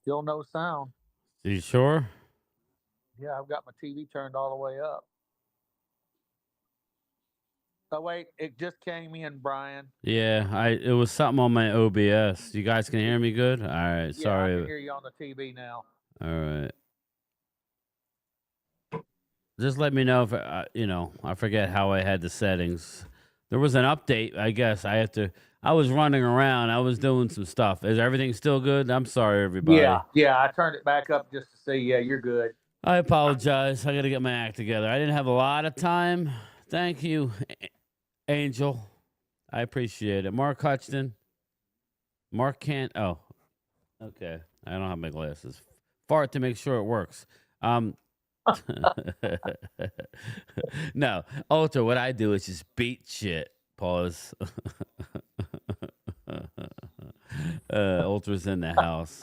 Still no sound. Are you sure? Yeah, I've got my TV turned all the way up. Oh wait, it just came in, Brian. Yeah, it was something on my OBS. You guys can hear me good? All right, Yeah, I can sorry. hear you on the TV now. All right. Just let me know if I forget how I had the settings. There was an update, I guess. I was running around. I was doing some stuff. Is everything still good? I'm sorry, Yeah, everybody. yeah, I turned it back up just to see. Yeah, you're good. I apologize. I got to get my act together. I didn't have a lot of time. Thank you, Angel. I appreciate it. Mark Hutchton. Mark can't. Oh, okay. I don't have my glasses. Fart to make sure it works. No, Ultra, what I do is just beat shit. Pause. Ultra's in the house.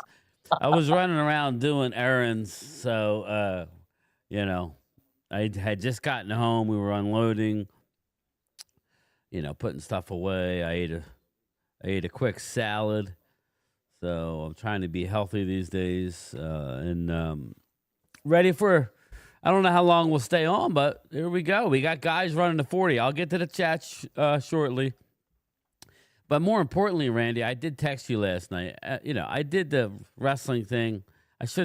I was running around doing errands, so I had just gotten home. We were unloading, putting stuff away. I ate a quick salad. So I'm trying to be healthy these days, and ready for. I don't know how long we'll stay on, but here we go. We got guys running the 40. I'll get to the chat shortly. But more importantly, Randy, I did text you last night. I did the wrestling thing. I should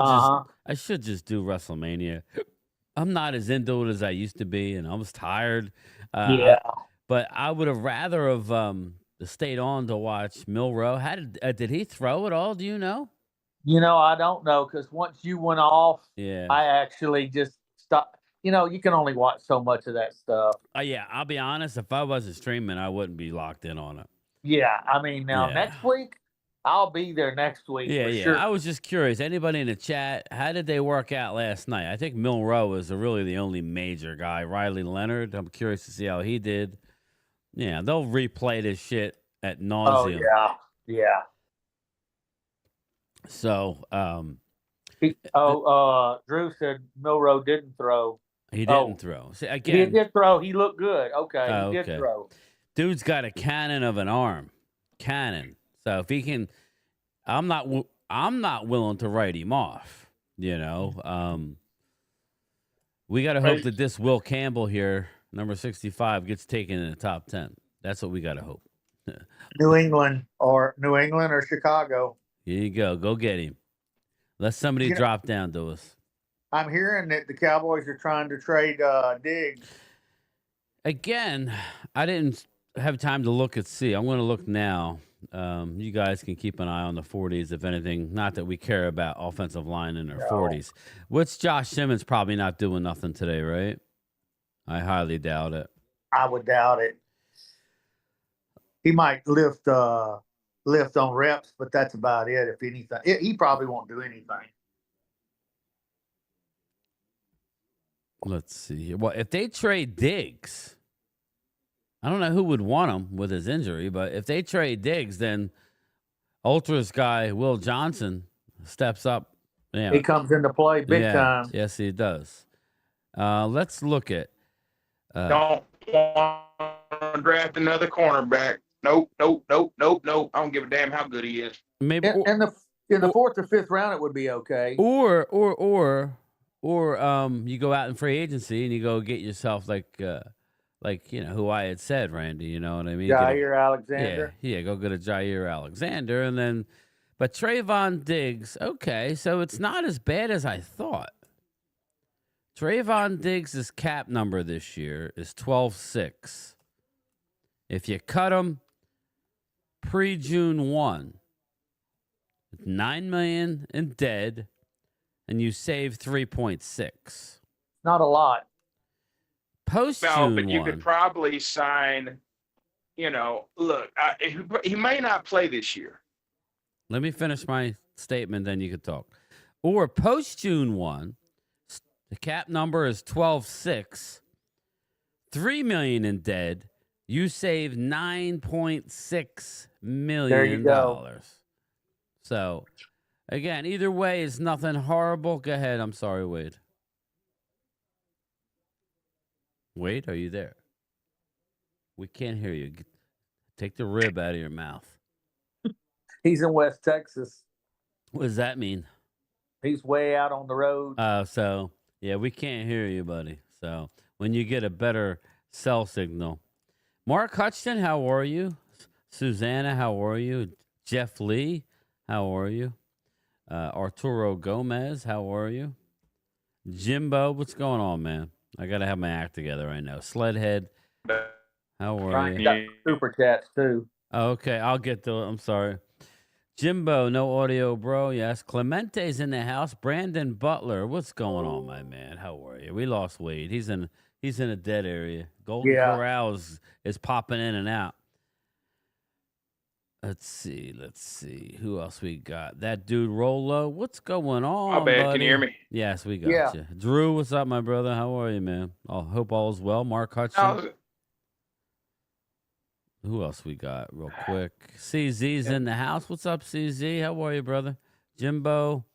just do WrestleMania. I'm not as into it as I used to be, and I was tired. Yeah. But I would have rather have stayed on to watch Milrow. How did he throw it all? Do you know? I don't know because once you went off, Yeah. I actually just stopped. You can only watch so much of that stuff. Yeah, I'll be honest. If I wasn't streaming, I wouldn't be locked in on it. Yeah, I mean, now Yeah. next week, I'll be there next week Yeah, for yeah. sure. I was just curious. Anybody in the chat, how did they work out last night? I think Milrow was really the only major guy. Riley Leonard, I'm curious to see how he did. Yeah, they'll replay this shit at Oh nauseum. yeah. So, Drew said Milrow didn't throw. he didn't throw. See, He again, did throw. He looked good. Okay, Oh, he okay. did throw. Dude's got a cannon of an arm. Cannon. So if he can, I'm not willing to write him off. We got to hope that this Will Campbell here, number 65, gets taken in the top 10. That's what we got to hope. New England or Chicago. Here you go. Go get him. Let somebody drop down to us. I'm hearing that the Cowboys are trying to trade Diggs. Again, I didn't have time to look and see. I'm going to look now. You guys can keep an eye on the 40s, if anything. Not that we care about offensive line in their 40s. Which Josh Simmons probably not doing nothing today, right? I highly doubt it. I would doubt it. He might lift on reps, but that's about it. If anything, he probably won't do anything. Let's see. Well, if they trade Diggs, I don't know who would want him with his injury, but if they trade Diggs, then Ultras guy Will Johnson steps up. Yeah, he comes into play big time. Yes, he does. Let's look at. Don't want to draft another cornerback. Nope. I don't give a damn how good he is. Maybe in the 4th or 5th round, it would be okay. Or you go out in free agency and you go get yourself like who I had said, Randy. You know what I mean? Jair Alexander. Yeah, go get a Jair Alexander, and then, but Trayvon Diggs. Okay, so it's not as bad as I thought. Trayvon Diggs' cap number this year is 12.6. If you cut him pre-June 1, $9 million in dead, and you save 3.6. Not a lot. Post-June but you could probably sign. Look, he may not play this year. Let me finish my statement, then you could talk. Or post-June 1, the cap number is 12.6, $3 million in dead. You save $9.6 million. There you go. So, again, either way is nothing horrible. Go ahead. I'm sorry, Wade. Wade, are you there? We can't hear you. Take the rib out of your mouth. He's in West Texas. What does that mean? He's way out on the road. So yeah, we can't hear you, buddy. So when you get a better cell signal. Mark Hutchinson, how are you? Susanna, how are you? Jeff Lee, how are you? Arturo Gomez, how are you? Jimbo, what's going on, man? I gotta have my act together right now. Sledhead, how are Brian you? got super chats too. Okay, I'll get to it. I'm sorry. Jimbo, no audio, bro. Yes. Clemente's in the house. Brandon Butler, what's going on, my man? How are you? We lost Wade. He's in a dead area. Golden Corral is popping in and out. Let's see. Who else we got? That dude Rolo. What's going on? My bad. Buddy? Can you hear me? Yes, we got you. Drew, what's up, my brother? How are you, man? I hope all is well. Mark Hutchinson. Who else we got real quick? CZ's in the house. What's up, CZ? How are you, brother? Jimbo.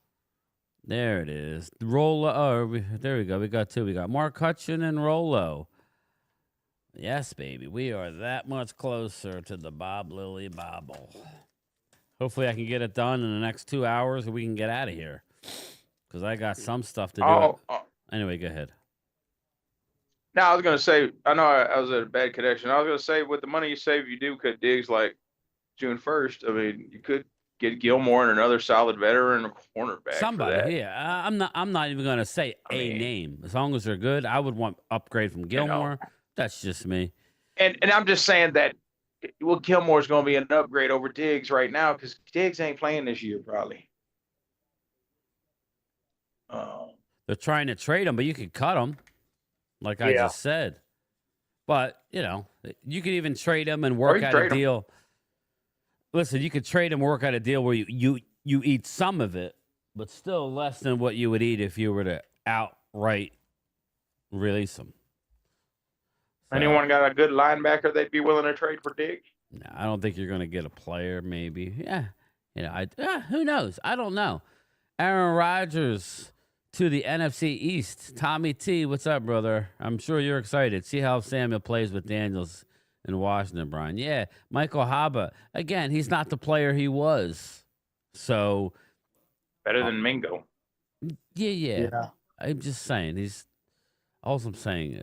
There it is. Rolo. Oh, there we go. We got two. We got Mark Hutchinson and Rolo. Yes, baby. We are that much closer to the Bob Lilly Bobble. Hopefully I can get it done in the next 2 hours and we can get out of here. Because I got some stuff to do. Anyway, go ahead. No, I was going to say, I know I was at a bad connection. I was going to say, with the money you save, you do cut Diggs like June 1st. I mean, you could get Gilmore and another solid veteran cornerback. Somebody, yeah. I'm not even going to say name. As long as they're good, I would want upgrade from Gilmore. That's just me. And I'm just saying that, well, Gilmore's going to be an upgrade over Diggs right now because Diggs ain't playing this year, probably. They're trying to trade him, but you could cut him. Like I just said. But, you could even trade him and work out a deal. Listen, you could trade him, work out a deal where you eat some of it, but still less than what you would eat if you were to outright release him. So, anyone got a good linebacker they'd be willing to trade for Diggs? No, I don't think you're going to get a player, maybe. Yeah. Who knows? I don't know. Aaron Rodgers to the NFC East. Tommy T, what's up, brother? I'm sure you're excited. See how Samuel plays with Daniels in Washington, Brian. Yeah, Michael Haba. Again, he's not the player he was. So better than Mingo. Yeah. I'm just saying. All I'm saying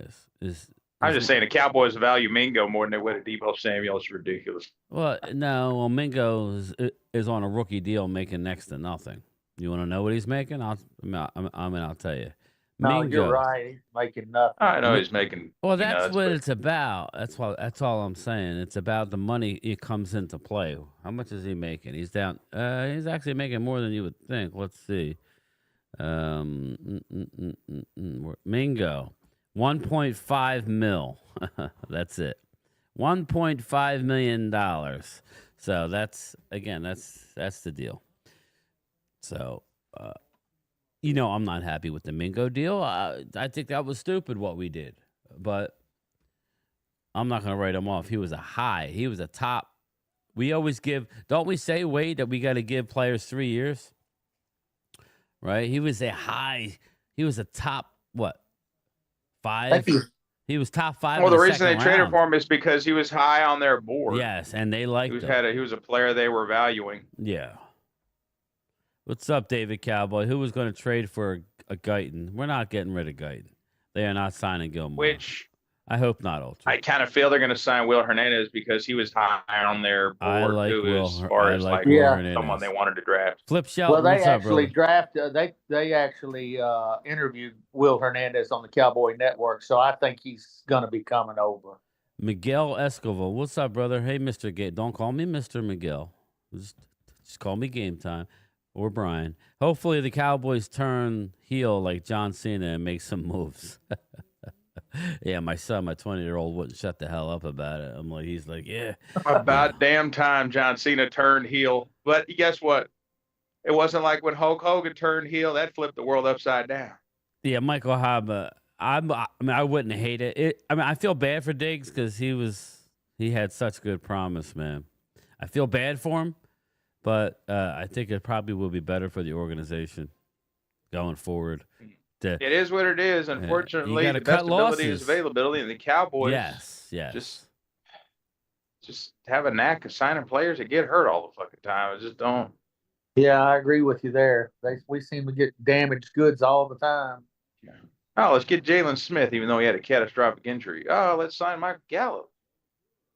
is I'm just saying the Cowboys value Mingo more than they would a Deebo Samuel. It's ridiculous. Well, no. Well, Mingo is on a rookie deal making next to nothing. You want to know what he's making? I'll tell you. No, you're right. He's making nothing. I know he's making. Well, that's what it's about. That's all I'm saying. It's about the money it comes into play. How much is he making? He's down. He's actually making more than you would think. Let's see. Mingo, 1.5 mil. That's it. $1.5 million. So that's the deal. So, I'm not happy with the Mingo deal. I think that was stupid what we did. But I'm not going to write him off. He was a top. We always don't we say, Wade, that we got to give players 3 years? Right? He was a top, what, 5? He was top 5. Well, the reason they traded for him is because he was high on their board. Yes, and they liked him. He was a player they were valuing. Yeah. What's up, David Cowboy? Who was going to trade for a Guyton? We're not getting rid of Guyton. They are not signing Gilmore. Which I hope not, Ultra. I kind of feel they're going to sign Will Hernandez because he was high on their board. I like Will. As far as someone they wanted to draft. Flip Shelton. Well, they actually drafted. They actually interviewed Will Hernandez on the Cowboy Network, so I think he's going to be coming over. Miguel Escobar. What's up, brother? Hey, Mr. Gate. Don't call me Mr. Miguel. Just call me Game Time. Or Brian. Hopefully the Cowboys turn heel like John Cena and make some moves. Yeah, my 20-year-old, wouldn't shut the hell up about it. He's like, yeah. About damn time John Cena turned heel. But guess what? It wasn't like when Hulk Hogan turned heel. That flipped the world upside down. Yeah, Michael Haba. I wouldn't hate it. I feel bad for Diggs because he had such good promise, man. I feel bad for him. But I think it probably will be better for the organization going forward. It is what it is. Unfortunately, the best ability is availability, and the Cowboys just have a knack of signing players that get hurt all the fucking time. I just don't. Yeah, I agree with you there. We seem to get damaged goods all the time. Oh, let's get Jalen Smith, even though he had a catastrophic injury. Oh, let's sign Michael Gallup.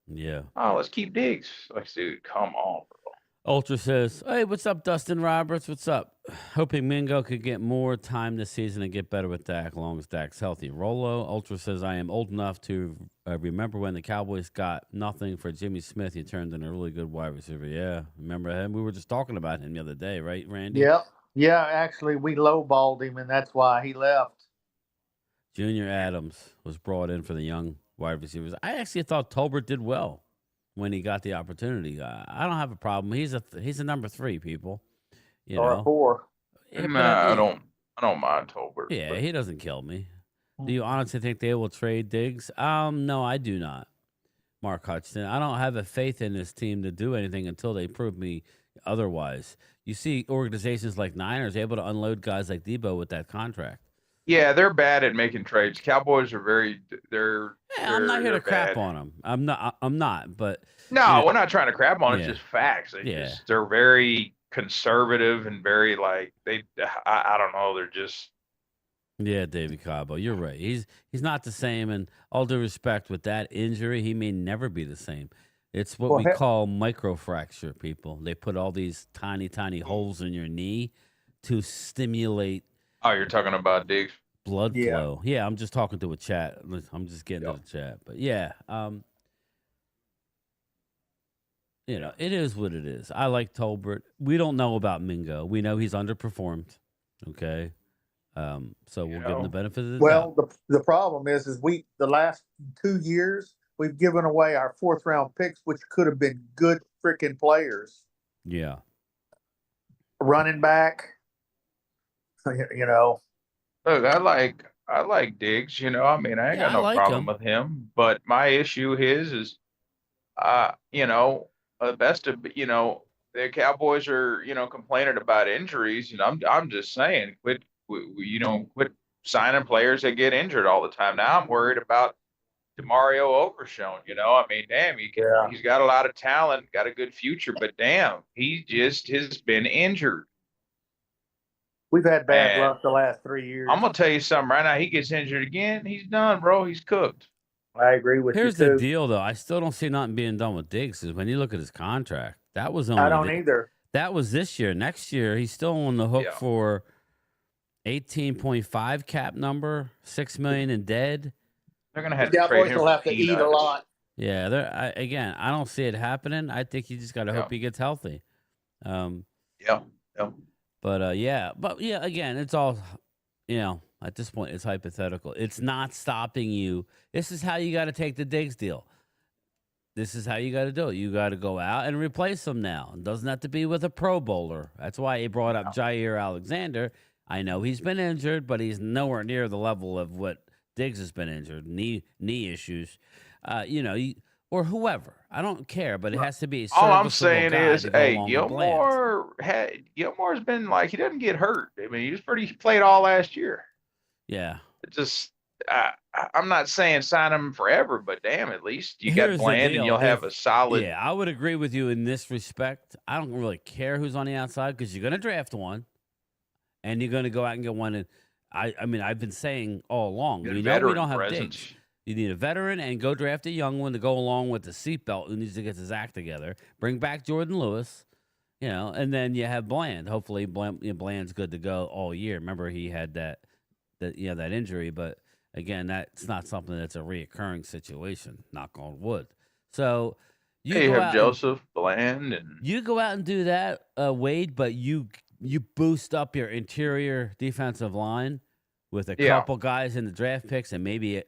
Yeah. Oh, let's keep Diggs. Like, dude, come on, bro. Ultra says, "Hey, what's up, Dustin Roberts? What's up? Hoping Mingo could get more time this season and get better with Dak, as long as Dak's healthy." Rolo Ultra says, "I am old enough to remember when the Cowboys got nothing for Jimmy Smith. He turned in a really good wide receiver. Yeah, remember him? We were just talking about him the other day, right, Randy? Yep. Yeah, actually, we lowballed him, and that's why he left. Junior Adams was brought in for the young wide receivers. I actually thought Tolbert did well when he got the opportunity. I don't have a problem. He's a number 3, people. You Or know, a 4. yeah, but Nah, I don't mind Tolbert. yeah, but he doesn't kill me. Do you honestly think they will trade Diggs? No, I do not. Mark Hudson. I don't have a faith in this team to do anything until they prove me otherwise. You see organizations like Niners able to unload guys like Deebo with that contract. yeah, they're bad at making trades. Cowboys are they're Yeah, I'm not here to crap bad. on them. I'm not. But No, we're not trying to crap on it. Yeah. It's just facts. Yeah. They're very conservative and very like I don't know. They're just yeah, David Cabo, you're right. He's not the same. And all due respect, with that injury, he may never be the same. It's what we call microfracture, people. They put all these tiny, tiny holes in your knee to stimulate. Oh, you're talking about Diggs? Blood flow. Yeah, I'm just talking to a chat. I'm just getting to the chat. But yeah, it is what it is. I like Tolbert. We don't know about Mingo. We know he's underperformed. Okay. So we'll give him the benefit of the doubt. Well, the problem is the last 2 years we've given away our 4th round picks, which could have been good freaking players. Yeah. Running back, you know. Look, I like Diggs. You know, I mean, I ain't got no problem with him. But my issue is best of the Cowboys are complaining about injuries, and I'm just saying quit signing players that get injured all the time. Now I'm worried about DeMario Overshown. I mean, damn, he's got a lot of talent, got a good future, but damn, he just has been injured. We've had bad luck the last 3 years. I'm gonna tell you something right now. He gets injured again, he's done, bro. He's cooked. I agree with you. Here's the deal, though. I still don't see nothing being done with Diggs. Because when you look at his contract, that was only. I don't either. That was this year. Next year, he's still on the hook for 18.5 cap number, $6 million in dead. They're gonna have to trade him. Will have to eat a lot. Yeah, I don't see it happening. I think you just got to hope he gets healthy. Yeah. But again, it's all, at this point, it's hypothetical. It's not stopping you. This is how you got to take the Diggs deal. This is how you got to do it. You got to go out and replace him now. It doesn't have to be with a Pro Bowler. That's why he brought up Jair Alexander. I know he's been injured, but he's nowhere near the level of what Diggs has been injured. Knee issues, or whoever. I don't care, but it has to be. All I'm saying is, hey, Gilmore's been like, he doesn't get hurt. I mean, he played all last year. Yeah. It just, I'm not saying sign him forever, but damn, at least you got Bland and you'll have a solid. Yeah, I would agree with you in this respect. I don't really care who's on the outside because you're going to draft one, and you're going to go out and get one. And I mean, I've been saying all along, we don't have Diggs. You need a veteran and go draft a young one to go along with the seatbelt who needs to get his act together. Bring back Jordan Lewis, and then you have Bland. Hopefully, Bland's good to go all year. Remember, he had that injury, but again, that's not something that's a reoccurring situation. Knock on wood. So you have Joseph, Bland, and you go out and do that, Wade. But you boost up your interior defensive line with a couple guys in the draft picks, and maybe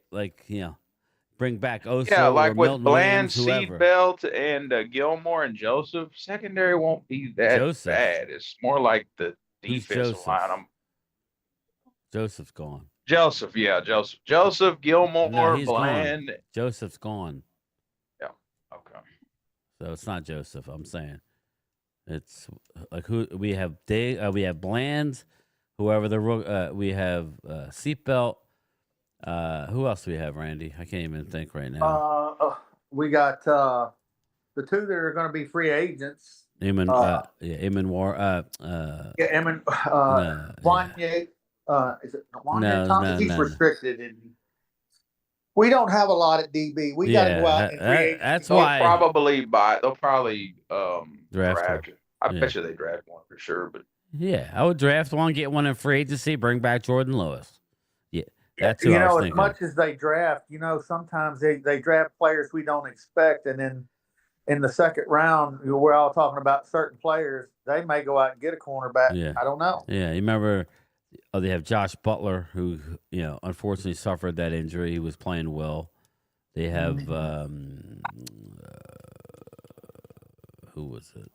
bring back Oso. Yeah, like or with Milton Bland, Williams, Seatbelt, and Gilmore and Joseph, secondary won't be that bad. It's more like the defensive line. Joseph's gone. Joseph, Gilmore, Bland. Gone. Joseph's gone. Yeah. Okay. So it's not Joseph. I'm saying it's like who we have. We have Bland. Whoever we have seatbelt. Who else do we have, Randy? I can't even think right now. We got the 2 that are going to be free agents. Eamon, Uh, Eamon War. yeah, Emin, No, Wanye, is it Wanye no, Thompson? no, He's no, no. restricted, and we don't have a lot at DB. We got to go Yeah, out in free agency. that's They'll why probably draft one. draft. I Yeah, bet you they draft one for sure. But yeah. I would draft one, get one in free agency, bring back Jordan Lewis. Yeah, that's who You I was know, as thinking. much as they draft, sometimes they draft players we don't expect, and then in the second round, we're all talking about certain players. They may go out and get a cornerback. Yeah, I don't know. yeah. You remember? Oh, they have Josh Butler, who unfortunately suffered that injury. He was playing well. They have who was it?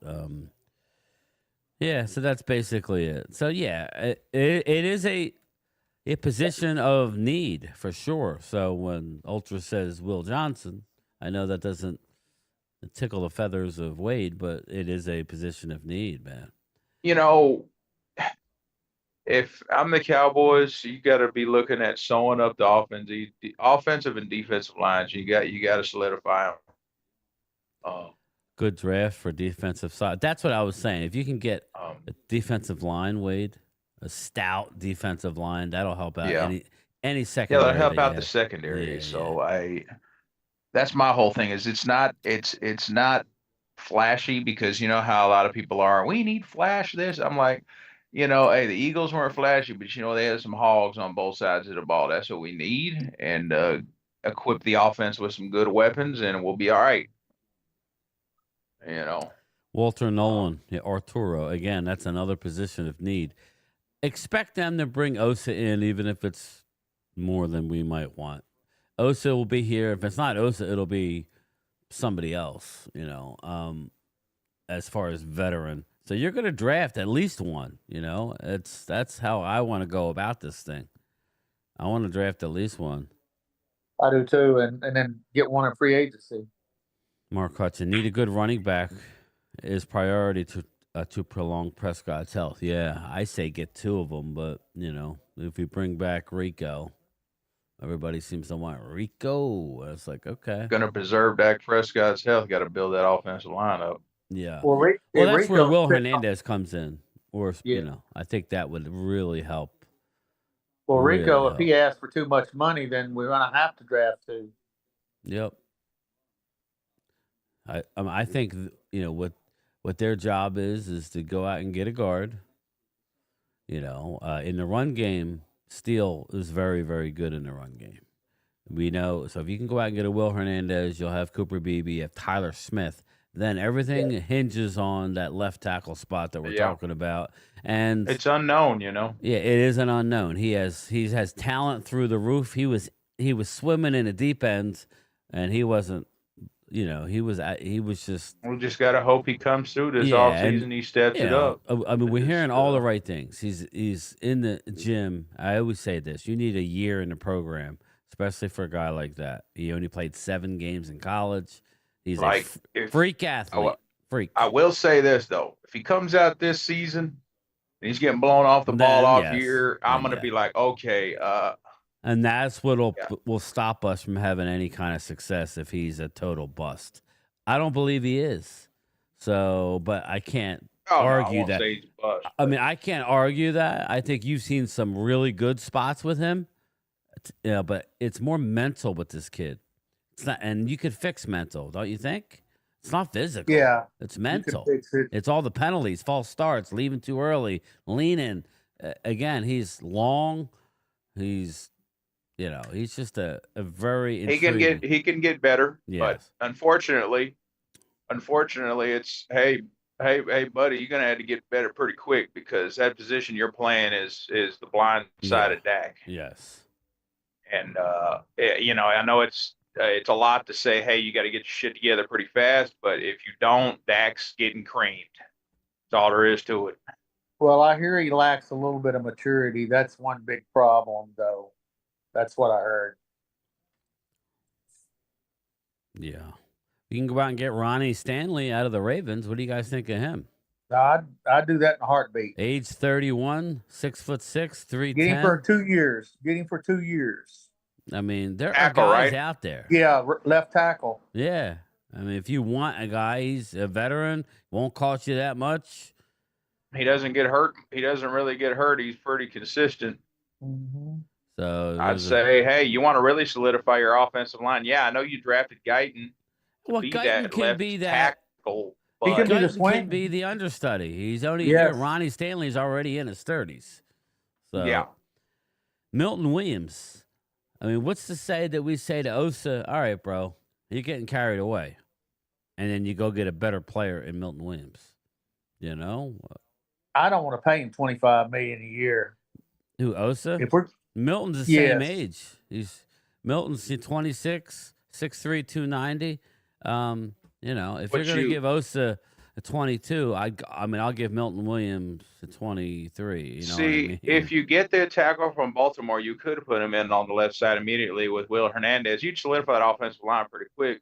Yeah, so that's basically it. So yeah, it is a position of need for sure. So when Ultra says Will Johnson, I know that doesn't tickle the feathers of Wade, but it is a position of need, man. you know, if I'm the Cowboys, you got to be looking at sewing up the offensive and defensive lines. You got to solidify them. Good draft for defensive side. That's what I was saying. If you can get Um, a defensive line, Wade, a stout defensive line, that'll help out Yeah. any yeah, secondary. that'll help that out you the have. secondary. Yeah, So that's my whole thing. Is it's not flashy, because you know how a lot of people are. We need flash this. I'm like, hey, the Eagles weren't flashy, but they had some hogs on both sides of the ball. That's what we need, and equip the offense with some good weapons, and we'll be all right. Walter Nolan, Arturo. Again, that's another position of need. Expect them to bring Osa in, even if it's more than we might want. Osa will be here. If it's not Osa, it'll be somebody else, as far as veteran. So you're going to draft at least one, That's how I want to go about this thing. I want to draft at least one. I do too, and then get one in free agency. Mark Hudson, need a good running back is priority to prolong Prescott's health. Yeah, I say get two of them, but if we bring back Rico, everybody seems to want Rico. It's like, okay, Going to preserve Dak Prescott's health. Got to build that offensive line up. yeah. Well, That's where Rico Will fit- Hernandez comes in, or I think that would really help. Well, Rico, Really if he asks for too much money, then we're going to have to draft two. Yep. I think what their job is to go out and get a guard. In the run game, Steele is very, very good in the run game. We know. So if you can go out and get a Will Hernandez, you'll have Cooper Beebe, you have Tyler Smith. Then everything hinges on that left tackle spot that we're talking about. And it's unknown, Yeah, it is an unknown. He has talent through the roof. He was swimming in the deep end, and he wasn't. He was just. We just got to hope he comes through this offseason. He steps it up. I mean, we're hearing all the right things. He's in the gym. I always say this: you need a year in the program, especially for a guy like that. He only played 7 games in college. He's a freak athlete. Freak. I will say this though: if he comes out this season and he's getting blown off the ball off here, I'm going to be like, okay. And that's what will stop us from having any kind of success if he's a total bust. I don't believe he is. So, but I can't argue that. I mean, I can't argue that. I think you've seen some really good spots with him. But it's more mental with this kid. It's not, and you could fix mental, don't you think? It's not physical. Yeah, it's mental. Fix it. It's all the penalties, false starts, leaving too early, leaning. Again, he's long. He's just a very intriguing. He can get better. Yes. But unfortunately, it's hey, buddy, you're gonna have to get better pretty quick, because that position you're playing is the blind side of Dak. Yes. And I know it's a lot to say, hey, you got to get your shit together pretty fast, but if you don't, Dak's getting creamed. That's all there is to it. Well, I hear he lacks a little bit of maturity. That's one big problem, though. That's what I heard. Yeah. You can go out and get Ronnie Stanley out of the Ravens. What do you guys think of him? I'd do that in a heartbeat. Age 31, 6'6", 310. Get him for 2 years. I mean, there are guys out there. Yeah, left tackle. Yeah. I mean, if you want a guy, he's a veteran, won't cost you that much. He doesn't get hurt. He doesn't really get hurt. He's pretty consistent. Mhm. So I'd say, hey, you want to really solidify your offensive line? Yeah, I know you drafted Guyton to well, be Guyton that can left be that. tackle, He can but be the Guyton swing. can be the understudy. He's only Yes. here. Ronnie Stanley's already in his 30s. So yeah, Milton Williams. I mean, what's to say that we say to Osa, all right, bro, you're getting carried away. And then you go get a better player in Milton Williams. You know? I don't want to pay him $25 million a year. Who, Osa? If we're Milton's the same Yes. age. Milton's 26, 6'3", 290. You know, if But you're going to you- give Osa a 22, I mean, I'll give Milton Williams a 23. You know see, what I mean? if you get the tackle from Baltimore, you could put him in on the left side immediately with Will Hernandez. You'd solidify that offensive line pretty quick.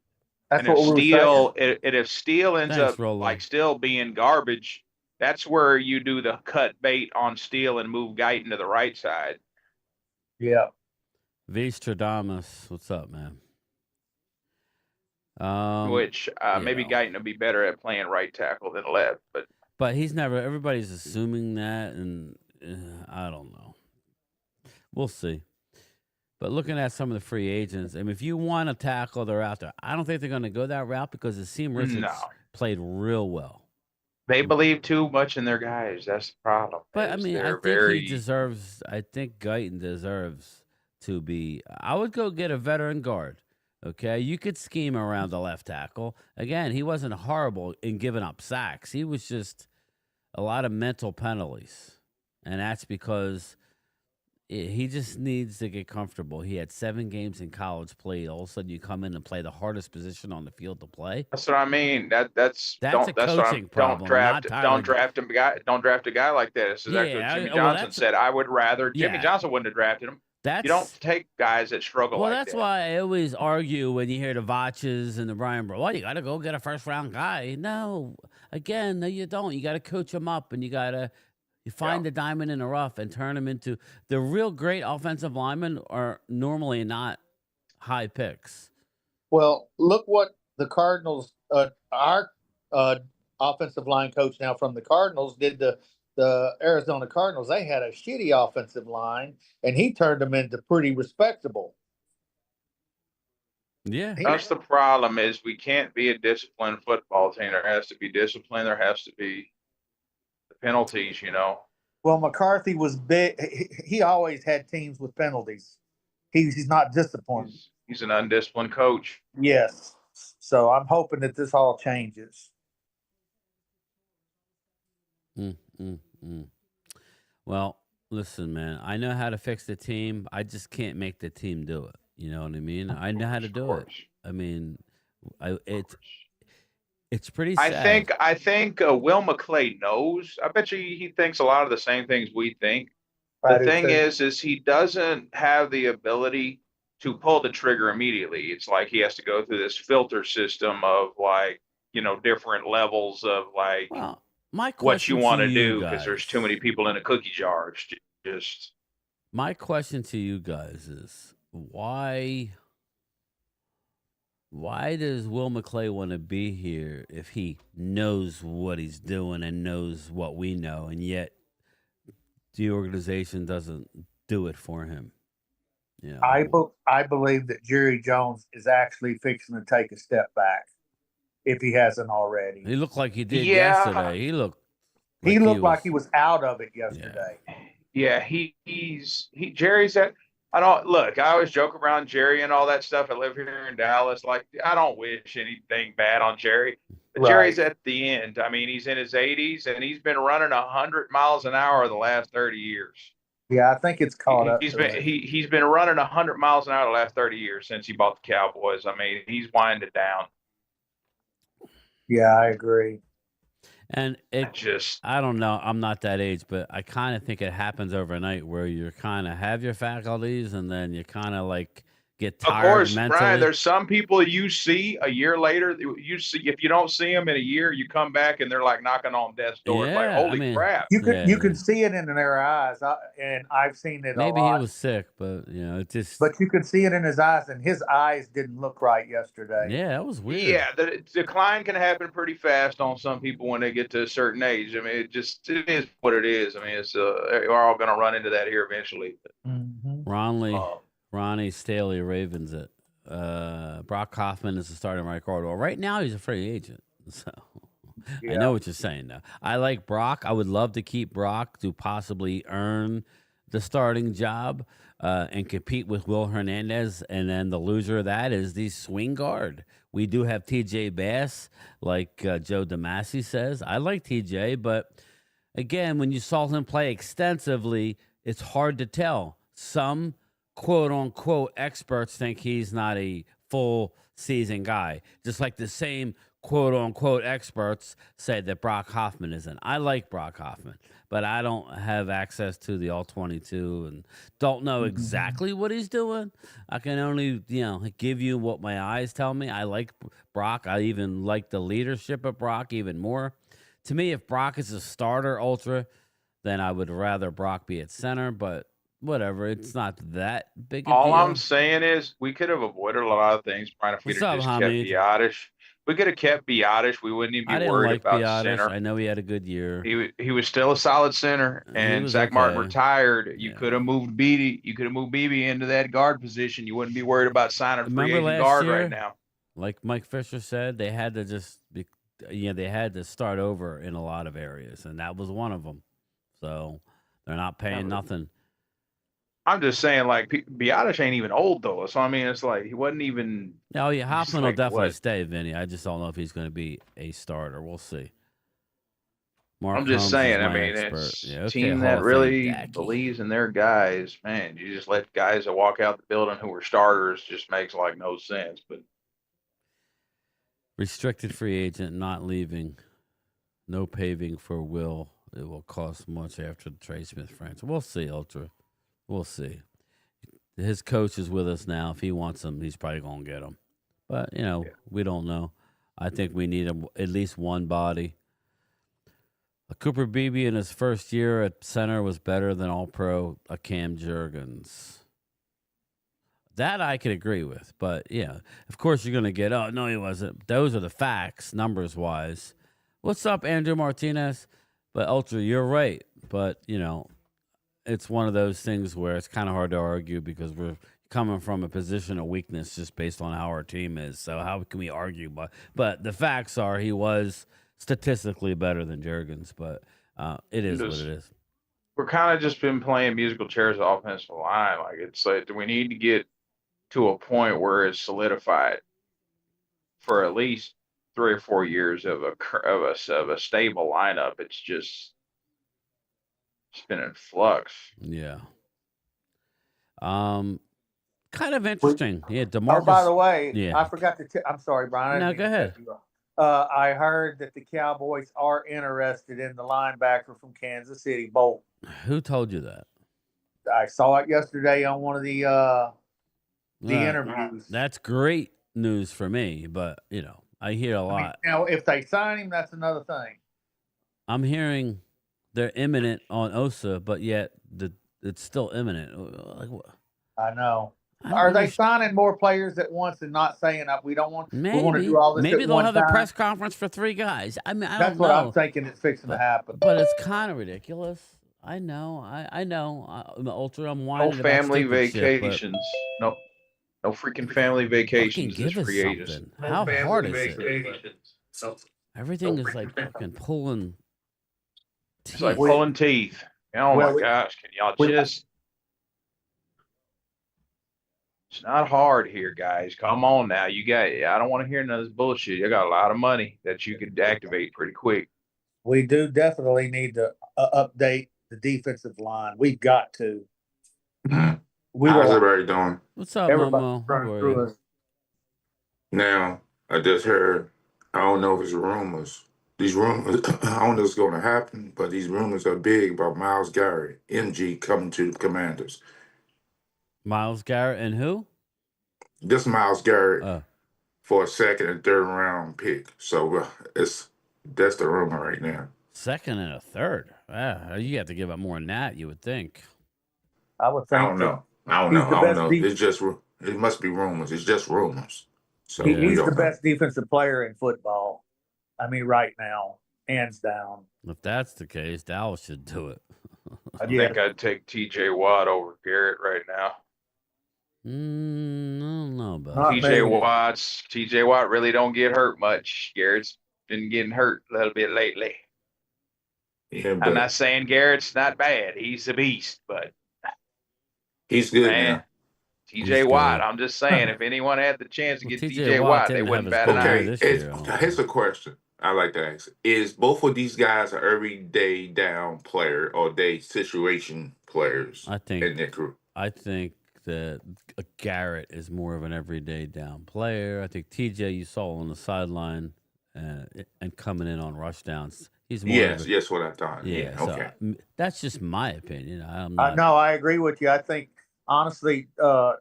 that's And what if we were Steele, saying. if Steele ends Thanks, up Roland. like still being garbage, that's where you do the cut bait on Steele and move Guyton to the right side. Yeah. V. Stradamus, what's up, man? Which maybe you know. Guyton will be better at playing right tackle than left, but he's never. Everybody's assuming that, and I don't know. We'll see. But looking at some of the free agents, I mean, if you want a tackle, they're out there. I don't think they're going to go that route because Asim Richards No. played real well. they believe too much in their guys. That's the problem. But I is mean, I they're think he deserves. I think Guyton deserves to be. I would go get a veteran guard. Okay, you could scheme around the left tackle. Again, he wasn't horrible in giving up sacks. He was just a lot of mental penalties, and that's because he just needs to get comfortable. He had 7 games in college played. All of a sudden, you come in and play the hardest position on the field to play. That's what I mean. That's a what coaching problem. Don't draft a guy like that. This is actually what Jimmy Johnson said. I would rather Jimmy Johnson wouldn't have drafted him. You don't take guys that struggle well, like that's that. why I always argue when you hear the Vaches and the Brian Bro. Well, you got to go get a first-round guy. No, again, no, you don't. You got to coach him up, and you got to find the diamond in the rough and turn him into the real great offensive linemen are normally not high picks. Well, look what the Cardinals, our offensive line coach now from the Cardinals did the Arizona Cardinals. They had a shitty offensive line, and he turned them into pretty respectable. Yeah. That's the problem is we can't be a disciplined football team. There has to be discipline. There has to be the penalties, you know. Well, McCarthy was big. He always had teams with penalties. He's not disciplined. He's an undisciplined coach. Yes. So I'm hoping that this all changes. Well, listen, man, I know how to fix the team. I just can't make the team do it. You know what I mean? I know how to do it. I mean, it's pretty sad. I think Will McClay knows. I bet you he thinks a lot of the same things we think. The thing is he doesn't have the ability to pull the trigger immediately. It's like he has to go through this filter system of like, you know, different levels of like what you want to do because there's too many people in a cookie jar. It's just my question to you guys is why does Will McClay want to be here if he knows what he's doing and knows what we know, and yet the organization doesn't do it for him? Yeah, I believe that Jerry Jones is actually fixing to take a step back if he hasn't already. He looked like he did yesterday. He looked like he was out of it yesterday. Yeah, Jerry's at. I always joke around Jerry and all that stuff. I live here in Dallas. Like, I don't wish anything bad on Jerry. But Right. Jerry's at the end. I mean, he's in his 80s and he's been running 100 miles an hour the last 30 years. Yeah, I think it's caught up. He's been running 100 miles an hour the last 30 years since he bought the Cowboys. I mean, he's winded down. Yeah, I agree. And I don't know. I'm not that age, but I kind of think it happens overnight where you kind of have your faculties and then you kind of like get Of tired course, mentally. Brian, there's some people you see a year later, you see, if you don't see them in a year, you come back and they're like knocking on death's door. It's like, Yeah, I holy mean, crap. You yeah, can see it in their eyes, and I've seen it a maybe he lot. was sick, but it just But you could see it in his eyes, and his eyes didn't look right yesterday. yeah, that was weird. Yeah, the decline can happen pretty fast on some people when they get to a certain age. I mean, it is what it is. I mean, it's we're all going to run into that here eventually. Mm-hmm. Ronnie Staley Ravens it. Brock Hoffman is the starting right guard. Well, right now he's a free agent, so I know what you're saying. Though I like Brock. I would love to keep Brock to possibly earn the starting job and compete with Will Hernandez, and then the loser of that is the swing guard. We do have TJ Bass, like Joe DeMasi says. I like TJ, but again, when you saw him play extensively, it's hard to tell. Some quote unquote experts think he's not a full season guy, just like the same quote unquote experts say that Brock Hoffman isn't. I like Brock Hoffman, but I don't have access to the all 22 and don't know exactly what he's doing. I can only, give you what my eyes tell me. I like Brock. I even like the leadership of Brock even more. To me, if Brock is a starter ultra, then I would rather Brock be at center, but whatever. It's not that big a All deal. I'm saying is we could have avoided a lot of things, Brian, if we'd What's have up, just Hamid? kept Biotish. We could have kept Biotish. We wouldn't even I be didn't worried like about Biotish. center. I know he had a good year. He was still a solid center, He and was Zach Martin okay. retired. You Yeah. could have moved Beebe. You could have moved Beebe into that guard position. You wouldn't be worried about signing a free Remember agent last guard year? right now. Like Mike Fisher said, they had to just they had to start over in a lot of areas, and that was one of them. So they're not paying nothing. I'm just saying, like, Biotish ain't even old, though. So, I mean, it's like he wasn't even. Oh, yeah, Hoffman will like, definitely what? stay, Vinny. I just don't know if he's going to be a starter. We'll see. Mark I'm just Holmes saying, is I my mean, expert. it's Yeah, a okay, team Hall that of Fame, really Dacky. believes in their guys. Man, you just let guys that walk out the building who were starters just makes like no sense. But Restricted free agent not leaving. No paving for Will. It will cost much after the Trey Smith franchise. We'll see, Ultra. We'll see. His coach is with us now. If he wants him, he's probably going to get him. But, we don't know. I think we need at least one body. Cooper Beebe in his first year at center was better than All-Pro Cam Jurgens. That I could agree with. But, yeah, of course you're going to get, oh, no, he wasn't. Those are the facts, numbers-wise. What's up, Andrew Martinez? But, Ultra, you're right. But, it's one of those things where it's kind of hard to argue because we're coming from a position of weakness just based on how our team is. So how can we argue? But the facts are he was statistically better than Jurgens, but it is what it is. We're kind of just been playing musical chairs offensive line. Like, it's like, do we need to get to a point where it's solidified for at least 3 or 4 years of a stable lineup? It's been in flux. Yeah. Kind of interesting. Yeah, DeMarcus. Oh, by the way, yeah. I forgot to. I'm sorry, Brian. No, go ahead. I heard that the Cowboys are interested in the linebacker from Kansas City, Bolt. Who told you that? I saw it yesterday on one of the interviews. That's great news for me, but I hear a lot. Now, if they sign him, that's another thing. I'm hearing they're imminent on Osa, but yet it's still imminent. Like what? I know. Are they signing more players at once and not saying that we don't want? Maybe. We want to do all this. Maybe they'll have a press conference for 3 guys. I mean, I that's don't what know. I'm thinking is fixing to happen. But it's kind of ridiculous. I know. I know. I'm Ultra. I'm whining No family about vacations. Shit, no freaking family vacations. Give us something. How hard is it? Everything is like fucking pulling teeth. It's like pulling teeth. Oh my gosh! Can y'all just? It's not hard here, guys. Come on now. I don't want to hear none of this bullshit. You got a lot of money that you could activate pretty quick. We do definitely need to update the defensive line. We've got to. How's everybody doing? What's up, Momo? Running through us. Now, I just heard, I don't know if it's rumors. These rumors, I don't know what's going to happen, but these rumors are big about Myles Garrett, MG, coming to the Commanders. Myles Garrett and who? this Miles Garrett for a second and third round pick. So that's the rumor right now. Second and a third. You have to give up more than that, you would think. I would I think don't that know. I don't he's know. the I don't best. know. It's just it must be rumors. It's just rumors. So Yeah. we He's don't the know. best defensive player in football. I mean, right now, hands down. If that's the case, Dallas should do it. I think I'd take T.J. Watt over Garrett right now. I don't know about Not that. TJ Watt really don't get hurt much. Garrett's been getting hurt a little bit lately. Yeah, I'm but not saying Garrett's not bad. He's a beast, but he's good man, now. TJ He's Watt, good. I'm just saying, if anyone had the chance to Well, get TJ TJ Watt Watt, they didn't wouldn't have bat his an good year eye. this year, I don't Here's think. a question I like to ask: is both of these guys are everyday down player or they situation players I think in their career? I think that Garrett is more of an everyday down player. I think TJ you saw on the sideline and coming in on rush downs. He's more of a Yes, what I thought. yeah. Yeah, So okay. that's just my opinion. I'm not. No, I agree with you. I think honestly,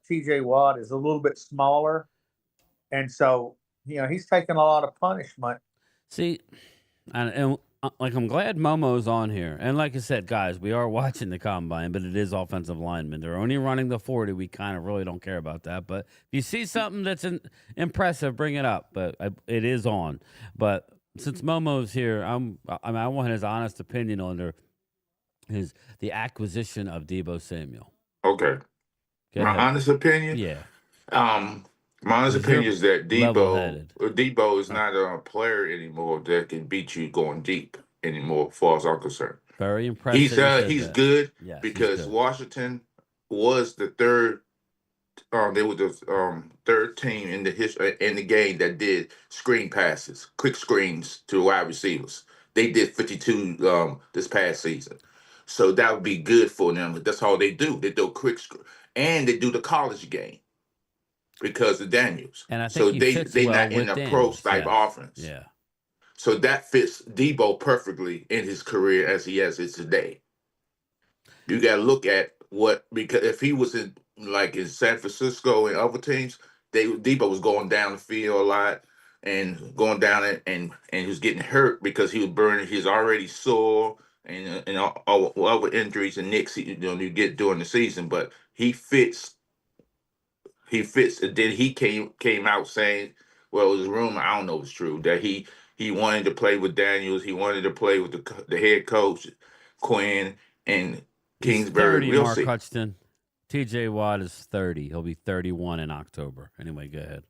T.J. Watt is a little bit smaller, and so he's taking a lot of punishment. See, and like I'm glad Momo's on here. And like I said, guys, we are watching the combine, but it is offensive linemen. They're only running the 40. We kind of really don't care about that. But if you see something that's impressive, bring it up. But it is on. But since Momo's here, I want his honest opinion on the acquisition of Deebo Samuel. Okay. Go My ahead. honest opinion. Yeah. My honest opinion is that level-headed. Debo is not a player anymore that can beat you going deep anymore, as far as I'm concerned. Very impressive. He's good yes, because he's good. Washington was the third. They were the third team in the game that did screen passes, quick screens to wide receivers. They did 52 this past season, so that would be good for them. That's all they do. They do quick and they do the college game because of Daniels. And I think they not in a pro type offense. Yeah. So that fits Deebo perfectly in his career as he has it today. You got to look at because if he was in San Francisco and other teams, Deebo was going down the field a lot and going down it and he was getting hurt because he was burning. He's already sore and all other injuries and nicks you get during the season. But he fits. And then he came out saying, well, it was a rumor. I don't know if it's true that he wanted to play with Daniels. He wanted to play with the head coach Quinn and Kingsbury. He's 30, we'll Mark see. Hutchinson. TJ Watt is 30. He'll be 31 in October. Anyway, go ahead.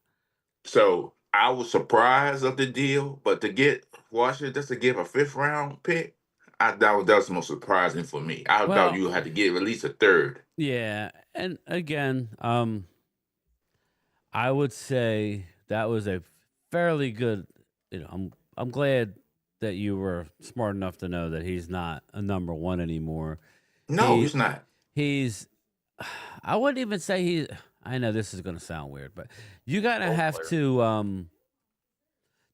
So I was surprised of the deal, but to get Washington just to give a 5th round pick, I thought that was the most surprising for me. I thought you had to give at least a 3rd. Yeah, and again, I would say that was a fairly good. I'm glad that you were smart enough to know that he's not a number 1 anymore. No, he's not. I wouldn't even say I know this is going to sound weird, but you got to have to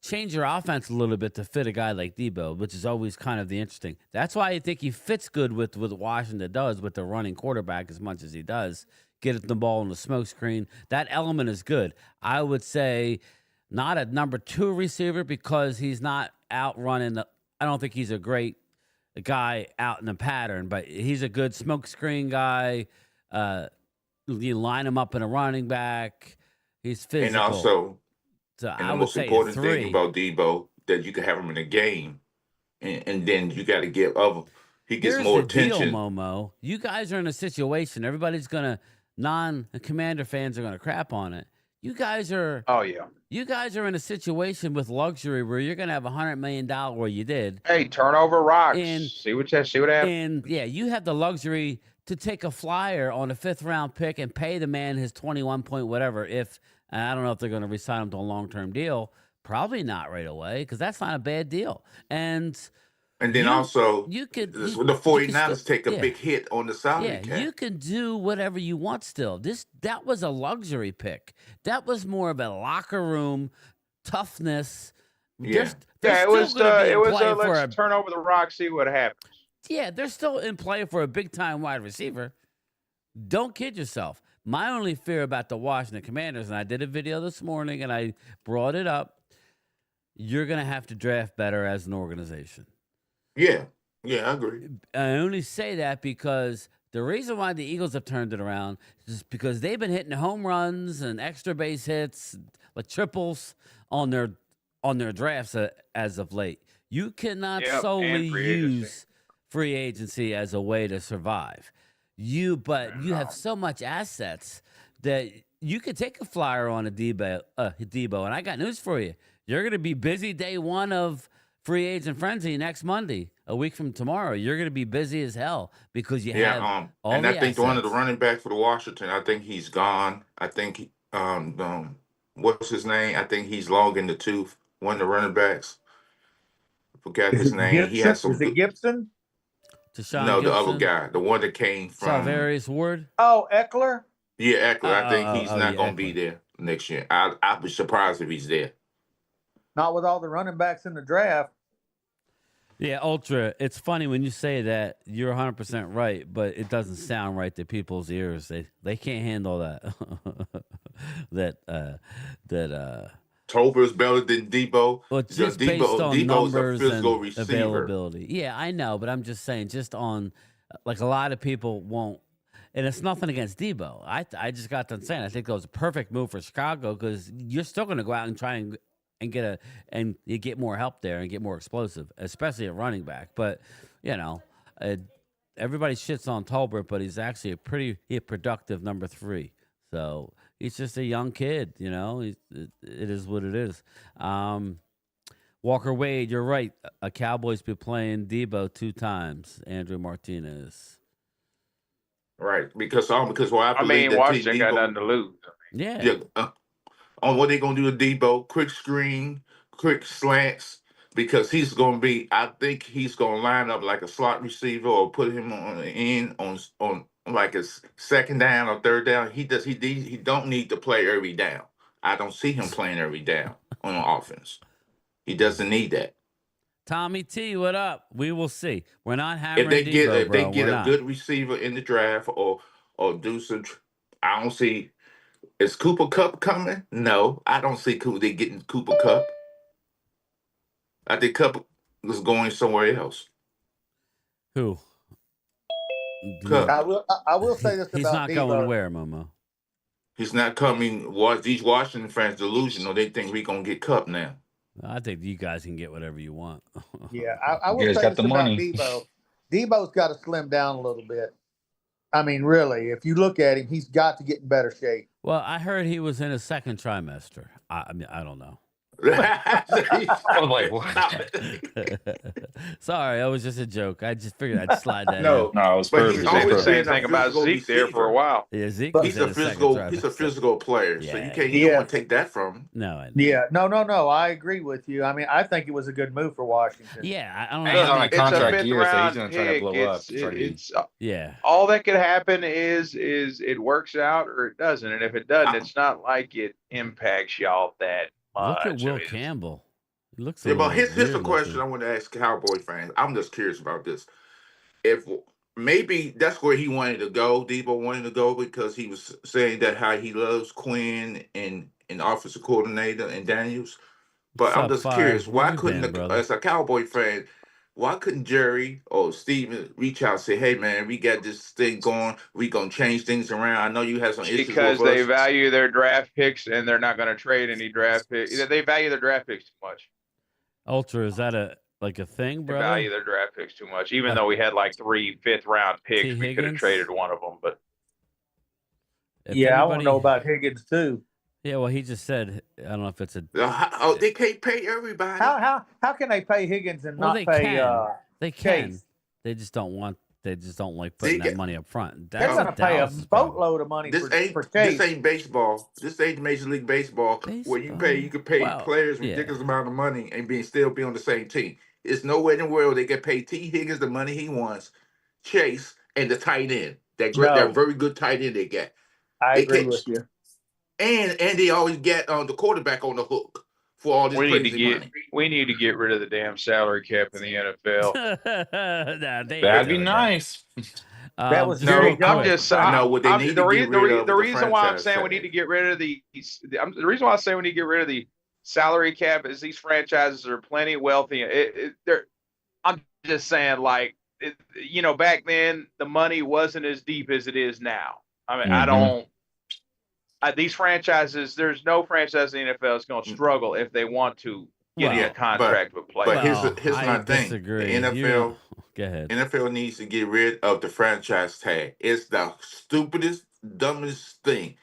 change your offense a little bit to fit a guy like Deebo, which is always kind of the interesting. That's why I think he fits good with Washington does with the running quarterback as much as he does. Get the ball in the smoke screen. That element is good. I would say not a number 2 receiver because he's not out running I don't think he's a great guy out in the pattern, but he's a good smoke screen guy. You line him up in a running back. He's physical. And also, so the most important thing about Deebo that you can have him in a game, and then you got to give he gets more attention. Deal, Momo. You guys are in a situation. Everybody's non-Commander fans are gonna crap on it. You guys are. Oh yeah. You guys are in a situation with luxury where you're gonna have $100 million. Well, you did. Hey, turnover rocks. And see what happens. And yeah, you have the luxury to take a flyer on a 5th round pick and pay the man his 21 point whatever. I don't know if they're going to re-sign him to a long-term deal. Probably not right away because that's not a bad deal. And then the 49ers take a big hit on the salary cap. You can do whatever you want still. That was a luxury pick. That was more of a locker room toughness. Yeah, it was let's turn over the rock, see what happens. Yeah, they're still in play for a big-time wide receiver. Don't kid yourself. My only fear about the Washington Commanders, and I did a video this morning and I brought it up, you're going to have to draft better as an organization. Yeah, I agree. I only say that because the reason why the Eagles have turned it around is because they've been hitting home runs and extra base hits, like triples on their drafts as of late. You cannot Yep, solely and free agency. use free agency as a way to survive. But you have so much assets that you could take a flyer on a Deebo, and I got news for you. You're going to be busy day one of free agent frenzy next Monday, a week from tomorrow. You're going to be busy as hell because you have all and the I think one of the assets. running back for the Washington, I think he's gone. I think what's his name? I think he's long in the tooth. One of the running backs. Forgot his name. He has some Is it good. Gibson? Deshaun The other Gibson, guy, the one that came from. Salvarius Ward. Oh, Eckler. Yeah, Eckler. I think he's not yeah, going to be Eckler. there next year. I'd be surprised if he's there. Not with all the running backs in the draft. Yeah, Ultra. It's funny when you say that. You're 100% right, but it doesn't sound right to people's ears. They can't handle that. Tolbert's better than Deebo. Well, it's just based on Deebo's a numbers physical and receiver. availability. Yeah, I know, but I'm just saying, just on like a lot of people won't, and it's nothing against Deebo. I just got done saying I think that was a perfect move for Chicago because you're still going to go out and try and you get more help there and get more explosive, especially at running back. But everybody shits on Tolbert, but he's actually a pretty productive number 3. So he's just a young kid, it is what it is. Walker Wade, you're right. A Cowboys be playing Deebo 2 times. Andrew Martinez. Right, because I I believe mean, that Washington got Deebo, nothing to lose. Yeah. on what they're gonna do with Deebo, quick screen, quick slants, because he's gonna be. I think he's gonna line up like a slot receiver or put him on the end on like a second down or third down. He don't need to play every down. I don't see him playing every down on offense. He doesn't need that. Tommy T, what up? We will see. We're not hammering Deebo, If they bro. get We're a not. good receiver in the draft or do some, I don't see. Is Cooper Kupp coming? No, I don't see they getting Cooper Kupp. I think Kupp was going somewhere else. Who? Kupp. I will say this He's about not Deebo. going where, Momo? He's not coming. These Washington fans delusional. They think we gonna get Kupp now. I think you guys can get whatever you want. Yeah, I will You guys say got this the about money. Deebo. Debo's got to slim down a little bit. I mean, really, if you look at him, he's got to get in better shape. Well, I heard he was in his second trimester. I mean, I don't know. I was like, what? Sorry, that was just a joke. I just figured I'd slide that No, No, it was but perfect. he's Say the always same been a thing about physical Zeke there for a receiver. while. in. Yeah, Zeke But was He's in a his second physical. trimester. He's a physical player. So Yeah. you don't want to take that from him. No, I know. Yeah, no. I agree with you. I mean, I think it was a good move for Washington. Yeah, I don't And know. he's how on a many- It's a contract fifth year, so he's round gonna try to pick. blow up. It's Yeah. all that could happen is it works out or it doesn't, and if it doesn't, it's not like it impacts y'all that much. Look at Will I mean, Campbell. He looks a Yeah, but little here's weird the question I looking. want to ask Cowboy fans. I'm just curious about this. If maybe that's where he wanted to go, Deebo wanted to go because he was saying that how he loves Quinn and offensive coordinator and Daniels. But What's I'm up, just Fire? curious, Where why you couldn't been, brother? as a Cowboy fan, why couldn't Jerry or Steven reach out and say, hey man, we got this thing going, we gonna change things around. I know you have some issues because with they us. value their draft picks and they're not going to trade any draft picks. They value their draft picks too much. Ultra, is that a thing, They brother? value their draft picks too much. Even though we had like 3 fifth-round picks, T. we could have Higgins? traded one of them. But If Yeah, I want anybody- to know about Higgins too. Yeah, well, he just said, I don't know if it's a. They can't pay everybody. How can they pay Higgins and Well, not they pay? can. They can. Chase. They just don't want. They just don't like putting They that get- money up front. They're going to pay a Dallas's problem. boatload of money This for this Chase. ain't baseball. This ain't Major League Baseball where you can pay Well, players yeah. ridiculous amount of money and still be on the same team. It's no way in the world they can pay T. Higgins the money he wants, Chase, and the tight end. That very good tight end they get. I They agree can't- with you. And they always get the quarterback on the hook for all this we crazy need to get rid of the damn salary cap in the NFL. Nah, That'd be nice. That was just No, real Jerry I'm quick. Jones. just Training. No, what they need to get rid of the is the reason why I'm franchise saying we need tag. to get rid of the reason why I say we need to get rid of the salary cap is these franchises are plenty wealthy. I'm just saying, like, back then the money wasn't as deep as it is now. I mean, these franchises, there's no franchise in the NFL that's going to struggle if they want to get in a Well, contract with players. But well, here's I my thing. The disagree. NFL Go ahead. NFL needs to get rid of the franchise tag. It's the stupidest, dumbest thing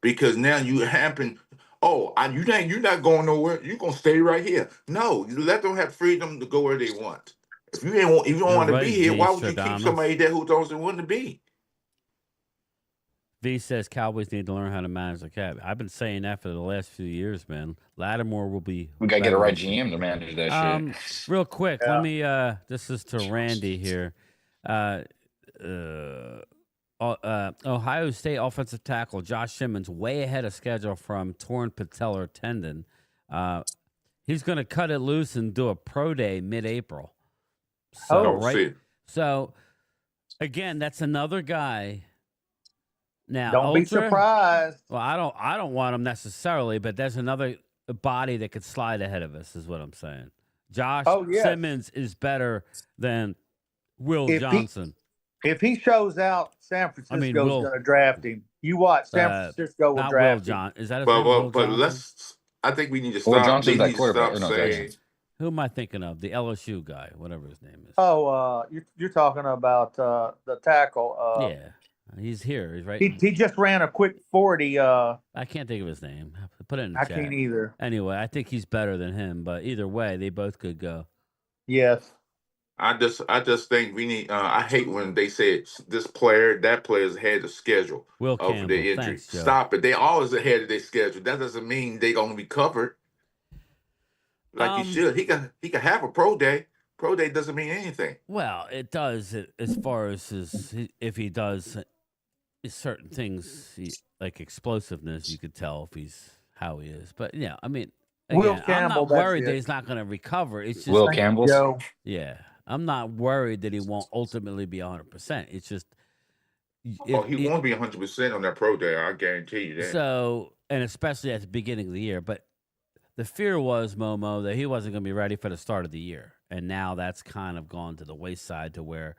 because now you happen. Oh, you're not going nowhere. You're gonna stay right here. No, you let them have freedom to go where they want. If you don't You're want to be right, here, V. why would you keep somebody Stradamus. there who doesn't want to be? V says Cowboys need to learn how to manage the cap. I've been saying that for the last few years, man. Lattimore will be. We gotta get a better right this year. GM to manage that shit. Real quick, Yeah. let me. This is to Randy here. Ohio State offensive tackle Josh Simmons way ahead of schedule from torn patellar tendon. He's going to cut it loose and do a pro day mid-April. So Oh, right. see. So again, that's another guy. Now, Don't be surprised. Well, I don't want him necessarily, but there's another body that could slide ahead of us, is what I'm saying. Josh Simmons is better than Will Johnson. If he shows out, San Francisco's going to draft him. You watch, San Francisco will draft him. Is that his name? Will but Johnson? I think we need to Will stop. Johnson's They that need to quarterback. stop No, saying. Jackson. Who am I thinking of? The LSU guy, whatever his name is. Oh, you're talking about the tackle. Yeah, he's here. He's right. He just ran a quick 40. I can't think of his name. Put it in the chat. I can't either. Anyway, I think he's better than him, but either way, they both could go. Yes. I just think we need. I hate when they say this player, that player's ahead of schedule Will of Campbell. the injury. Thanks, Joe. Stop it. They always ahead of their schedule. That doesn't mean they're going to be covered. Like you should. He can have a pro day. Pro day doesn't mean anything. Well, it does as far as if he does certain things like explosiveness, you could tell if he's how he is. But yeah, I mean, again, Will Campbell, I'm not that's worried that it. he's not going to recover. It's just Will Campbell. Joe. yeah, I'm not worried that he won't ultimately be 100%. It's just He won't be 100% on that pro day. I guarantee you that. so, and especially at the beginning of the year. But the fear was, Momo, that he wasn't going to be ready for the start of the year. And now that's kind of gone to the wayside to where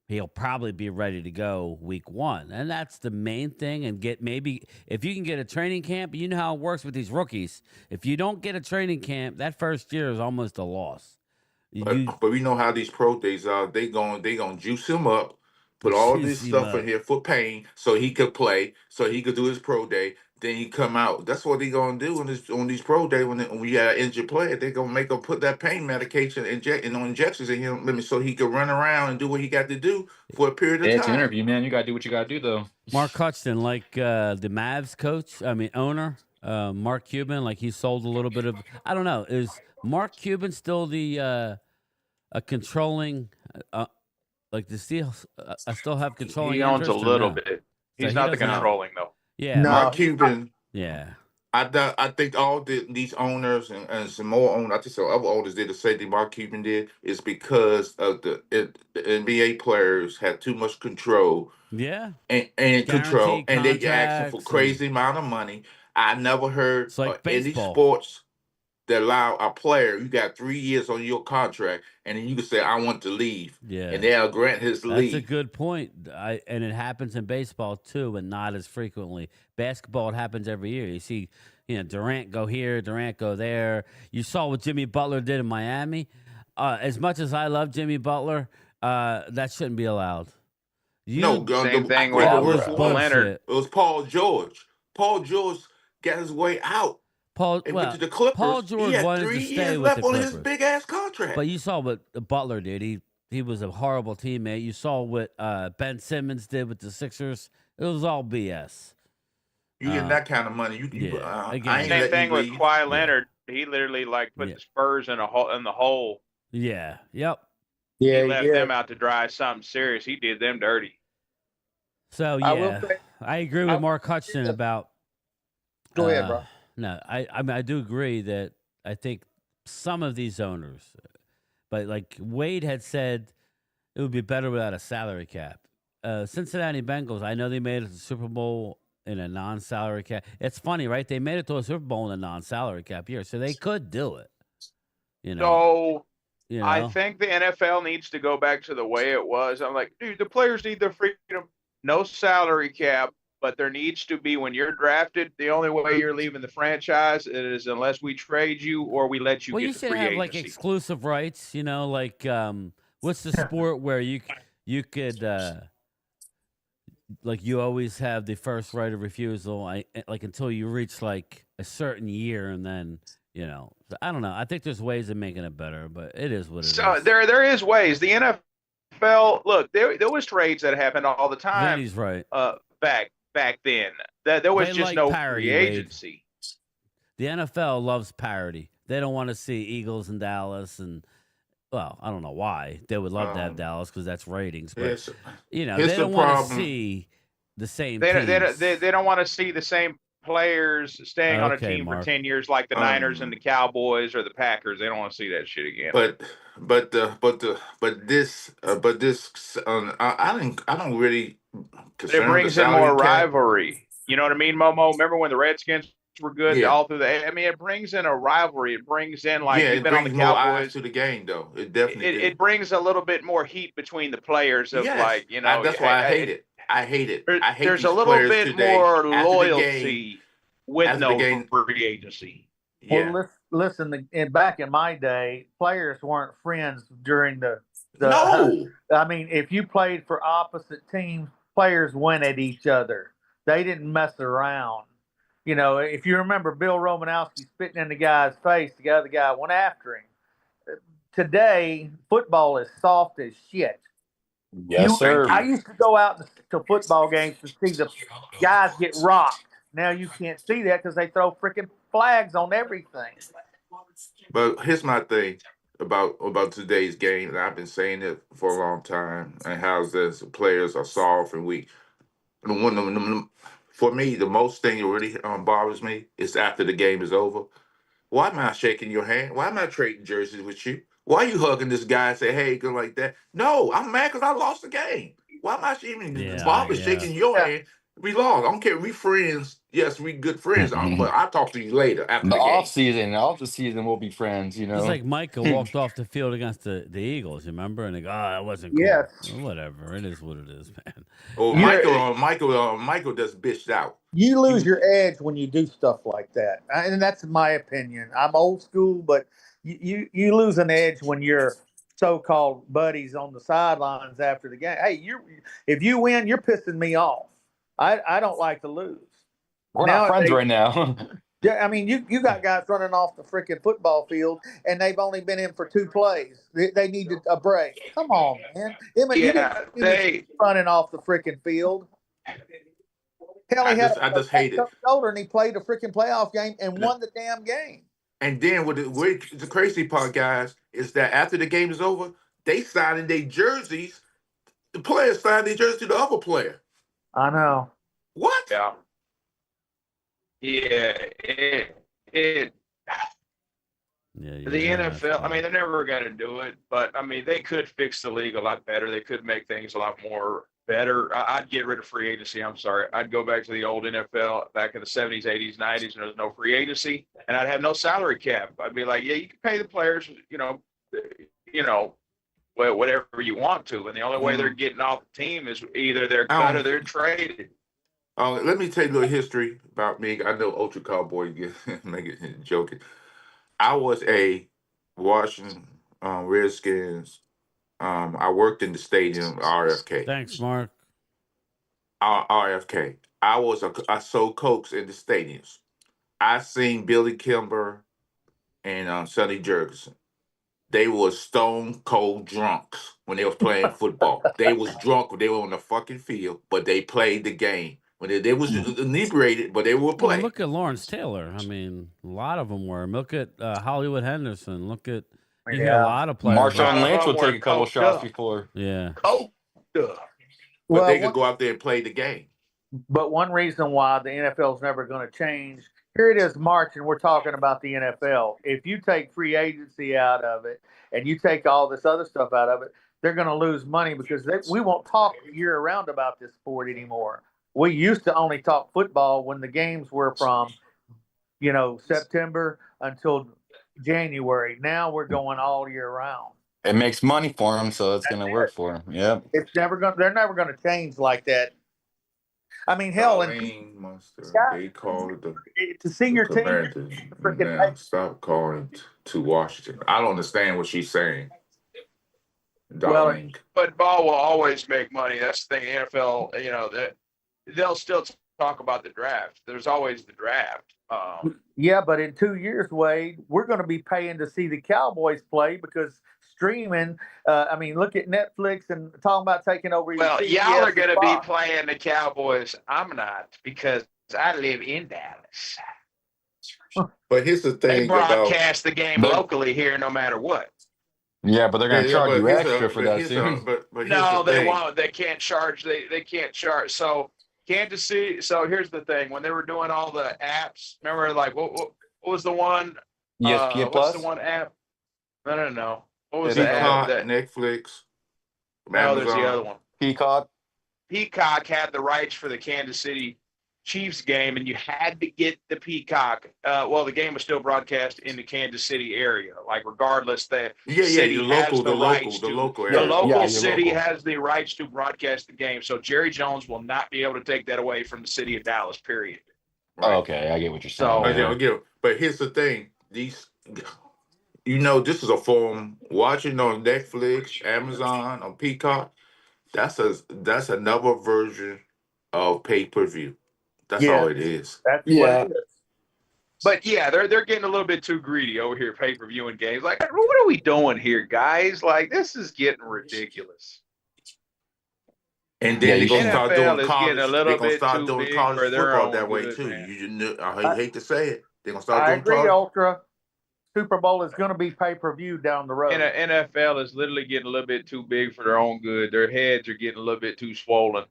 he'll probably be ready to go week 1. And that's the main thing. And maybe if you can get a training camp, you know how it works with these rookies. If you don't get a training camp, that first year is almost a loss. But we know how these pro days are. They gonna juice him up, put all this stuff in here for pain, so he could play, so he could do his pro day. Then he come out. That's what they gonna do on these pro day when we got an injured player. They gonna make him put that pain medication injections in him, so he could run around and do what he got to do for a period of It's an time. interview, man. You gotta do what you gotta do, though. Mark Hutchinson, like the Mavs owner, Mark Cuban, like he sold a little bit of. I don't know. Is Mark Cuban still the a controlling? Like the Steelers, I still have controlling. He owns a interest or little no? bit. So He's not the doesn't have- controlling though. Yeah, No. Mark Cuban. yeah. I think all these owners and some more owners, I think some other owners did the same thing Mark Cuban did, is because of the NBA players had too much control Yeah. and control, Guaranteed and they asking for contracts crazy amount of money. I never heard It's like of any baseball. sports that allow a player, you got 3 years on your contract, and then you can say, I want to leave. Yeah. And they'll grant his leave. That's a good point. And it happens in baseball too, and not as frequently. Basketball, it happens every year. You see, Durant go here, Durant go there. You saw what Jimmy Butler did in Miami. As much as I love Jimmy Butler, that shouldn't be allowed. Same thing with That was Leonard. It was Paul George. Paul George got his way out. And went to the Clippers. Paul George he had wanted 3 to stay years with left the on Clippers. his big ass contract. But you saw what Butler did. He was a horrible teammate. You saw what Ben Simmons did with the Sixers. It was all BS. You get that kind of money. Same thing with Kawhi Leonard. He literally put the Spurs in the hole. Yeah. Yep. Yeah, he left them out to dry. Something serious. He did them dirty. So yeah, I agree with Mark Hutchinson about. Go ahead, bro. No, I do agree that I think some of these owners, but like Wade had said, it would be better without a salary cap. Cincinnati Bengals. I know they made it to the Super Bowl in a non-salary cap. It's funny, right? They made it to a Super Bowl in a non-salary cap year, so they could do it. So You I know. think the NFL needs to go back to the way it was. I'm like, dude, the players need their freedom. No salary cap, but there needs to be, when you're drafted, the only way you're leaving the franchise is unless we trade you or we let you Well, you get to should free have like agency. exclusive rights. Like what's the sport where you could like you always have the first right of refusal, like until you reach like a certain year, and then so I don't know. I think there's ways of making it better, but it is what it So is. there is ways. The NFL, look, there was trades that happened all the time. Vinny's right. Back then, there was They just like no parity, free agency. The NFL loves parity. They don't want to see Eagles in Dallas, and well, I don't know why. They would love to have Dallas because that's ratings, but they don't want to see the same teams. They don't want to see the same players staying on a team Mark. for 10 years like the Niners and the Cowboys or the Packers. They don't want to see that shit again. But this I don't really. It brings in more rivalry. You know what I mean, Momo? Remember when the Redskins were good all through the? I mean, it brings in a rivalry. It brings in you've been on the Cowboys. More eyes to the game, though. It definitely it brings a little bit more heat between the players. Of that's why I hate it. I hate it. I hate there's a little bit more loyalty with no free agency. Yeah. Well, listen. Back in my day, players weren't friends during the. No. I mean, if you played for opposite teams, players went at each other. They didn't mess around. If you remember Bill Romanowski spitting in the guy's face, the other guy went after him. Today, football is soft as shit. Yes, sir. I used to go out to football games to see the guys get rocked. Now you can't see that because they throw freaking flags on everything. But here's my thing about today's game, and I've been saying it for a long time, and how the players are soft and weak. For me, the most thing that really bothers me is after the game is over. Why am I shaking your hand? Why am I trading jerseys with you? Why are you hugging this guy and say, hey, good like that? No, I'm mad because I lost the game. Why am I even bothered shaking your hand? We lost. I don't care. We friends. Yes, we good friends. But I'll talk to you later after the game. Off the season, we'll be friends. It's like Michael walked off the field against the Eagles. You remember? And they go, that wasn't cool. Yes. Well, whatever. It is what it is, man. Oh, Michael just bitched out. You lose your edge when you do stuff like that, and that's my opinion. I'm old school, but you lose an edge when you're so-called buddies on the sidelines after the game. Hey, if you win, you're pissing me off. I don't like to lose. We're not friends right now. Yeah, I mean, you got guys running off the freaking football field, and they've only been in for 2 plays. They needed a break. Come on, man. They running off the freaking field. Hell, he had I just hate it. Shoulder, and he played a freaking playoff game and won the damn game. And then the crazy part, guys, is that after the game is over, they signing their jerseys. The players signed their jersey to the other player. I know. What? Yeah. Yeah. The NFL, I mean, they're never going to do it, but I mean, they could fix the league a lot better. They could make things a lot more better. I'd get rid of free agency. I'm sorry. I'd go back to the old NFL back in the 70s, 80s, 90s, and there's no free agency, and I'd have no salary cap. I'd be like, yeah, you can pay the players, whatever you want to, and the only way they're getting off the team is either they're cut or they're traded. Let me tell you a little history about me. I know Ultra Cowboy making joking. I was a Washington Redskins. I worked in the stadium, RFK. Thanks, Mark. RFK. I sold Cokes in the stadiums. I seen Billy Kimber and Sonny Jurgensen. They were stone cold drunks when they was playing football. They was drunk when they were on the fucking field, but they played the game. When they was inebriated, but they were playing. Well, look at Lawrence Taylor. I mean, a lot of them were. Look at Hollywood Henderson. Look at a lot of players. Marshawn Lynch will take a couple shots before. Yeah. But they could go out there and play the game. But one reason why the NFL is never going to change, here it is March, and we're talking about the NFL. If you take free agency out of it and you take all this other stuff out of it, they're going to lose money because we won't talk year round about this sport anymore. We used to only talk football when the games were from, September until January. Now we're going all year round. It makes money for them, so it's going to work for them. Yep. They're never going to change like that. I mean, hell, and they call it to see your team now stop calling to Washington. I don't understand what she's saying. Darling. Football will always make money. That's the thing. NFL, they'll still talk about the draft. There's always the draft. Yeah, but in 2 years, Wade, we're going to be paying to see the Cowboys play because streaming. Look at Netflix and talking about taking over. Well, y'all are going to be playing the Cowboys. I'm not, because I live in Dallas. But here's the thing: they broadcast the game locally here, no matter what. Yeah, but they're going to charge you extra for that series. No, they won't. They can't charge. They can't charge. So Kansas City. So here's the thing: when they were doing all the apps, remember, like what was the one? ESPN Plus. What's the one app? No. What was the app? Netflix. No, there's the other one. Peacock. Peacock had the rights for the Kansas City Chiefs game, and you had to get the Peacock. The game was still broadcast in the Kansas City area. Like, regardless, the local city has the rights to broadcast the game. So Jerry Jones will not be able to take that away from the city of Dallas. Period. Right. Oh, okay, I get what you're saying. So, but here's the thing: this is a form. Watching on Netflix, Amazon, on Peacock. That's another version of pay-per-view. That's all it is. That's what it is. But yeah, they're getting a little bit too greedy over here, pay-per-viewing games. Like, what are we doing here, guys? Like, this is getting ridiculous. And then they're gonna start doing college. They're gonna start doing college football that way too. I hate to say it. They're gonna start doing college. I agree, Ultra. Super Bowl is going to be pay-per-view down the road. And the NFL is literally getting a little bit too big for their own good. Their heads are getting a little bit too swollen.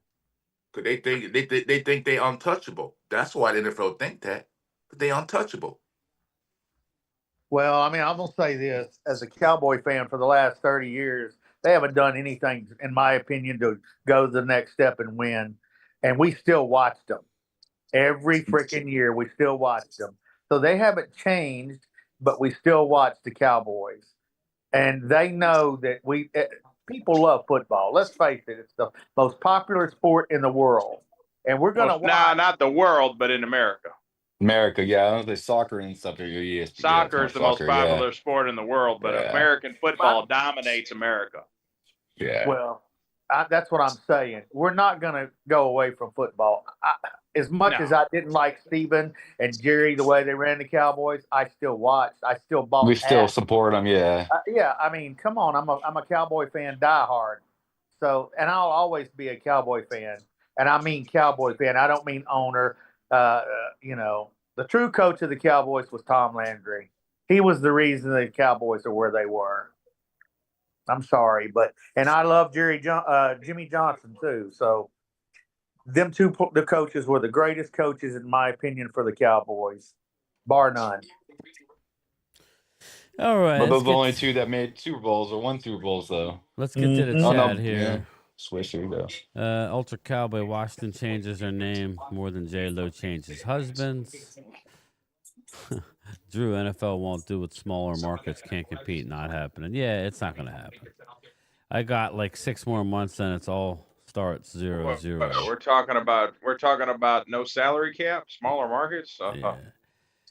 Because they think they're untouchable. That's why the NFL think that. But they're untouchable. Well, I'm going to say this. As a Cowboy fan for the last 30 years, they haven't done anything, in my opinion, to go the next step and win. And we still watched them. Every freaking year, we still watched them. So they haven't changed, but we still watch the Cowboys. And they know that people love football. Let's face it. It's the most popular sport in the world. And we're going to watch. Nah, not the world, but in America. America, yeah. I don't think soccer and stuff. Soccer is the most popular sport in the world, but American football dominates America. Yeah. Well, that's what I'm saying. We're not going to go away from football. As much as I didn't like Steven and Jerry, the way they ran the Cowboys, I still watched. I still bought. We still support them, yeah. I mean, come on. I'm a Cowboy fan, diehard. So, and I'll always be a Cowboy fan, and I mean Cowboy fan. I don't mean owner. The true coach of the Cowboys was Tom Landry. He was the reason the Cowboys are where they were. I'm sorry, and I love Jimmy Johnson too. So. Them two, the coaches were the greatest coaches, in my opinion, for the Cowboys, bar none. All right. But those are the only two that made Super Bowls or won Super Bowls, though. Let's get to the chat here. Yeah. Swish, here we go. Ultra Cowboy Washington changes her name more than J-Lo changes husbands. Drew, NFL won't do what smaller markets can't compete. Not happening. Yeah, it's not going to happen. I got like 6 more months and it's all starts 0-0. We're talking about no salary cap, smaller markets.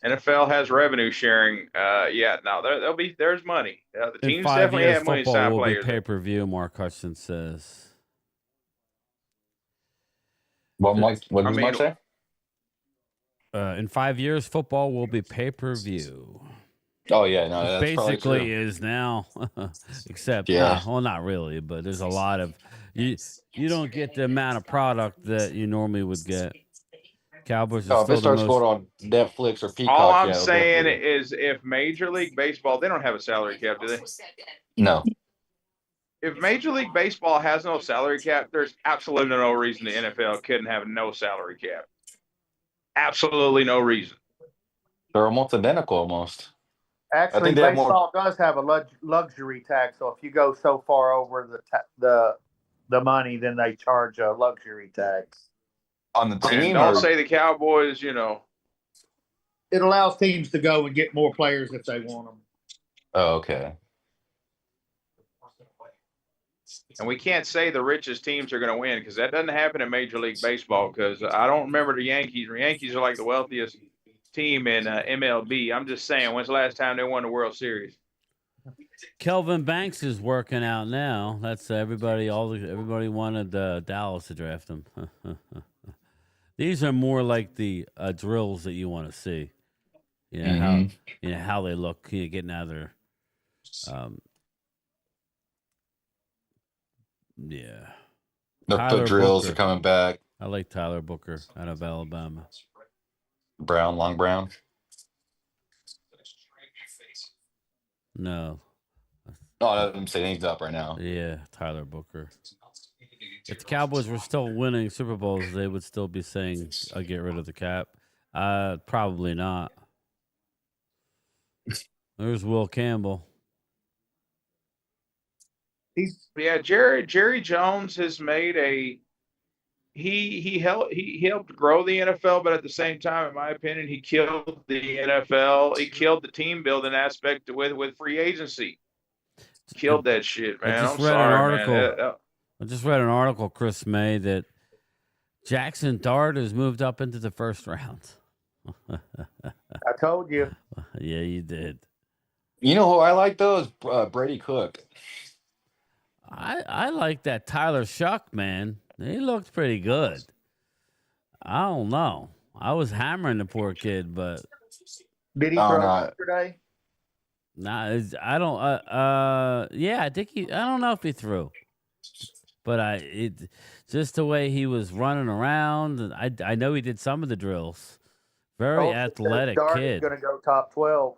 NFL has revenue sharing. There's money. The teams definitely have money to sign players. Pay-per-view, Mark Hudson says. What does Mark say? In 5 years, football will be pay-per-view. Oh yeah, no, that's basically is now, except not really, but there's a lot of you don't get the amount of product that you normally would get. Cowboys. If it starts going on Netflix or Peacock, all I'm saying is, if Major League Baseball, they don't have a salary cap, do they? No. If Major League Baseball has no salary cap, there's absolutely no reason the NFL couldn't have no salary cap. Absolutely no reason. They're almost identical, almost. Actually, they have more baseball does have a luxury tax. So if you go so far over the money, then they charge a luxury tax. on the And team, don't or say the Cowboys, It allows teams to go and get more players if they want them. oh, okay. and we can't say the richest teams are going to win because that doesn't happen in Major League Baseball because I don't remember the Yankees. The Yankees are like the wealthiest team in MLB. I'm just saying, when's the last time they won the World Series? Kelvin Banks is working out now. That's everybody. Everybody wanted Dallas to draft him. These are more like the drills that you want to see. You know how they look. Getting out of there. Yeah. The Tyler foot drills Booker. are coming back. I like Tyler Booker out of Alabama. Long Brown. No. Oh, I didn't say anything's up right now. Yeah, Tyler Booker. If the Cowboys were still winning Super Bowls, they would still be saying, "I'll get rid of the cap." Probably not. There's Will Campbell. Jerry Jones has made he helped grow the NFL, but at the same time, in my opinion, he killed the NFL. He killed the team building aspect with free agency. Killed that shit, man. I'm sorry, man. I just read an article, Chris May, that Jackson Dart has moved up into the first round. I told you. Yeah, you did. You know who I like though is Brady Cook. I like that Tyler Shuck, man. He looked pretty good. I don't know. I was hammering the poor kid, but did he throw yesterday? Nah, I don't. Yeah, I think I don't know if he threw, but just the way he was running around. And I know he did some of the drills. Very athletic kid. Going to go top 12.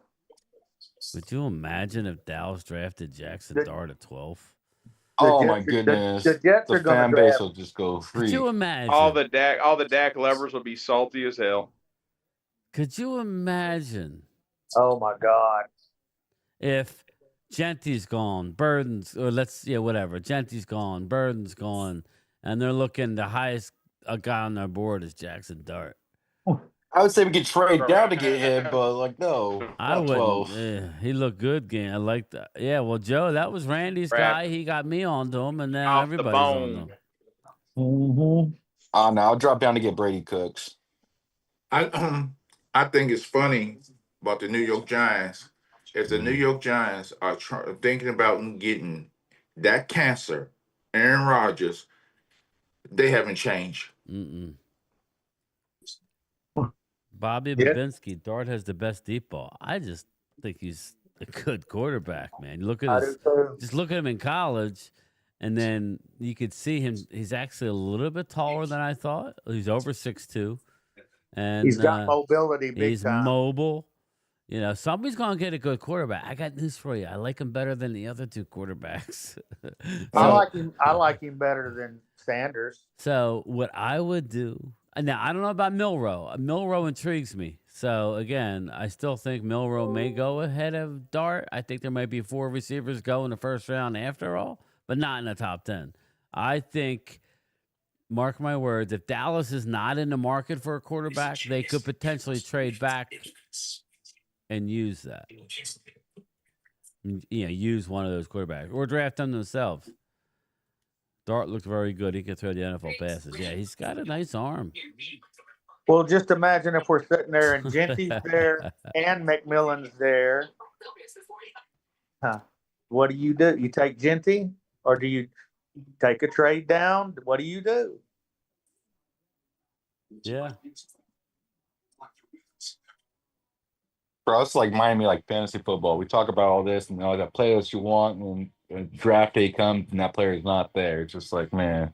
Would you imagine if Dallas drafted Jackson Dart at 12? Oh my goodness! The Jets are the going fan to base draft. will just go free. Could you imagine all the Dak lovers will be salty as hell? Could you imagine? Oh my God! If Genty's gone, Burden's, or whatever. Genty's gone, Burden's gone, and they're looking the highest guy on their board is Jackson Dart. I would say we could trade down to get him, but like no, I wouldn't. He looked good, game. I like that. Yeah, well, Joe, that was Randy's guy. He got me onto him, and now everybody's on him. Mm-hmm. No, I'll drop down to get Brady Cooks. I think it's funny about the New York Giants. If the New York Giants are thinking about getting that cancer, Aaron Rodgers, they haven't changed. Mm-mm. Bobby Babinski, Dart has the best deep ball. I just think he's a good quarterback, man. Look at just look at him in college, and then you could see him. He's actually a little bit taller than I thought. He's over 6'2", and he's got mobility. He's mobile. You know, somebody's gonna get a good quarterback. I got news for you. I like him better than the other two quarterbacks. I like him better than Sanders. So what I would do. Now, I don't know about Milroe. Milroe intrigues me. So, again, I still think Milroe may go ahead of Dart. I think there might be 4 receivers go in the first round after all, but not in the top 10. I think, mark my words, if Dallas is not in the market for a quarterback, they could potentially trade back and use that. Use one of those quarterbacks or draft them themselves. Dart looked very good. He could throw the NFL passes. Yeah, he's got a nice arm. Well, just imagine if we're sitting there and Genty's there and McMillan's there. What do? You take Genty, or do you take a trade down? What do you do? Yeah. Bro, it's like Miami, like fantasy football. We talk about all this and that players you want, and draft day comes and that player is not there. It's just like, man.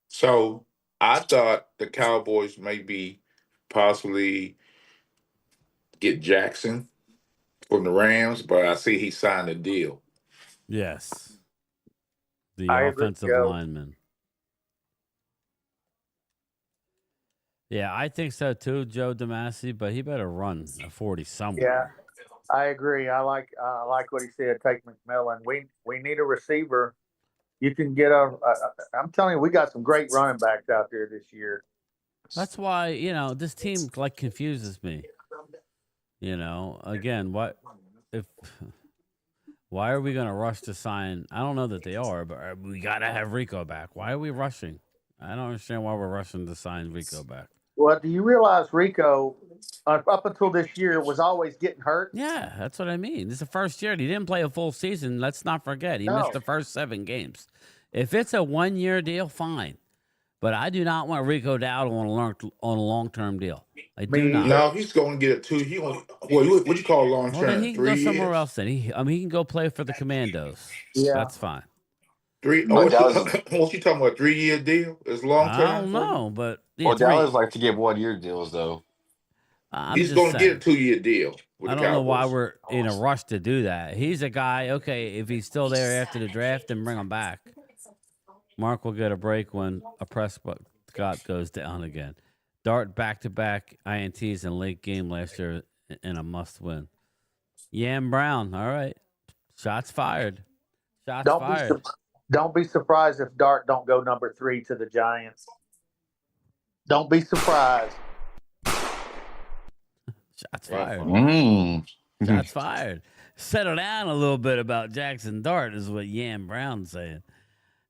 So I thought the Cowboys maybe possibly get Jackson from the Rams, but I see he signed a deal. Yes. The offensive lineman. Yeah, I think so too, Joe DeMasi, but he better run a 40 somewhere. I agree. I like what he said. Take McMillan. We need a receiver. You can get I'm telling you, we got some great running backs out there this year. That's why this team like confuses me. Again, why are we going to rush to sign? I don't know that they are, but we got to have Rico back. Why are we rushing? I don't understand why we're rushing to sign Rico back. Well, do you realize Rico, up until this year, was always getting hurt? Yeah, that's what I mean. This is the first year. He didn't play a full season. Let's not forget. He missed the first 7 games. If it's a 1-year deal, fine. But I do not want Rico Dowdle on a long-term deal. I do not. No, he's going to get it too. What you call long term? Well, then he can go 3 somewhere years? else. Then he can go play for the Commandos. Yeah, That's fine. 3. But What you talking about? 3-year deal? Is long term? I don't know, but Well, Dallas like to give 1-year deals though. He's going to get a 2-year deal. I don't know why we're in a rush to do that. He's a guy. Okay, if he's still there after the draft, then bring him back. Mark will get a break when a Prescott goes down again. Dart back-to-back INTs in late game last year in a must-win. Yam Brown, all right. Shots fired. Don't be surprised if Dart don't go number 3 to the Giants. Don't be surprised. Shots fired. Shots fired. Settle down a little bit about Jackson Dart is what Yam Brown's saying.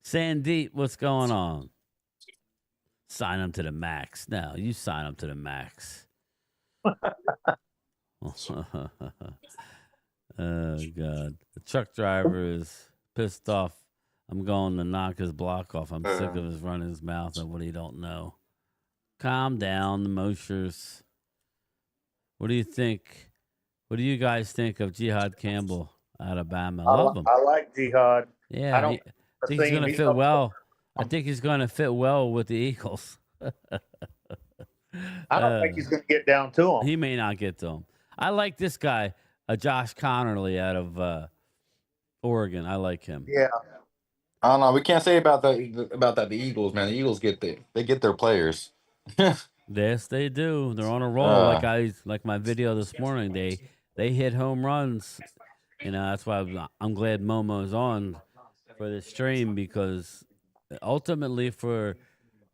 Sandeep, what's going on? Sign him to the max. No, you sign him to the max. Oh, God. The truck driver is pissed off. I'm going to knock his block off. I'm sick of his running his mouth and what he don't know. Calm down, the Moshers. What do you think? What do you guys think of Jihad Campbell out of Bama? I love him. I like Jihad. Yeah, I think he's going to fit well. I think he's going to fit well with the Eagles. I don't think he's going to get down to him. He may not get to him. I like this guy, Josh Connerly out of Oregon. I like him. Yeah. I don't know. We can't say about the Eagles, man. The Eagles get their players. Yes, they do. They're on a roll. Like my video this morning. They hit home runs. That's why I'm glad Momo's on for this stream, because ultimately for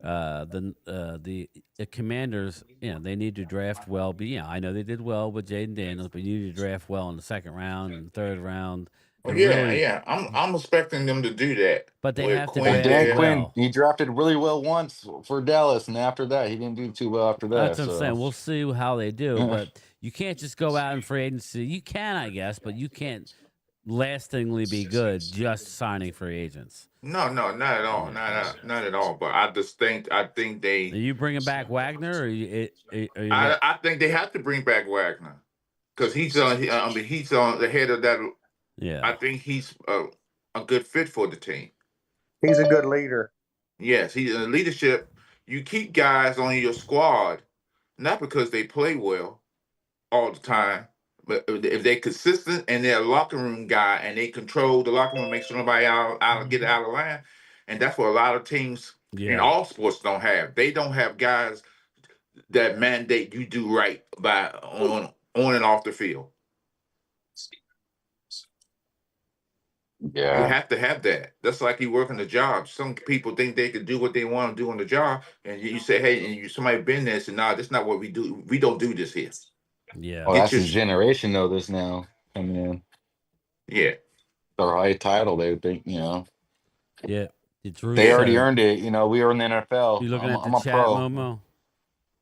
the Commanders, they need to draft well. But I know they did well with Jaden Daniels, but you need to draft well in the 2nd round and 3rd round. I'm expecting them to do that. But they have to draft draft Quinn, well. he drafted really well once for Dallas, and after that, he didn't do too well after that. That's what I'm saying. We'll see how they do, but you can't just go out in free agency. You can, I guess, but you can't lastingly be good just signing free agents. No, not at all. Not at all. But I think they. Are you bringing back Wagner? I think they have to bring back Wagner because he's on the head of that. Yeah, I think he's a good fit for the team. He's a good leader. Yes, he's in leadership. You keep guys on your squad not because they play well all the time, but if they're consistent and they're a locker room guy and they control the locker room, make sure nobody get out of line, and that's what a lot of teams in all sports don't have. They don't have guys that mandate you do right by on and off the field. Yeah, you have to have that. That's like you working a job. Some people think they can do what they want to do on the job, and you say, "Hey," and somebody been there, and say, "Nah, that's not what we do. We don't do this here." Yeah, well, that's his generation, though. This now coming in, yeah, their high title. They think, yeah. They already earned it. We are in the NFL. You looking at the chat, pro. Momo?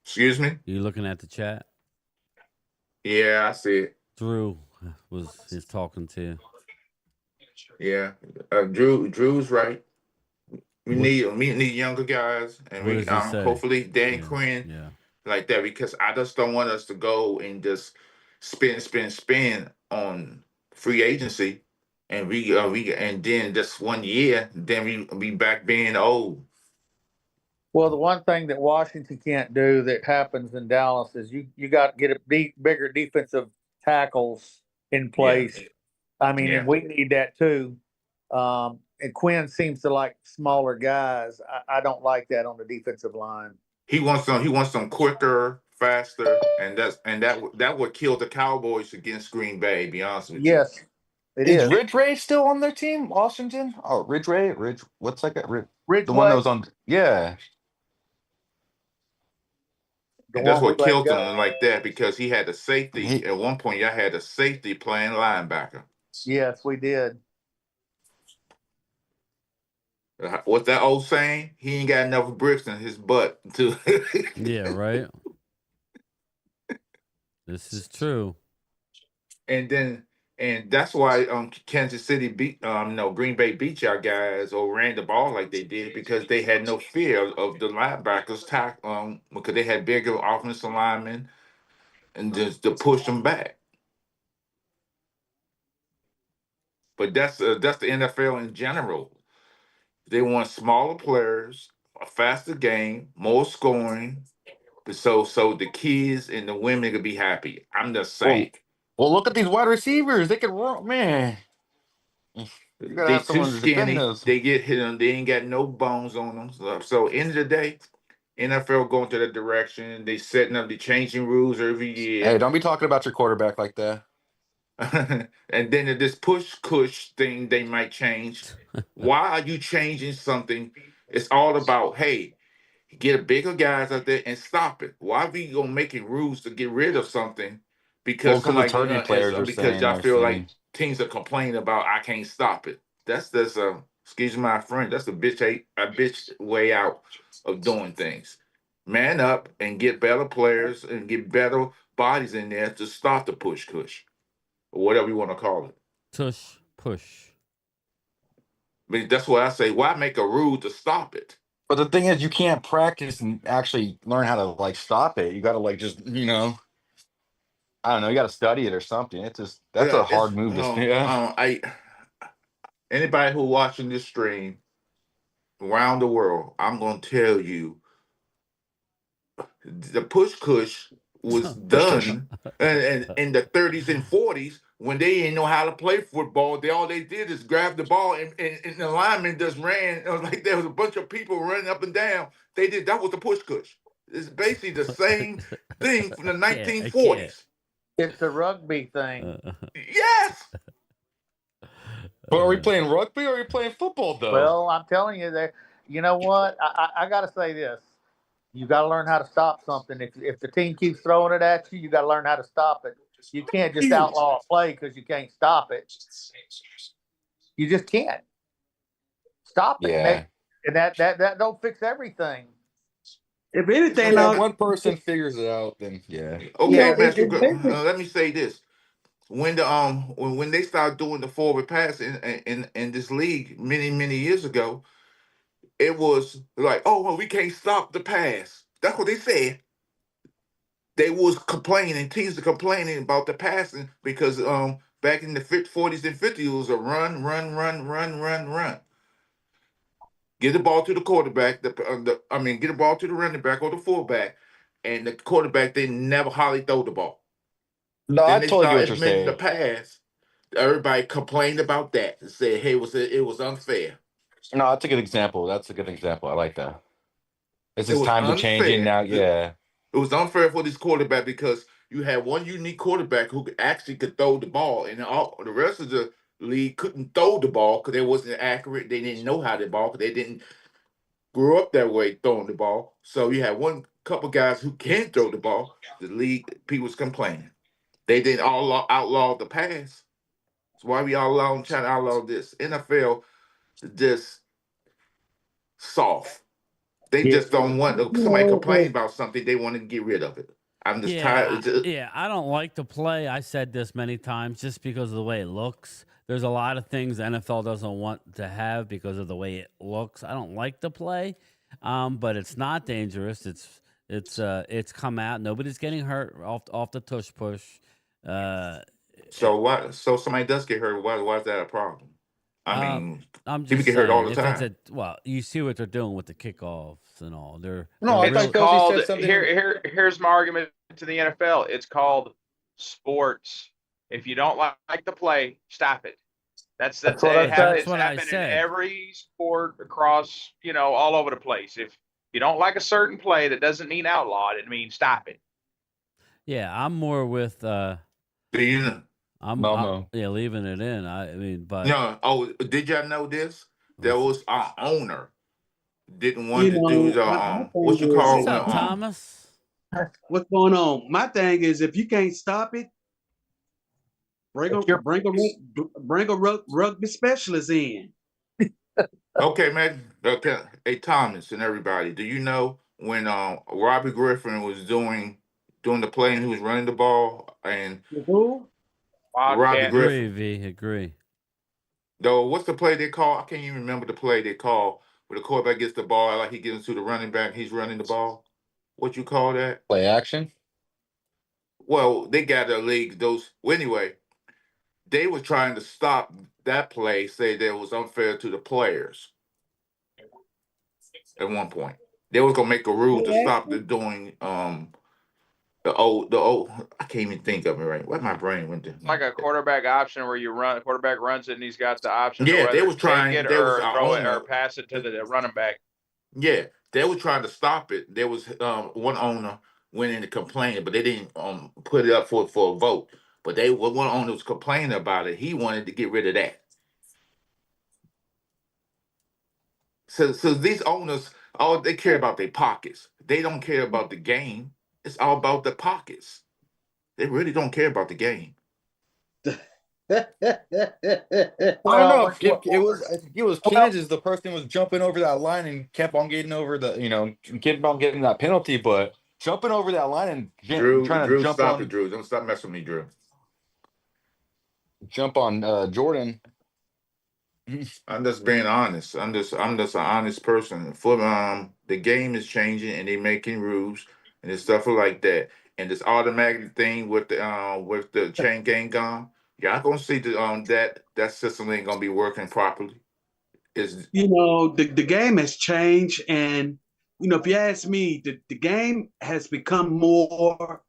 Excuse me. You looking at the chat? Yeah, I see it. Drew is talking to you. Yeah, Drew's right. We need younger guys, and we hopefully Dan Quinn like that, because I just don't want us to go and just spin on free agency, and we and then just 1 year, then we be back being old. Well, the one thing that Washington can't do that happens in Dallas is you got to get a bigger defensive tackles in place. Yeah. I mean, and we need that too. And Quinn seems to like smaller guys. I don't like that on the defensive line. He wants some quicker, faster, and that would kill the Cowboys against Green Bay. To be honest with you. Yes, it Is is. Ridge Ray still on their team? Washington? Oh, Ridge Ray? What's like a the one that Ridgeway, was on? Yeah. the And that's one we what let killed go. him like that because he had a safety. He, At one point, y'all had a safety playing linebacker. Yes, we did. What's that old saying? He ain't got enough bricks in his butt to. Yeah, right. This is true. And that's why Kansas City beat no Green Bay beat y'all guys or ran the ball like they did because they had no fear of the linebackers because they had bigger offensive linemen and just to push them back. But that's the NFL in general. They want smaller players, a faster game, more scoring, so the kids and the women could be happy. I'm just saying. well, look at these wide receivers. They can run, man. You gotta They have too someone to defend skinny. those. They get hit them. They ain't got no bones on them. So end of the day, NFL going to that direction. They setting up the changing rules every Hey, year. don't be talking about your quarterback like that. And then this push cush thing they might change. Why are you changing something? It's all about, hey, get a bigger guys out there and stop it. Why are we gonna making rules to get rid of something Well, because because it's somebody hurting players are because saying y'all they're feel like saying. teams are complaining about I can't stop it. That's excuse my friend. That's a bitch way out of doing things. Man up and get better players and get better bodies in there to stop the push cush or whatever you want to call it. Tush push. I mean, that's what I say. Why make a rule to stop it? But the thing is, you can't practice and actually learn how to like stop it. You got to like just I don't know. You got to study it or something. It's just that's Yeah, a hard move to yeah. I anybody who watching this stream around the world, I'm gonna tell you, the push cush was Push tush. done and in the 30s and 40s when they didn't know how to play football. All they did is grab the ball and the lineman just ran. It was like there was a bunch of people running up and down. That was the push cush. It's basically the same thing from the I can't. 1940s. It's a rugby thing. Yes. But are we playing rugby or are we playing football though? Well, I'm telling you that. You know what? I got to say this. You got to learn how to stop something. If the team keeps throwing it at you, you got to learn how to stop it. You can't just outlaw a play because you can't stop it. You just can't stop it. Yeah. And that don't fix everything. If anything, If now one person figures it out, then yeah. Okay, yeah, Master. Let me say this: when when they started doing the forward pass in this league many years ago, it was like, oh well, we can't stop the pass. That's what they said. They was complaining, teams are complaining about the passing because back in the 40s and 50s it was a run, run, run, run, run, run. Get the ball to the quarterback. Get the ball to the running back or the fullback, and the quarterback they never hardly throw the ball. No, I Then they totally get started what you're implementing the saying. pass. Everybody complained about that and said, "Hey, it was unfair. No, that's a good example. That's a good example. I like that. It's It just was times are changing unfair. now. Yeah. It was unfair for this quarterback because you had one unique quarterback who could throw the ball, and all the rest of the league couldn't throw the ball because they wasn't accurate. They didn't know how to ball because they didn't grow up that way throwing the ball. So you had one couple guys who can throw the ball. The league people was complaining. They didn't outlaw the pass. That's why we trying to outlaw this. NFL just soft. They Yeah. just don't want somebody complaining about something. They want to get rid of it. I'm just tired. Yeah, I don't like the play. I said this many times just because of the way it looks. There's a lot of things the NFL doesn't want to have because of the way it looks. I don't like the play, but it's not dangerous. It's come out. Nobody's getting hurt off the tush push. So what? So somebody does get hurt. Why is that a problem? I mean, I'm people just get hurt all saying the if it's time. you see what they're doing with the kickoffs and all. No, I It's thought Kelsey called said something. here's my argument to the NFL. It's called sports. If you don't like the play, stop it. That's That's what I say. it's what I happened in said. every sport across, all over the place. If you don't like a certain play that doesn't mean outlawed, it means stop it. Yeah, I'm more with. Do you know? Momo. Yeah, leaving it in. I mean, but No. Oh, did y'all know this? There was our owner didn't want You to do know, the my what you thing is, what's call if, when up, Thomas? what's going on? My thing is, if you can't stop it, bring a If you're rugby specialist in. Okay, man. Okay. Hey, Thomas and everybody, do you know when Robbie Griffin was doing the play and he was running the ball and Who? Robbie Wildcat. Agree, Griffin? V. Agree. Though, what's the play they call? I can't even remember the play they call where the quarterback gets the ball like he gives it to the running back. He's running the ball. What you call that? Play action. Well, they got a league. Those well, anyway. They were trying to stop that play, say that it was unfair to the players at one point. They was gonna make a rule to stop the doing the old I can't even think of it right. What my brain went to. It's like a quarterback option where quarterback runs it and he's got the option to Yeah, they whether was take it trying. There was or our throw it or owner. pass it to the running back. Yeah, they were trying to stop it. There was one owner went in to complain, but they didn't put it up for a vote. But one owner was complaining about it. He wanted to get rid of that. So these owners, all they care about their pockets. They don't care about the game. It's all about the pockets. They really don't care about the game. I don't well, know if it was. I think it was Kansas. The person was jumping over that line and kept on getting over kept on getting that penalty, but jumping over that line and trying to Drew, jump stop it, on Drew. Don't stop messing with me, Drew. Jordan. I'm just being honest. I'm just an honest person. For the game is changing and they making rules and it's stuff like that. And this automatic thing with the chain gang gone. Y'all gonna see that system ain't gonna be working properly. Is You know, the game has changed, and if you ask me, the game has become more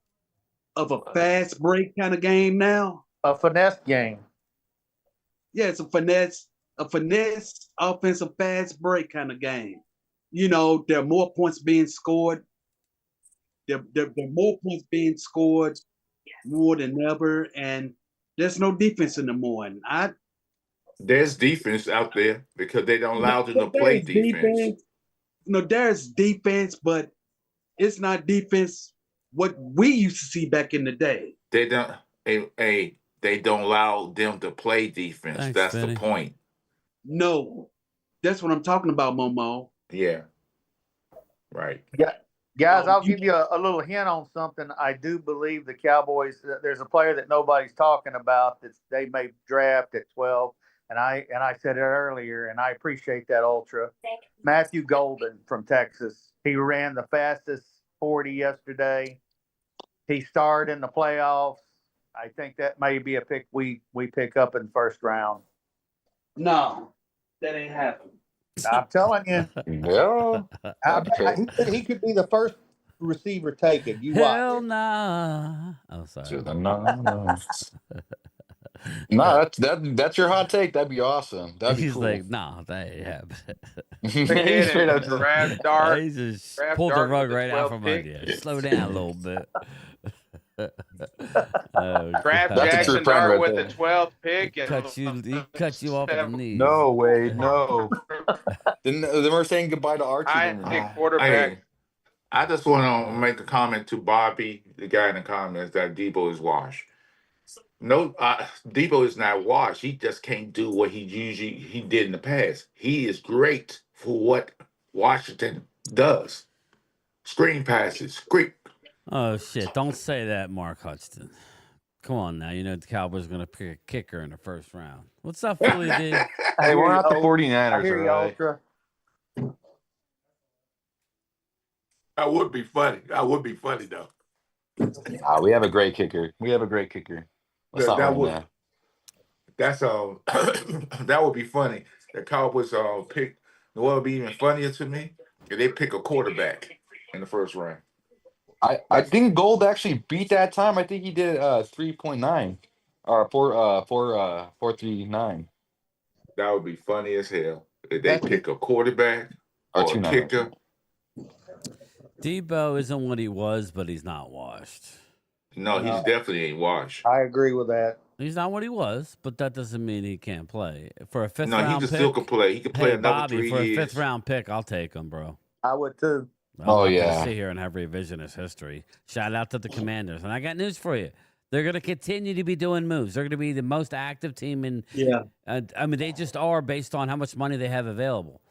of a fast break kind of game now. a finesse game. Yeah, it's a finesse offensive fast break kind of game. There are more points being scored. There are more points being scored more than ever, and there's no defense anymore. And there's defense out there because they don't allow them to play there's defense. defense. There's defense, but it's not defense what we used to see back in the day. They don't they don't allow them to play defense. Thanks, That's Benny. the point. No, that's what I'm talking about, Momo. Yeah. Right. Yeah, guys, I'll give you a little hint on something. I do believe the Cowboys. There's a player that nobody's talking about that they may draft at 12, and I said it earlier, and I appreciate that ultra. Matthew Golden from Texas. He ran the fastest 40 yesterday. He starred in the playoffs. I think that may be a pick we pick up in the first round. No, that ain't happening. I'm telling you, Yeah. he could be the first receiver taken. You Hell watch. nah. Oh, sorry. No, that's your hot take. That'd be awesome. That'd be He's cool. like, nah, that ain't happening. He's straight up Draft dart. He just Draft pulled the dart rug with the right out 12th from pick. under you. Slow down a little bit. Draft That's a Jackson true friend Dart right with there. the 12th pick. He And cut you off at the knees. No, Wade, no. Then we're saying goodbye to Archie. I then. pick quarterback. I just want to make a comment to Bobby, the guy in the comments, that Deebo is washed. No, Deebo is not washed. He just can't do what he did in the past. He is great for what Washington does. Screen passes, Oh shit! Don't say that, Mark Hudson. Come on now, you know the Cowboys are gonna pick a kicker in the first round. What's up, Philly D? Hey, we're not the I 49ers, hear you, right? ultra. That would be funny. That would be funny though. We have a great kicker. Let's not That win would that. that's that would be funny. The Cowboys pick. What would be even funnier to me if they pick a quarterback in the first round. I think Gold actually beat that time. I think he did 3.9 or 4.39 That would be funny as hell if they That's pick a quarterback or or a 2.9. kicker. Deebo isn't what he was, but he's not washed. No, he's No, definitely ain't washed. I agree with that. He's not what he was, but that doesn't mean he can't play. For a fifth No, he round can still could pick, play. He could play hey another Bobby, 3 for a fifth years. round pick, I'll take him, bro. I would too. I'm Oh, not gonna yeah. sit here and have revisionist history. Shout out to the Commanders, and I got news for you. They're gonna continue to be doing moves. They're gonna be the most active team in. Yeah. I mean, they just are based on how much money they have available.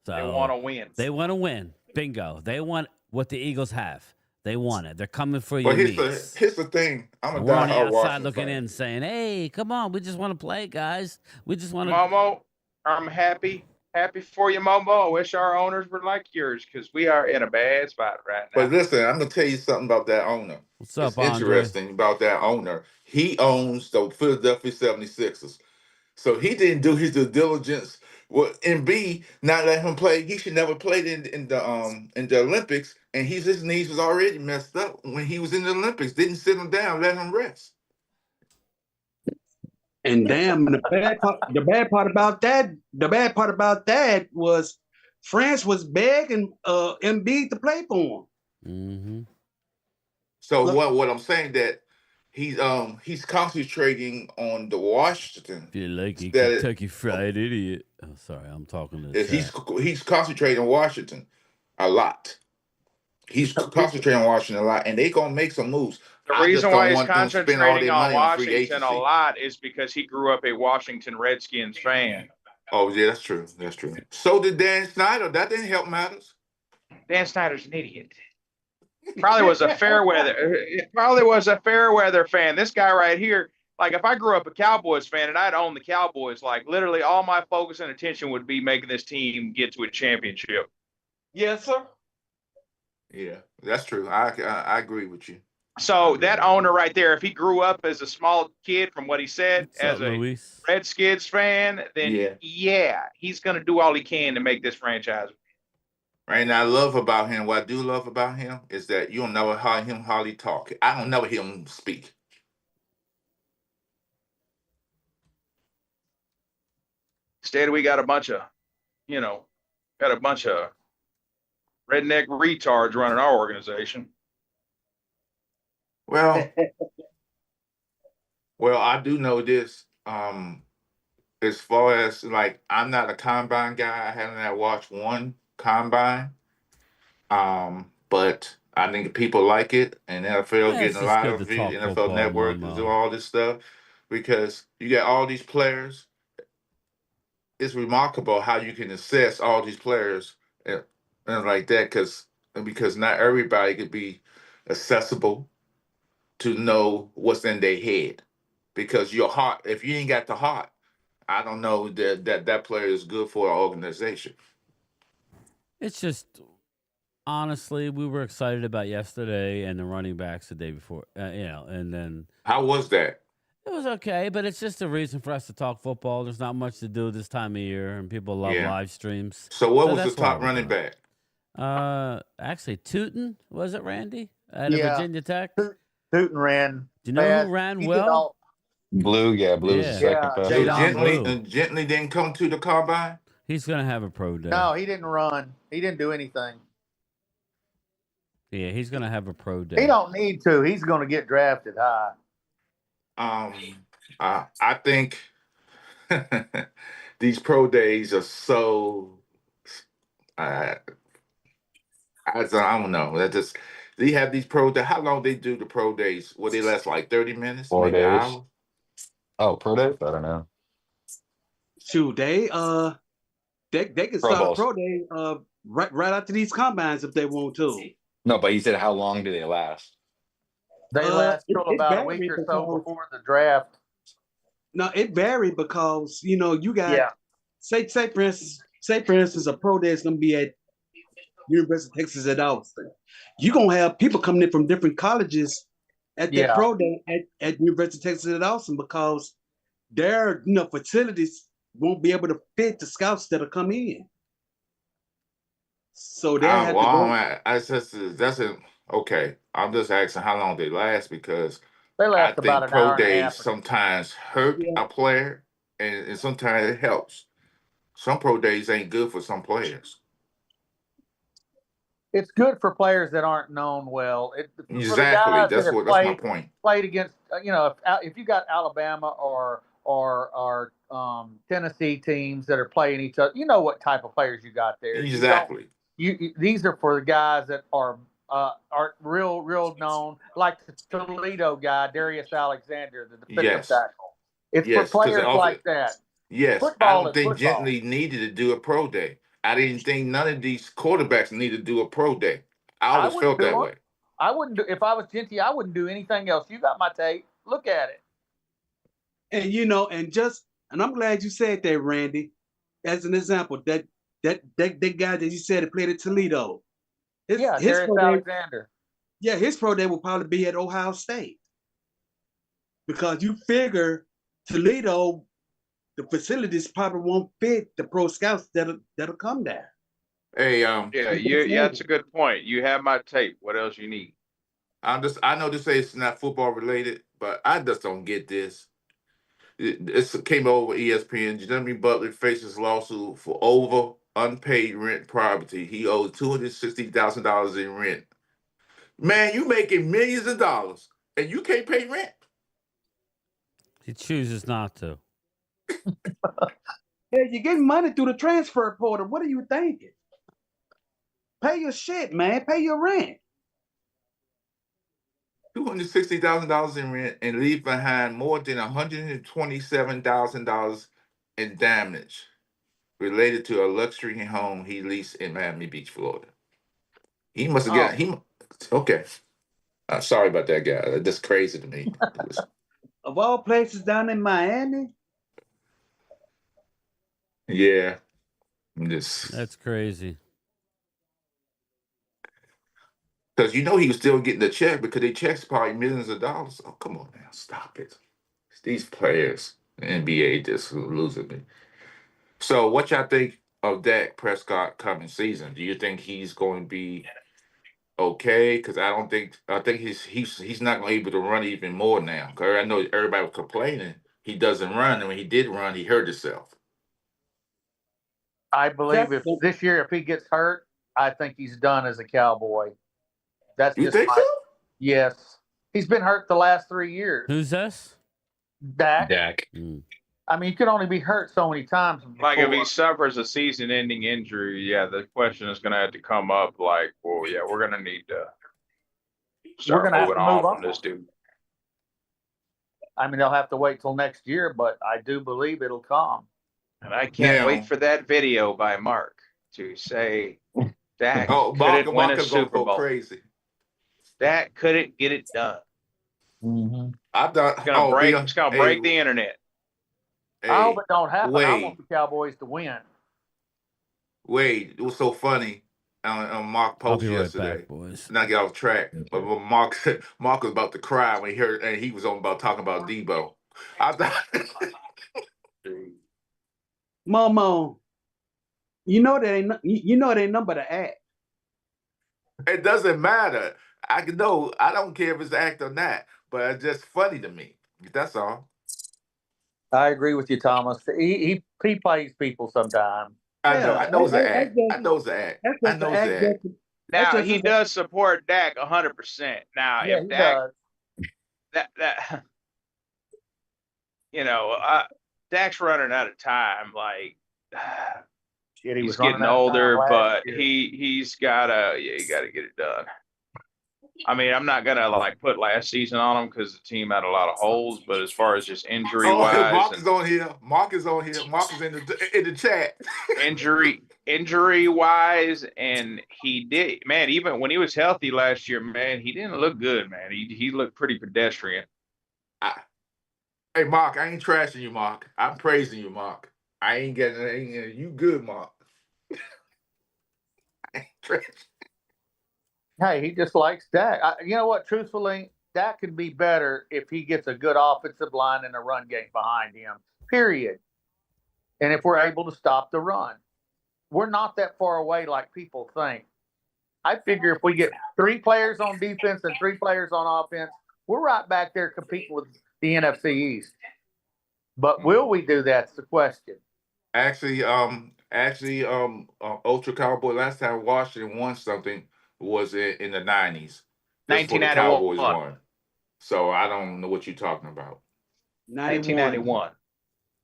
So They want to win. They want to win. Bingo. They want what the Eagles have. They want it. They're coming for But your here's meats. the thing. I'm a And we're on the diehard outside Washington looking fan. in, saying, "Hey, come on, we just want to play, guys. We just want to." Momo, I'm happy for you, Momo. I wish our owners were like yours because we are in a bad spot right now. But listen, I'm gonna tell you something about that owner. What's up, It's Andre? interesting about that owner. He owns the Philadelphia 76ers. So he didn't do his due diligence. Well, and B, not let him play. He should never played in the Olympics. And his knees was already messed up when he was in the Olympics. Didn't sit him down, let him rest. And damn, the bad part about that was France was begging Embiid to play for him. Mm-hmm. So Look. what I'm saying that he's concentrating on the Washington. Feel like a That- Kentucky Fried Idiot. Oh, sorry, I'm talking to the he's concentrating on Washington a lot. He's concentrating on Washington a lot, and they gonna make some moves. The I just reason don't why he's want them to spend all concentrating their on money on free Washington a agency. lot is because he grew up a Washington Redskins fan. Oh yeah, that's true. That's true. So did Dan Snyder. That didn't help matters. Dan Snyder's an idiot. Probably was a fair weather fan. This guy right here, like if I grew up a Cowboys fan and I'd own the Cowboys, like literally all my focus and attention would be making this team get to a championship. Yes, sir. Yeah, that's true. I agree with you. So that owner right there, if he grew up as a small kid, from what he said, What's as up, a Luis? Redskins fan, then yeah, he's going to do all he can to make this franchise. Right, and I love about him. What I do love about him is that you'll never hear him hardly talk. I don't never hear him speak. Instead, we got a bunch of redneck retards running our organization. Well, I do know this. As far as like, I'm not a combine guy. I haven't watched one combine. But I think people like it, and NFL Yeah, it's getting a just lot good of to it. talk NFL football, Network is Momo. doing all this stuff because you got all these players. It's remarkable how you can assess all these players and like that because not everybody could be accessible to know what's in their head. Because your heart, if you ain't got the heart, I don't know that player is good for an organization. It's just honestly, we were excited about yesterday and the running backs the day before, and then How was that? it was okay, but it's just a reason for us to talk football. There's not much to do this time of year, and people love Yeah. live streams. So what was the that's why top we're running doing it. back? Actually, Tootin, was it Randy? At Yeah. Virginia Tech? Do Tootin ran. you know fast. who ran He did well? all- Blue's Yeah. the second Yeah, best. So Jadon Blue. Gently didn't come to the combine. He's going to have a pro day. No, he didn't run. He didn't do anything. Yeah, he's going to have a pro day. He don't need to. He's going to get drafted high. I think these pro days are so. I don't know. That just they have these pro days. How long they do the pro days? Will they last like 30 minutes? 4 maybe an days. hour? Oh, pro day? I don't know. Shoot, they can Pro start Bowls. a pro day right after these combines if they want to. No, but he said how long do they last? They last till it about a varied week or so because- before the draft. No, it varied because you got Yeah. say for instance a pro day is gonna be at University of Texas at Austin. You're gonna have people coming in from different colleges at that Yeah. pro day at University of Texas at Austin because their facilities won't be able to fit the scouts that'll come in. So they have to go. Okay. I'm just asking how long they last because They I last think about an pro hour and a days half. sometimes hurt Yeah. a player and sometimes it helps. Some pro days ain't good for some players. it's good for players that aren't known well. For the Exactly. guys that have That's my point. played against, if you got Alabama or Tennessee teams that are playing each other, you know what type of players you got there. Exactly. These are for the guys that are real known, like the Toledo guy, Darius Alexander, the defensive tackle. It's for players like that. Yes, Football I don't think football. Gently needed to do a pro day. I didn't think none of these quarterbacks needed to do a pro day. I always felt that way. I wouldn't do, if I was Genty, I wouldn't do anything else. You got my tape. Look at it. And I'm glad you said that, Randy. As an example, that guy that you said that played at Toledo. Darius Alexander. Yeah, his pro day will probably be at Ohio State. Because you figure Toledo, the facilities probably won't fit the pro scouts that'll come there. Hey, that's a good point. You have my tape. What else you need? I know this is not football related, but I just don't get this. This came over ESPN. Jimmy Butler faces lawsuit for over unpaid rent property. He owed $260,000 in rent. Man, you making millions of dollars and you can't pay rent. He chooses not to. Yeah, you're getting money through the transfer portal. What are you thinking? Pay your shit, man. Pay your rent. $260,000 in rent and leave behind more than $127,000 in damage related to a luxury home he leased in Miami Beach, Florida. He must have got okay. Sorry about that, guy. That's crazy to me. Of all places down in Miami. Yeah. That's crazy. Because he was still getting the check because they checks probably millions of dollars. Oh, come on now. Stop it. These players, the NBA just losing me. So what y'all think of Dak Prescott coming season? Do you think he's going to be okay? Because I think he's not going to be able to run even more now. Because I know everybody was complaining he doesn't run, and when he did run, he hurt himself. I believe if this year, if he gets hurt, I think he's done as a Cowboy. That's you think so? Yes. He's been hurt the last 3 years. Who's this? Dak. I mean, you can only be hurt so many times. Like if he suffers a season-ending injury, the question is going to have to come up. Like, well, we're going to need to start moving off on this dude. I mean, they'll have to wait till next year, but I do believe it'll come. And I can't wait for that video by Mark to say Dak couldn't win a Super Bowl. Crazy. Dak couldn't get it done. Mm-hmm. It's gonna break the internet. I hope it don't happen. I want the Cowboys to win. Wade, it was so funny on Mark post yesterday. Boys. Not get off track, but Mark was about to cry when he heard, and he was talking about Deebo. I thought, Momo, you know they ain't number to act. It doesn't matter. I don't care if it's act or not, but it's just funny to me. That's all. I agree with you, Thomas. He plays people sometimes. I know it's an act. I know it's an act. I know it's an act. Now he does support Dak 100%. Now if Dak Dak's running out of time. Like he's getting older, but he's gotta get it done. I mean, I'm not gonna put last season on him because the team had a lot of holes, but as far as just injury wise, Mark is on here. Mark is in the chat. injury wise, and he did, man. Even when he was healthy last year, man, he didn't look good, man. He looked pretty pedestrian. Hey, Mark, I ain't trashing you, Mark. I'm praising you, Mark. I ain't getting you good, Mark. I ain't trashing. Hey, he just likes Dak. You know what? Truthfully, Dak could be better if he gets a good offensive line and a run game behind him, period. And if we're able to stop the run. We're not that far away like people think. I figure if we get 3 players on defense and 3 players on offense, we're right back there competing with the NFC East. But will we do that? That's the question. Actually, Ultra Cowboy, last time Washington won something, was in the 90s. That's before the 1991. Cowboys won. So I don't know what you're talking about. 91. 1991.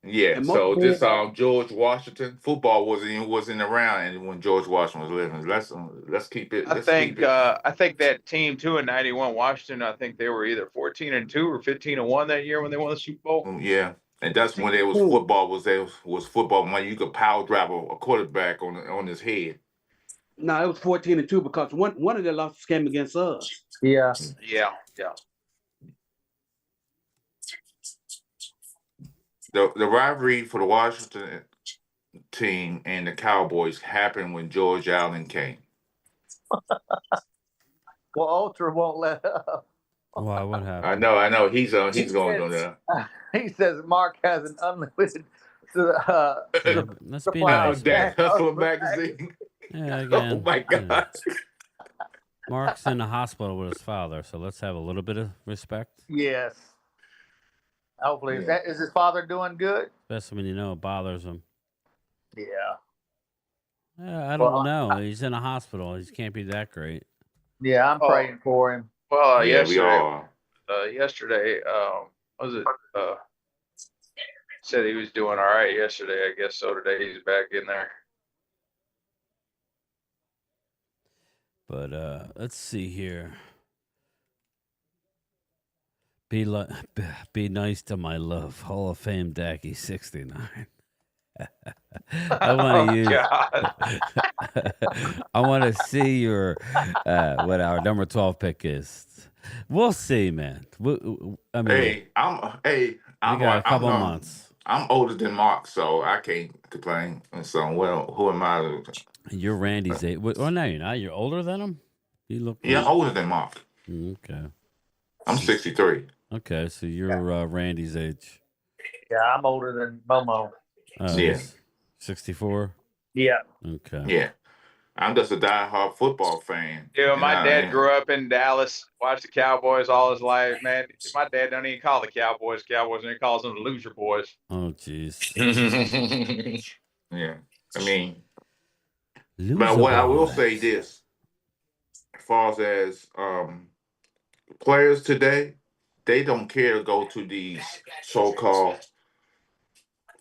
Yeah, And so most this bad, George Washington football wasn't around, and when George Washington was living, let's keep it. Let's keep it. I think that team too in '91, Washington. I think they were either 14-2 or 15-1 that year when they won the Super Bowl. Yeah, and that's when there was 2. football. Was football when you could power drive a quarterback on his head. No, it was 14-2 because one of their losses came against us. Yeah. Yeah. The rivalry for the Washington team and the Cowboys happened when George Allen came. Well, Ultra won't let up. Why? What happened? I know. He's going on there. He says Mark has an unlimited Yeah, but let's be supply nice. of Dak gas. Hustler magazine. Yeah, Oh again. my God. yeah. Mark's in the hospital with his father, so let's have a little bit of respect. Yes. Hopefully, Yeah. is his father doing good? Especially when you know it bothers him. Yeah. Yeah, I don't Well, know. He's in a hospital. He can't be that great. Yeah, I'm praying for him. Well, Yeah, we all yesterday, was it? Said he was doing all right yesterday. I guess so. Today he's back in there. But let's see here. Be nice to my love. Hall of Fame Dacky 69. I want to use. God. I want to see your what our number 12 pick is. We'll see, man. I mean, we got a couple months. I'm older than Mark, so I can't complain. And so, well, who am I? You're Randy's age. Oh, no, you're not. You're older than him. You look. Yeah, I'm older than Mark. Okay. I'm 63. Okay, so you're Randy's age. Yeah, I'm older than Momo. Yeah. 64. Yeah. Okay. Yeah, I'm just a diehard football fan. Yeah, And my I- dad grew up in Dallas, watched the Cowboys all his life. Man, my dad don't even call the Cowboys Cowboys, and he calls them the loser boys. Oh, jeez. Yeah, I mean, Loser but what I will boys. say this, as far as players today, they don't care to go to these so-called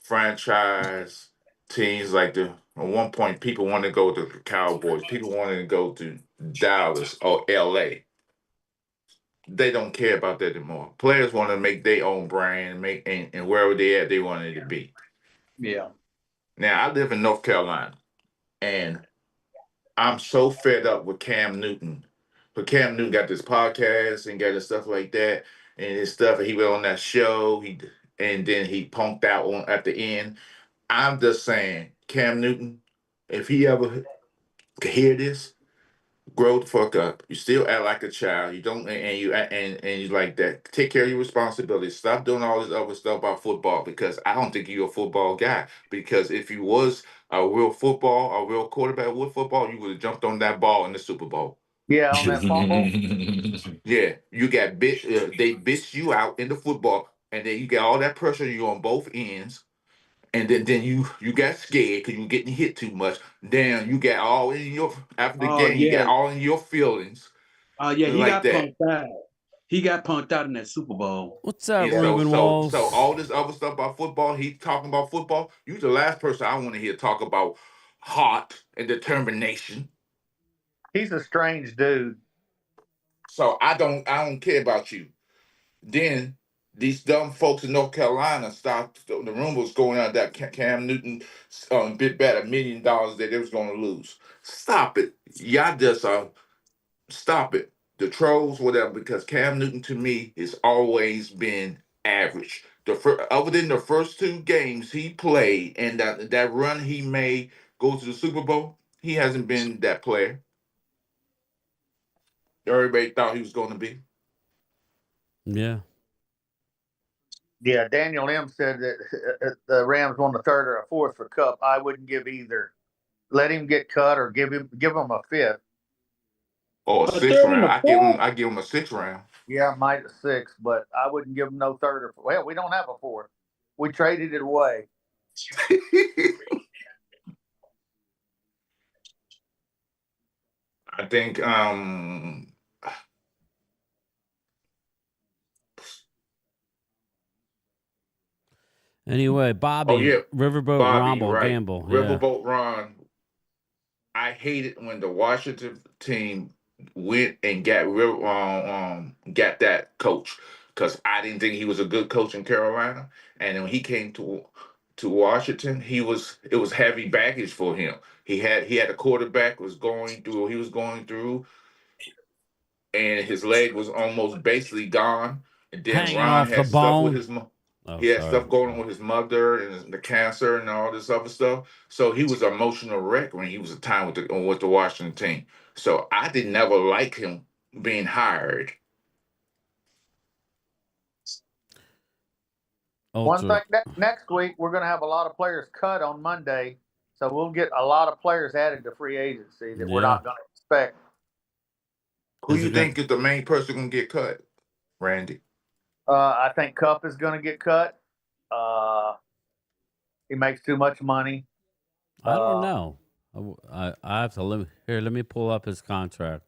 franchise teams like at one point people wanted to go to the Cowboys, people wanted to go to Dallas or LA. They don't care about that anymore. Players want to make their own brand, and wherever they at, they want it to be. Yeah. Now I live in North Carolina, and I'm so fed up with Cam Newton. But Cam Newton got this podcast and got his stuff like that, and his stuff. And he went on that show. And then he punked out at the end. I'm just saying, Cam Newton, if he ever could hear this, grow the fuck up. You still act like a child. You don't, and you like that. Take care of your responsibilities. Stop doing all this other stuff about football, because I don't think you're a football guy. Because if you was a real quarterback with football, you would have jumped on that ball in the Super Bowl. Yeah, on that fumble. Yeah, you got bit. They bitched you out in the football, and then you got all that pressure you on both ends. And then you got scared because you were getting hit too much. Then you got all in your after the game. You got all in your feelings. Yeah, he like got that. punked out. He got punked out in that Super Bowl. What's up, Yeah, Ruben Walls? so all this other stuff about football, he's talking about football. You the last person I want to hear talk about heart and determination. He's a strange dude. So I don't care about you. Then these dumb folks in North Carolina stopped. The rumors going out that Cam Newton bid bet $1 million that they was going to lose. Stop it. Y'all just stop it. The trolls, whatever, because Cam Newton to me has always been average. Other than the first 2 games he played and that run he made go to the Super Bowl, he hasn't been that player everybody thought he was going to be. Yeah. Yeah, Daniel M said that the Rams won the 3rd or a 4th for Cup. I wouldn't give either. Let him get cut or give him a 5th. Or a 6th round. I give him a 6th round. Yeah, I might a 6th, but I wouldn't give him no 3rd or 4th. Well, we don't have a 4th. We traded it away. I think Anyway, oh Bobby, yeah, Riverboat Bobby, Rumble, right. Gamble. Yeah. Riverboat Ron. I hated when the Washington team went and got that coach because I didn't think he was a good coach in Carolina. And when he came to Washington, it was heavy baggage for him. He had a quarterback was going through what he was going through, and his leg was almost basically gone. And then Hanging Ron off the had stuff with bone. his Oh, he had sorry. stuff going on with his mother and the cancer and all this other stuff. So he was an emotional wreck when he was a time with the Washington team. So I did never like him being hired. One Ultra. thing, next week we're going to have a lot of players cut on Monday, so we'll get a lot of players added to free agency that we're Yeah. not going to expect. Who Is you it gonna- think is the main person gonna get cut, Randy? I think Cup is going to get cut. He makes too much money. I don't know. I have to let me pull up his contract.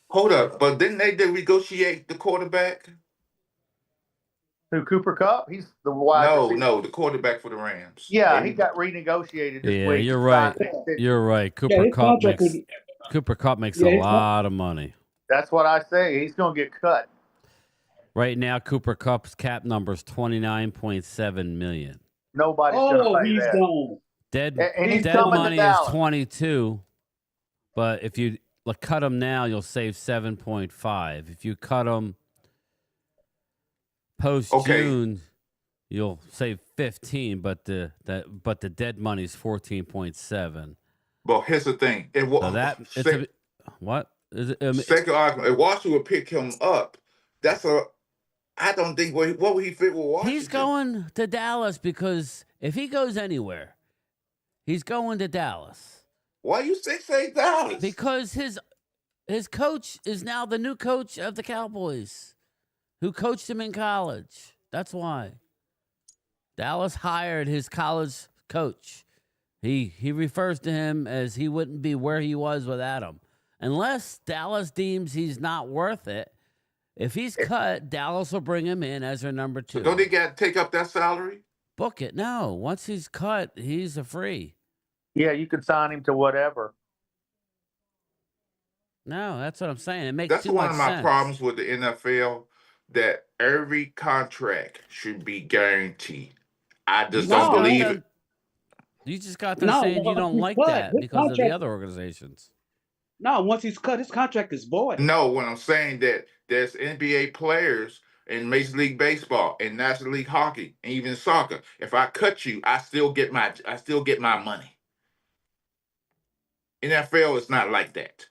Hold up, but didn't they negotiate the quarterback? Who, Cooper Cup? He's the wide receiver. No, the quarterback for the Rams. Yeah, They- he got renegotiated this Yeah, week. you're He right. signed an extension. You're right. his contract was- Cooper Cup makes Yeah, a his con- lot of money. That's what I say. He's going to get cut. Right now, Cooper Cup's cap number is $29.7 million. Nobody's going to pay he's that. gone. And he's Dead coming to money is Dallas. 22, but if you cut him now, you'll save 7.5. If you cut him post June, you'll save 15, but the dead money is 14.7. But here's the thing. What is it? Second argument, if Washington would pick him up, I don't think what would he fit with Washington? He's going to Dallas because if he goes anywhere, he's going to Dallas. Why you say Dallas? Because his coach is now the new coach of the Cowboys, who coached him in college. That's why. Dallas hired his college coach. He refers to him as he wouldn't be where he was without him. Unless Dallas deems he's not worth it. If he's cut, Dallas will bring him in as their number 2. So don't they got to take up that salary? Book it. No. Once he's cut, he's a free. Yeah, you can sign him to whatever. No, that's what I'm saying. It makes That's too one much of my sense. problems with the NFL, that every contract should be guaranteed. I just don't believe it. You just got them saying you don't like that because of the other organizations. No, once he's cut, his contract is void. No, when I'm saying that there's NBA players in Major League Baseball and National League Hockey and even soccer. If I cut you, I still get my money. NFL is not like that.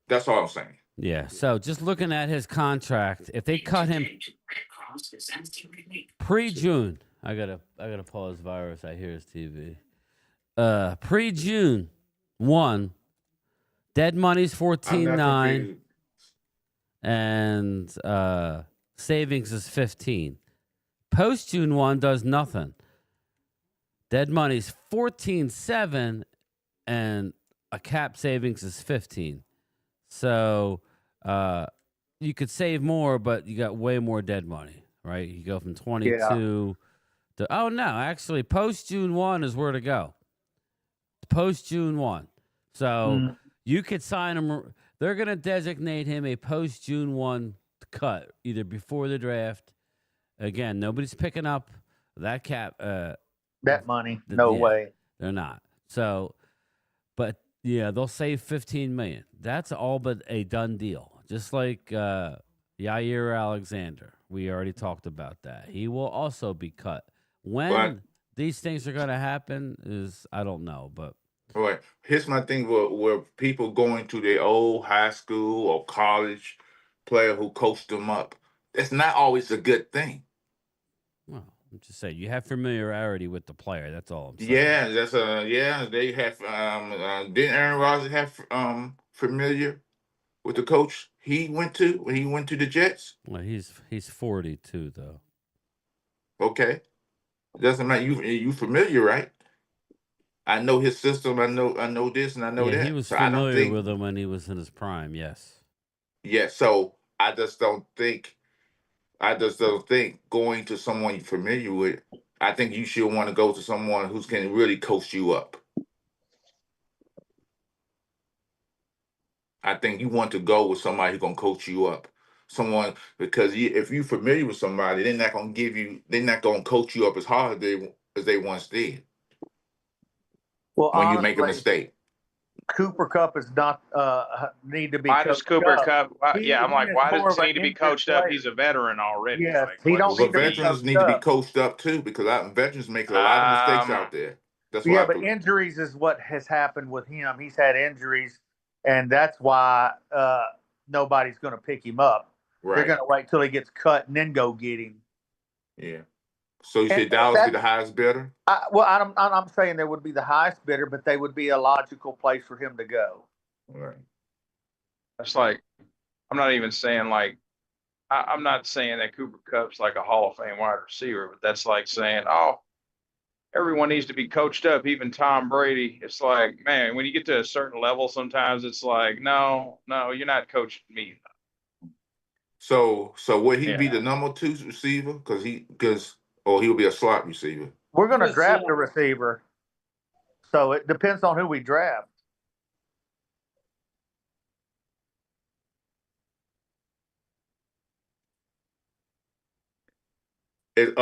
That's all I'm saying. Yeah. So just looking at his contract, if they cut him pre-June, I gotta pull his virus. I hear his TV. Pre-June 1, dead money's 14.9, and savings is 15. Post June 1 does nothing. Dead money's 14.7, and a cap savings is 15. So you could save more, but you got way more dead money, right? You go from 22 to actually post June 1 is where to go. Post June 1. So you could sign him. They're going to designate him a post June 1 cut, either before the draft. Again, nobody's picking up that cap. That money. No way. They're not. So, but yeah, they'll save $15 million. That's all but a done deal. Just like Yair Alexander. We already talked about that. He will also be cut. When these things are going to happen is, I don't know, but. Right. Here's my thing where people going to their old high school or college player who coached them up. That's not always a good thing. Well, I'm just saying, you have familiarity with the player. That's all I'm saying. Yeah, they have didn't Aaron Rodgers have familiar with the coach when he went to the Jets? Well, he's 42 though. Okay. Doesn't matter. You familiar, right? I know his system. I know this and I know Yeah, he that. was So I don't familiar think. with him when he was in his prime. Yes. Yeah. So I just don't think. I just don't think going to someone you're familiar with. I think you should want to go to someone who's can really coach you up. I think you want to go with somebody who's gonna coach you up. Someone because if you're familiar with somebody, they're not gonna give you. They're not gonna coach you up as hard as they once did Well, when you make a honestly, mistake. Cooper Cup is not need to be Why does coached Cooper up. Cup? Yeah, I'm He like, is why more does of he an need to be injured coached up? player. He's a veteran already. Yes, Like, he what don't does he Well, need to be need? veterans coached need to be up. coached up too because veterans make a lot of mistakes out there. That's why Yeah, I but believe. injuries is what has happened with him. He's had injuries, and that's why nobody's going to pick him up. They're Right. going to wait till he gets cut and then go get him. Yeah. So you And said Dallas be that's the highest bidder? I'm saying they would be the highest bidder, but they would be a logical place for him to go. Right. That's like, I'm not even saying like, I'm not saying that Cooper Cup's like a Hall of Fame wide receiver, but that's like saying, oh, everyone needs to be coached up, even Tom Brady. It's like, man, when you get to a certain level, sometimes it's like, no, you're not coaching me. So would he be Yeah. the number 2 receiver? Or he'll be a slot receiver. We're going to Yes, draft sir. a receiver, so it depends on who we draft. It,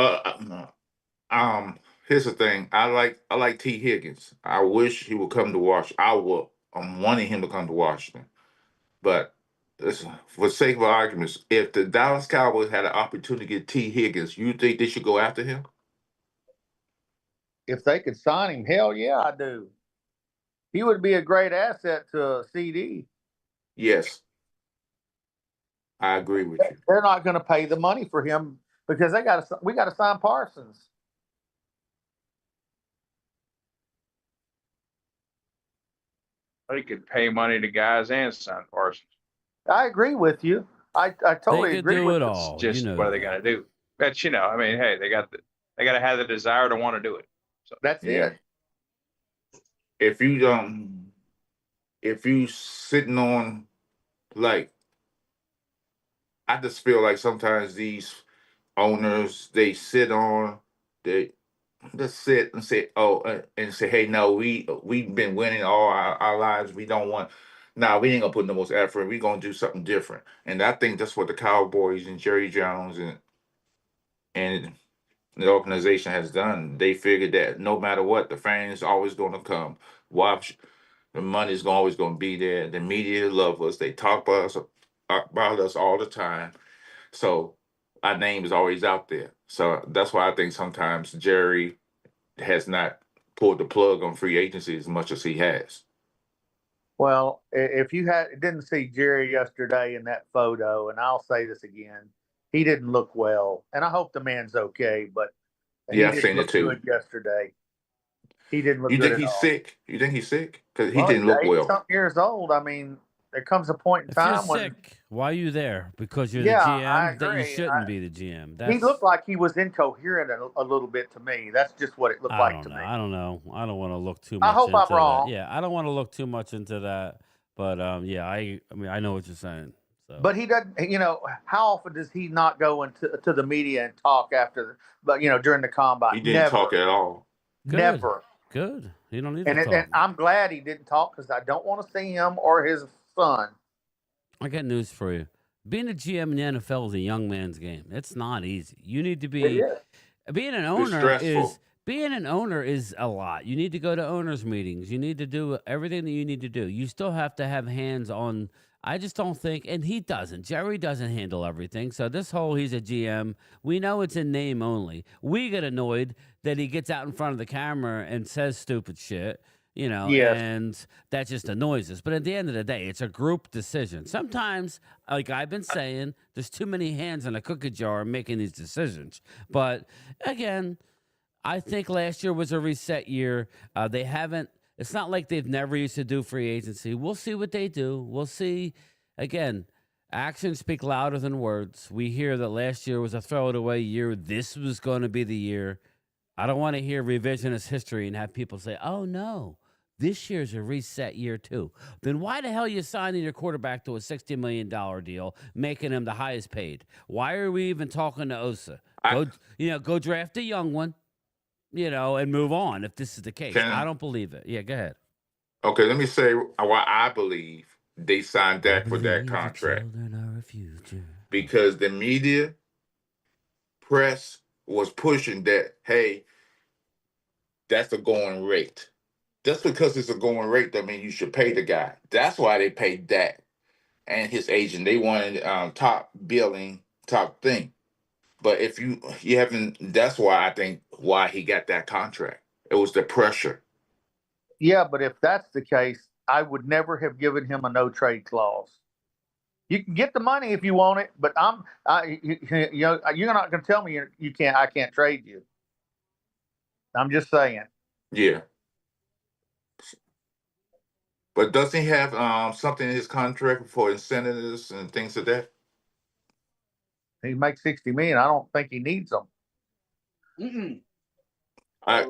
here's the thing. I like T. Higgins. I wish he would come to Washington. I'm wanting him to come to Washington. But listen, for the sake of arguments, if the Dallas Cowboys had an opportunity to get T. Higgins, you think they should go after him? If they could sign him, hell yeah, I do. He would be a great asset to CD. Yes, I agree with you. They're not going to pay the money for him because we got to sign Parsons. They could pay money to guys and sign Parsons. I agree with you. I They totally could agree do with it you. all. Just You know what are they that. going to do? But I mean, hey, they got to have the desire to want to do it. So That's Yeah. it. If you sitting on like I just feel like sometimes these owners they just sit and say and say hey no we've been winning all our lives we don't want we ain't gonna put no more effort we gonna do something different and I think that's what the Cowboys and Jerry Jones and the organization has done. They figured that no matter what the fans always gonna come watch. The money's always going to be there. The media love us. They talk about us all the time. So our name is always out there. So that's why I think sometimes Jerry has not pulled the plug on free agency as much as he has. Well, if you didn't see Jerry yesterday in that photo, and I'll say this again, he didn't look well, and I hope the man's okay, but he Yeah, I've didn't seen it look too. good yesterday. He didn't look You good think at he's all. sick? You think he's sick? Because he Well, didn't he's look 80 well. something years old. I mean, there comes a point in If you're time when, sick, why are you there? Because you're yeah, the I GM? That you agree. shouldn't be the GM. He That's looked like he was incoherent a little bit to me. That's just what it looked I like don't to know. me. I don't know. I don't want to look too I much hope I'm into that. wrong. Yeah, I don't want to look too much into that. But yeah, I mean, I know what you're saying. So. But he doesn't. How often does he not go to the media and talk during the combine? He didn't talk Never, at all. Good. never. Good. You don't need to And talk. I'm glad he didn't talk because I don't want to see him or his son. I got news for you. Being a GM in the NFL is a young man's game. It's not easy. You need to It be is. being an It's owner stressful. is a lot. You need to go to owners meetings. You need to do everything that you need to do. You still have to have hands on. I just don't think, and he doesn't. Jerry doesn't handle everything. So this whole he's a GM, we know it's in name only. We get annoyed that he gets out in front of the camera and says stupid shit. Yes. And that just annoys us. But at the end of the day, it's a group decision. Sometimes, like I've been saying, there's too many hands in a cookie jar making these decisions. But again, I think last year was a reset year. They haven't. It's not like they've never used to do free agency. We'll see what they do. We'll see. Again, actions speak louder than words. We hear that last year was a throw it away year. This was going to be the year. I don't want to hear revisionist history and have people say, "Oh no, this year's a reset year too." Then why the hell are you signing your quarterback to a $60 million deal, making him the highest paid? Why are we even talking to Osa? I Go draft a young one, and move on. If this is the case, I can don't believe it. Yeah, go ahead. okay. Let me say why I believe they signed I Dak for that believe the contract children are our future. because the media press was pushing that. Hey, that's a going rate. Just because it's a going rate, that means you should pay the guy. That's why they paid Dak and his agent. They wanted top billing, top thing. But if you haven't, that's why I think why he got that contract. It was the pressure. Yeah, but if that's the case, I would never have given him a no trade clause. You can get the money if you want it, but you're not going to tell me you can't. I can't trade you. I'm just saying. Yeah. But doesn't he have something in his contract for incentives and things like that? He makes 60 million. I don't think he needs them. Mm-mm. I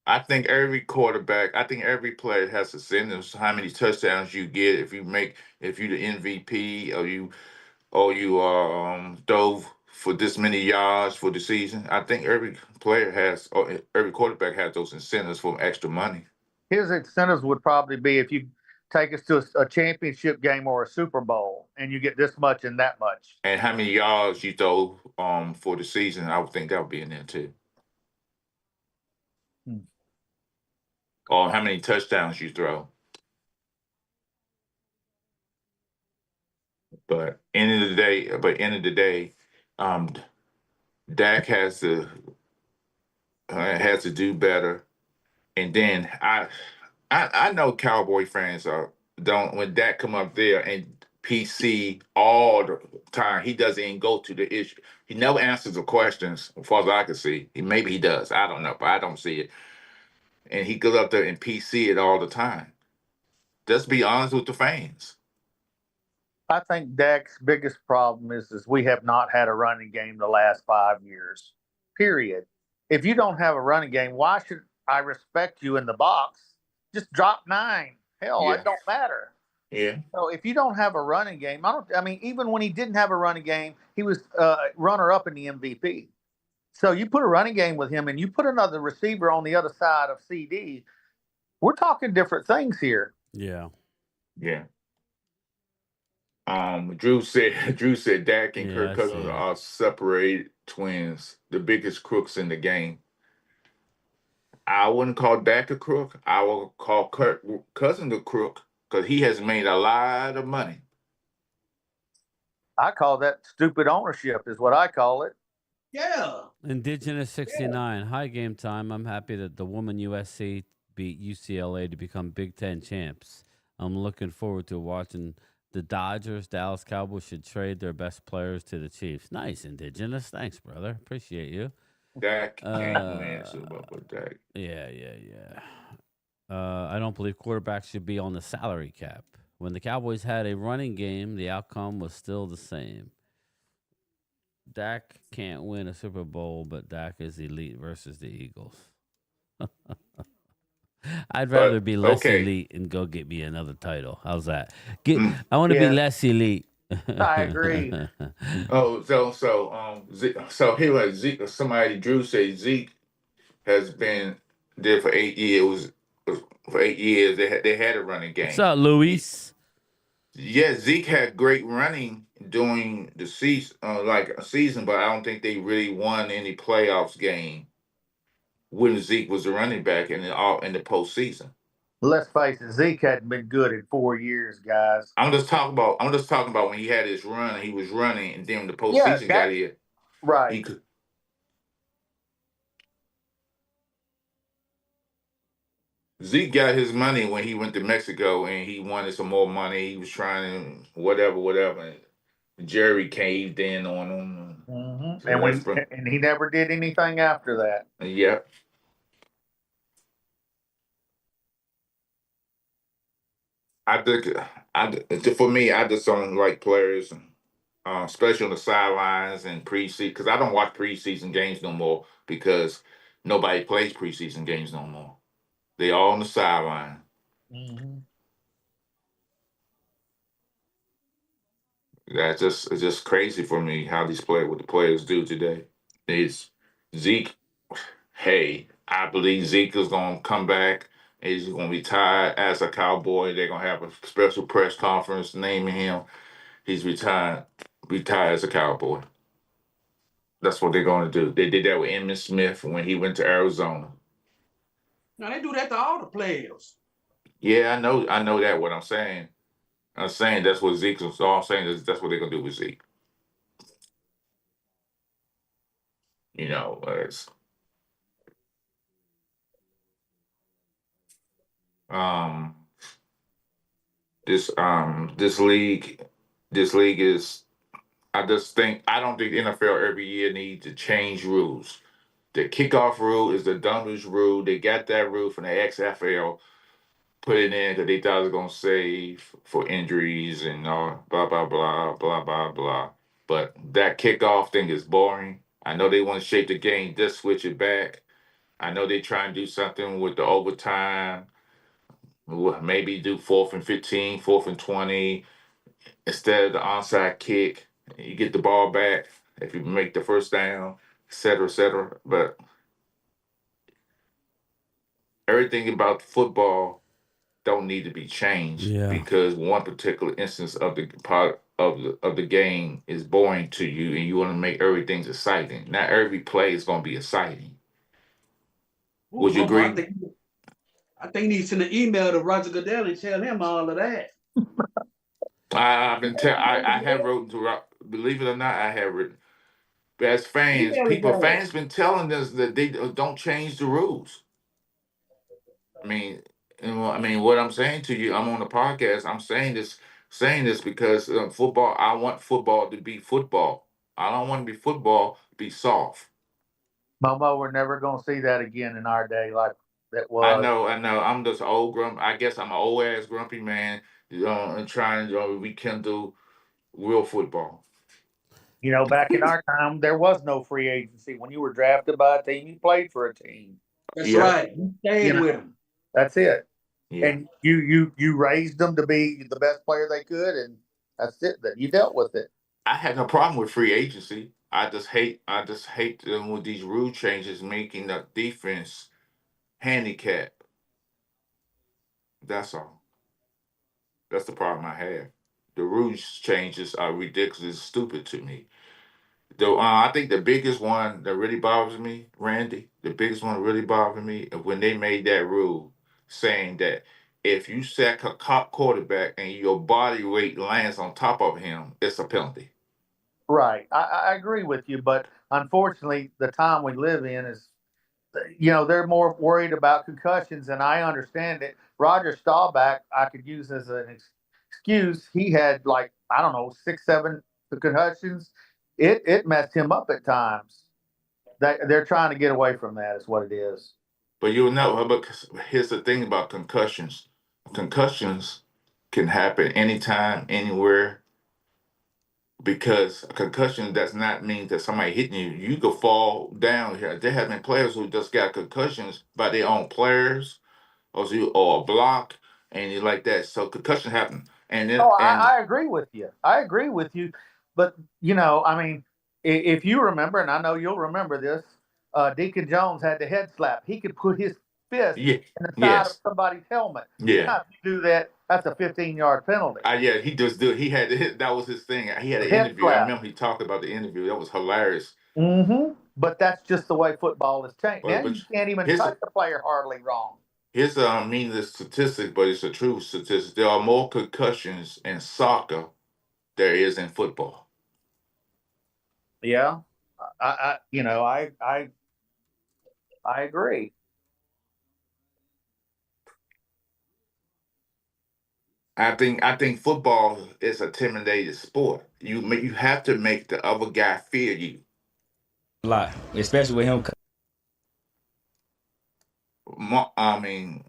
I think every quarterback, I think every player has incentives. How many touchdowns you get if you the MVP or you dove for this many yards for the season. I think every player has or every quarterback has those incentives for extra money. His incentives would probably be if you take us to a championship game or a Super Bowl and you get this much and that much. And how many yards you throw for the season, I would think that would be in there too. Hmm. Or how many touchdowns you throw. End of the day, um, Dak has to do better. And then I know Cowboy fans are don't when Dak come up there and PC all the time. He doesn't even go to the issue. He never answers the questions, as far as I can see. Maybe he does. I don't know, but I don't see it. And he goes up there and PC it all the time. Just be honest with the fans. I think Dak's biggest problem is we have not had a running game the last 5 years. Period. If you don't have a running game, why should I respect you in the box? Just drop 9. Hell, Yeah, it don't matter. yeah. So if you don't have a running game, I mean, even when he didn't have a running game, he was runner up in the MVP. So you put a running game with him and you put another receiver on the other side of CD, we're talking different things here. Yeah. Yeah. Drew said Drew said Dak and Yeah, Kirk I Cousins see it. are separated twins, the biggest crooks in the game. I wouldn't call Dak a crook. I will call Kirk Cousins a crook because he has made a lot of money. I call that stupid ownership, is what I call it. Yeah. Indigenous 69. Hi, game time. I'm happy that the woman USC beat UCLA to become Big Ten champs. I'm looking forward to watching the Dodgers. Dallas Cowboys should trade their best players to the Chiefs. Nice, Indigenous. Thanks, brother. Appreciate you. Dak can't win Uh, Super Bowl with Dak. yeah. I don't believe quarterbacks should be on the salary cap. When the Cowboys had a running game, the outcome was still the same. Dak can't win a Super Bowl, but Dak is elite versus the Eagles. I'd rather But be less okay, elite and go get me another title. How's that? mm. I want to be Yeah, less elite. I agree. Oh, so here was Zeke. Somebody Drew said Zeke has been there for 8 years. For 8 years, they had a running What's game. up, Luis? Yeah, Zeke had great running during the season, like a season, but I don't think they really won any playoffs game when Zeke was the running back in the postseason. Let's face it, Zeke hadn't been good in 4 years, guys. I'm just talking about when he had his run, he was running, and then when the Yeah, postseason got that here, he right. could. Zeke got his money when he went to Mexico and he wanted some more money. He was trying to whatever. And Jerry caved in on him. So that's from And he never did anything after that. yeah. I think for me, I just don't like players. especially on the sidelines and preseason. Because I don't watch preseason games no more because nobody plays preseason games no more. They all on the sideline. Mm-hmm. It's just crazy for me how what the players do today. It's Zeke. Hey, I believe Zeke is gonna come back. He's gonna retire as a Cowboy. They're gonna have a special press conference naming him. He's retired as a Cowboy. That's what they're gonna do. They did that with Emmitt Smith when he went to Arizona. Now they do that to all the players. Yeah, I know that. What I'm saying that's what Zeke. All I'm saying is that's what they're gonna do with Zeke. You know, it's um this league is. I don't think the NFL every year needs to change rules. The kickoff rule is the dumbest rule. They got that rule from the XFL, put it in because they thought it was gonna save for injuries and all blah blah blah blah blah blah. But that kickoff thing is boring. I know they want to shape the game, just switch it back. I know they try and do something with the overtime. Maybe do 4th and 15, 4th and 20 instead of the onside kick. You get the ball back if you make the first down, et cetera, et cetera. But everything about football don't need to be changed Yeah. because one particular instance of the part of the game is boring to you, and you want to make everything exciting. Not every play is going to be exciting. Ooh, Would you Homer, agree? I think he needs to send an email to Roger Goodell and tell him all of that. I have wrote to believe it or not, I have written. But as Email his fans ass. been telling us that they don't change the rules. I mean, I mean, what I'm saying to you, I'm on the podcast. I'm saying this because football. I want football to be football. I don't want to be football be soft. Momo, we're never going to see that again in our day like that was. I know. I'm just old grump. I guess I'm an old ass grumpy man, and trying to rekindle real football. You know, back in our time, there was no free agency. When you were drafted by a team, you played for a team. That's Yeah, right. You stayed You know, with him. that's it. yeah. And you raised them to be the best player they could, and that's it. That you dealt with it. I had no problem with free agency. I just hate them with these rule changes making the defense handicap. That's all. That's the problem I have. The rules changes are ridiculous, stupid to me. Though I think the biggest one that really bothers me, Randy, the biggest one that really bothers me is when they made that rule saying that if you sack a cop quarterback and your body weight lands on top of him, it's a penalty. Right. I agree with you, but unfortunately, the time we live in is, they're more worried about concussions, and I understand it. Roger Staubach, I could use as an excuse. He had like I don't know 6, 7 concussions. It messed him up at times. They're trying to get away from that. Is what it is. But you'll know, but here's the thing about concussions. Concussions can happen anytime, anywhere, because a concussion does not mean that somebody hitting you. You could fall down here. There have been players who just got concussions by their own players or a block and you like that. So concussion happen. Oh, And I agree with you. I agree with you. But, I mean, if you remember, and I know you'll remember this, Deacon Jones had the head slap. He could put his fist yeah, in the side of yes, somebody's helmet. yeah. Now, if you do that, that's a 15-yard penalty. Yeah, he just do. He had that was his thing. He had an Head interview. I slap. remember he talked about the interview. That was hilarious. Mm-hmm. But that's just the way football has changed. Now But you can't even here's touch the player hardly wrong. here's a meaningless statistic, but it's a true statistic. There are more concussions in soccer there is in football. Yeah. I agree. I think football is a intimidated sport. You have to make the other guy fear you. A lot, especially with him. I mean,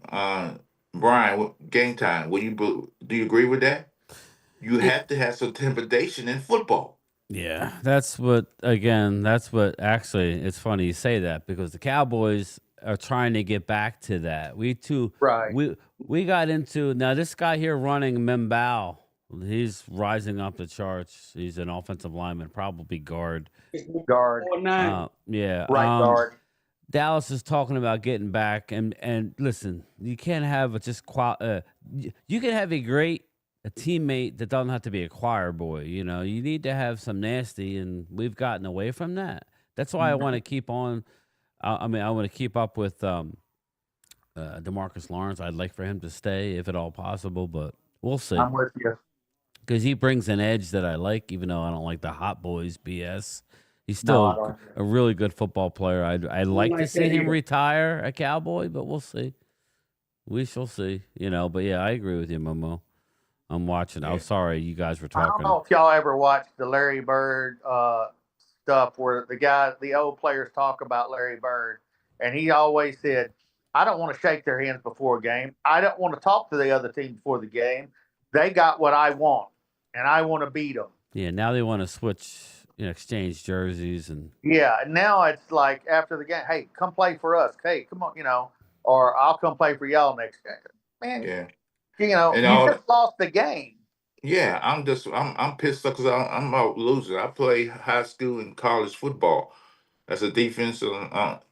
Brian, game time. Do you agree with that? You Yeah. have to have some intimidation in football. Yeah, that's what actually it's funny you say that because the Cowboys are trying to get back to that. Right. We got into now this guy here running Membao. He's rising up the charts. He's an offensive lineman, probably guard. Guard, Yeah. right guard. Dallas is talking about getting back, and listen, you can't have a just you can have a teammate that doesn't have to be a choir boy. You know, you need to have some nasty, and we've gotten away from that. That's why I want to keep on. I mean, I want to keep up with Demarcus Lawrence. I'd like for him to stay if at all possible, but we'll see I'm with you. because he brings an edge that I like, even though I don't like the hot boys BS. He's No, I still don't. a really good football player. I'd like to like see that him either. retire a Cowboy, but we'll see. We shall see. You know, but yeah, I agree with you, Momo. I'm watching. I'm sorry you guys were I don't talking. know if y'all ever watched the Larry Bird stuff where the old players talk about Larry Bird, and he always said, "I don't want to shake their hands before a game. I don't want to talk to the other team before the game. They got what I want, and I want to beat them." Yeah, now they want to switch, exchange jerseys and Yeah, and now it's like after the game, "Hey, come play for us. Hey, come on, or I'll come play for y'all next game." Man, Yeah. you And all just lost the game. Yeah, I'm pissed off because I'm a loser. I play high school and college football as a defensive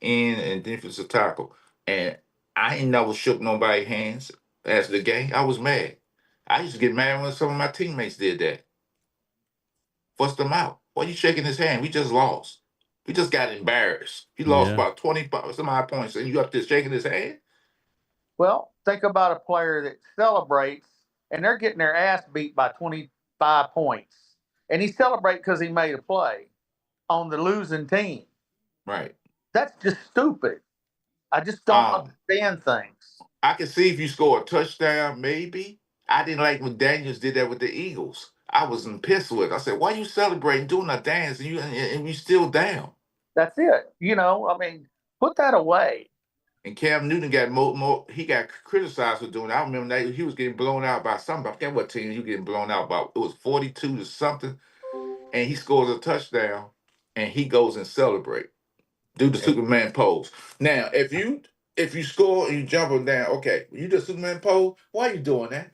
end and defensive tackle, and I ain't never shook nobody's hands as the game. I was mad. I used to get mad when some of my teammates did that. Fussed them out. Why you shaking his hand? We just lost. We just got embarrassed. He lost yeah, about 25 some odd points, and you up there shaking his hand? Well, think about a player that celebrates and they're getting their ass beat by 25 points. And he celebrates because he made a play on the losing team. Right. That's just stupid. I just don't Um, understand things. I can see if you score a touchdown, maybe. I didn't like when Daniels did that with the Eagles. I was pissed with it. I said, "Why you celebrating, doing a dance, and you still down?" That's it. I mean, put that away. And Cam Newton got more. He got criticized for doing that. I remember that he was getting blown out by somebody. I forget what team he was getting blown out by. It was 42 to something, and he scores a touchdown, and he goes and celebrate, do the Superman pose. Now, if you score and you jump him down, okay, you the Superman pose. Why are you doing that?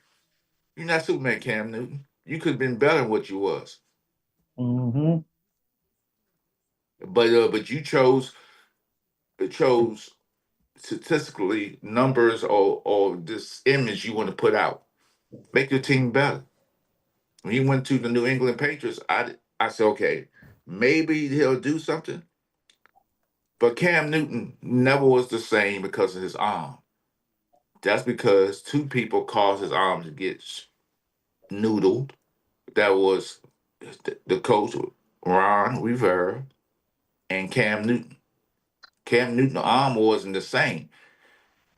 You're not Superman, Cam Newton. You could have been better than what you was. Mm-hmm. But you chose statistically numbers or this image you want to put out. Make your team better. When he went to the New England Patriots, I said, okay, maybe he'll do something. But Cam Newton never was the same because of his arm. That's because two people caused his arm to get noodled. That was the coach, Ron Rivera, and Cam Newton. Cam Newton's arm wasn't the same,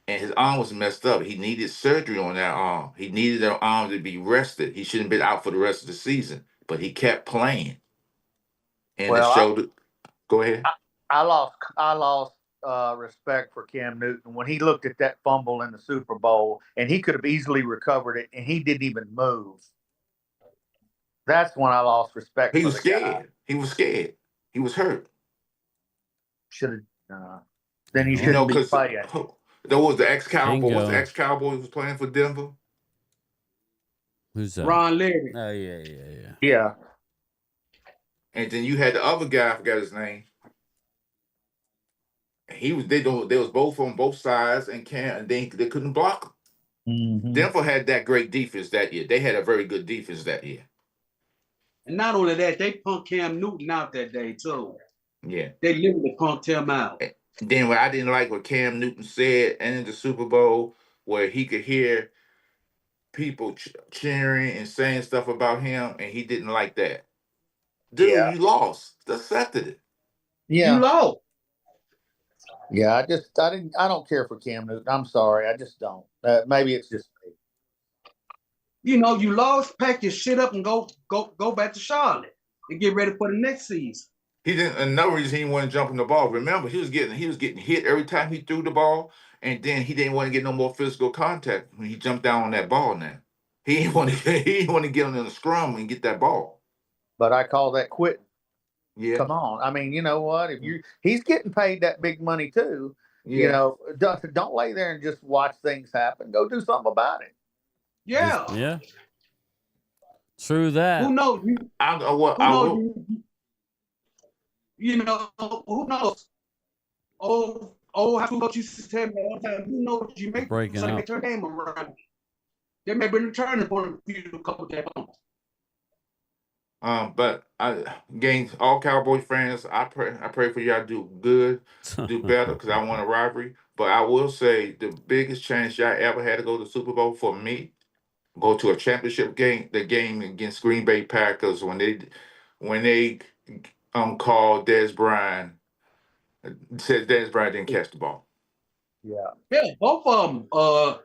and his arm was messed up. He needed surgery on that arm. He needed that arm to be rested. He shouldn't have been out for the rest of the season, but he kept playing. And it Well, showed. Go ahead. I lost respect for Cam Newton when he looked at that fumble in the Super Bowl, and he could have easily recovered it, and he didn't even move. That's when I lost respect He for was the guy. scared. He was scared. He was hurt. Should have. Then he You know, shouldn't be because playing. there was the ex-Cowboy. What's the bingo. ex-Cowboy was playing for Denver? Who's that? Ron Leary. Oh yeah. Yeah. And then you had the other guy, I forgot his name. He was they was both on both sides and they couldn't block him. Mm-hmm. Denver had that great defense that year. They had a very good defense that year. And not only that, they punked Cam Newton out that day, too. Yeah. They literally punked him out. Then what I didn't like what Cam Newton said in the Super Bowl, where he could hear people cheering and saying stuff about him, and he didn't like that. Dude, Yeah. you lost. Accepted it. Yeah. You lost. Yeah. I don't care for Cam Newton. I'm sorry. I just don't. Maybe it's just me. You lost, pack your shit up and go back to Charlotte and get ready for the next season. He didn't. Another reason he wasn't jumping the ball. Remember, he was getting hit every time he threw the ball, and then he didn't want to get no more physical contact when he jumped down on that ball. Now he didn't want to get him in the scrum and get that ball. but I call that quitting. Yeah. Come on. I mean, you know what? If he's getting paid that big money too. You Yeah. know, don't lay there and just watch things happen. Go do something about it. Yeah. Yeah. True that. Who knows? I well, Who I knows? will. You know, who knows? Oh, how coach used to tell me all the time, who knows? You may Breaking so they may up. turn the game around. They may bring the turning point for you a couple days. But games, all Cowboy fans, I pray for y'all do good, do better, because I want a rivalry. But I will say the biggest chance y'all ever had to go to the Super Bowl for me, go to a championship game, the game against Green Bay Packers when they called Dez Bryant, said Dez Bryant didn't catch the ball. Yeah. Yeah, both of them,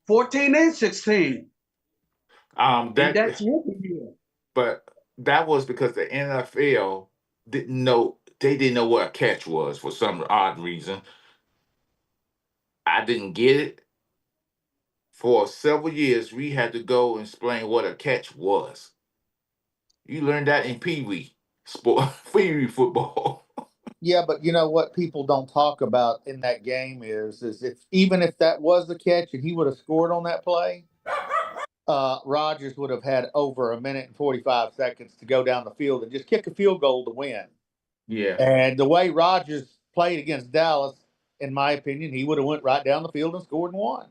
14 and 16. And that's That rookie year. but that was because the NFL didn't know what a catch was for some odd reason. I didn't get it. For several years, we had to go and explain what a catch was. You learned that in Pee Wee sport, Pee Wee football. Yeah, but you know what people don't talk about in that game is if even if that was the catch and he would have scored on that play, Rodgers would have had over a minute and 45 seconds to go down the field and just kick a field goal to win. Yeah, And the way Rodgers played against Dallas, in my opinion, he would have went right down the field and scored and won.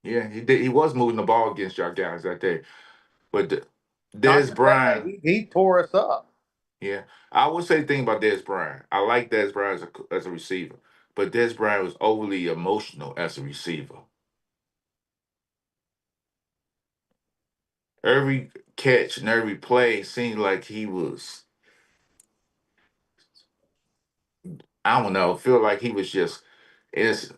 yeah, he did. He was moving the ball against y'all guys that day, but Not Dez just that Bryant, day, he tore us up. yeah, I would say the thing about Dez Bryant. I like Dez Bryant as a receiver, but Dez Bryant was overly emotional as a receiver. Every catch and every play seemed like he was, I don't know, feel like he was just, it's,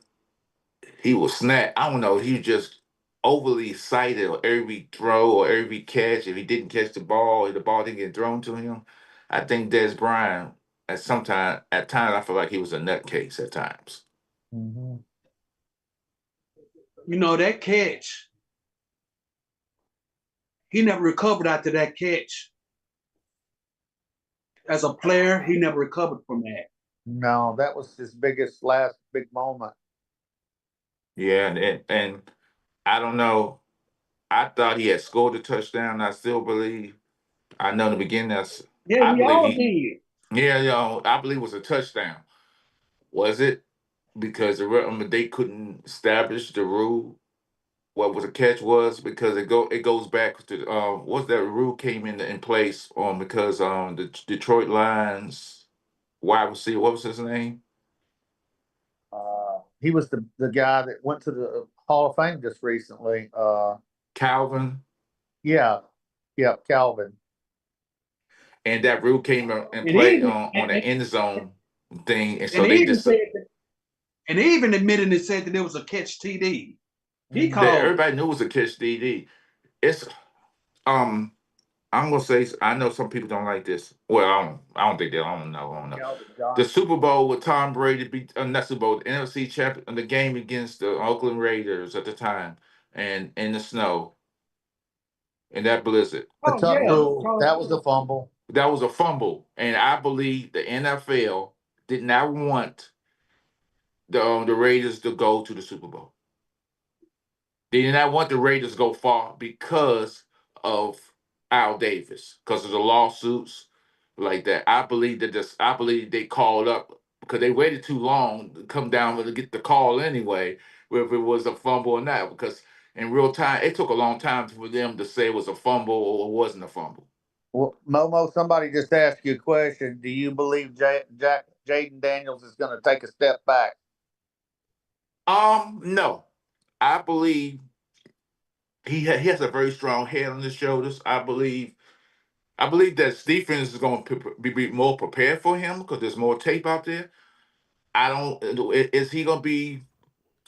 he was snap. I don't know, he was just overly excited or every throw or every catch. If he didn't catch the ball, if the ball didn't get thrown to him. I think Des Bryant, at times, I feel like he was a nutcase at times. Mm-hmm. You know, that catch, he never recovered after that catch. As a player, he never recovered from that. No, that was his biggest last big moment. Yeah, and I don't know. I thought he had scored a touchdown. I still believe. I know in the beginning Yeah, I we believe all did. yeah, I believe it was a touchdown. Was it? Because they couldn't establish the rule what was a catch was because it goes back to what's that rule came in place because the Detroit Lions wide receiver, what was his name? He was the guy that went to the Hall of Fame just recently. Calvin. Yeah, yeah, Calvin. And that rule came in And play even on the end zone thing, and so and they he even just said that, and he even admitted and said that it was a catch TD. He Mm-hmm. called. everybody knew it was a catch DD. It's um I'm gonna say I know some people don't like this. Well, I don't think they. I don't know. Calvin The Johnson. Super Bowl with Tom Brady beat not Super Bowl, the NFC champion, the game against the Oakland Raiders at the time, and in the snow, in that blizzard. The Oh Tuck yeah, rule. That was a fumble. That was a fumble, and I believe the NFL did not want the Raiders to go to the Super Bowl. They did not want the Raiders to go far because of Al Davis, because of the lawsuits like that. I believe they called up because they waited too long to come down to get the call anyway, whether it was a fumble or not. Because in real time, it took a long time for them to say it was a fumble or it wasn't a fumble. Well, Momo, somebody just asked you a question. Do you believe Jaden Daniels is going to take a step back? No, I believe he has a very strong head on his shoulders. I believe that Stevens is going to be more prepared for him because there's more tape out there. I don't. Is he going to be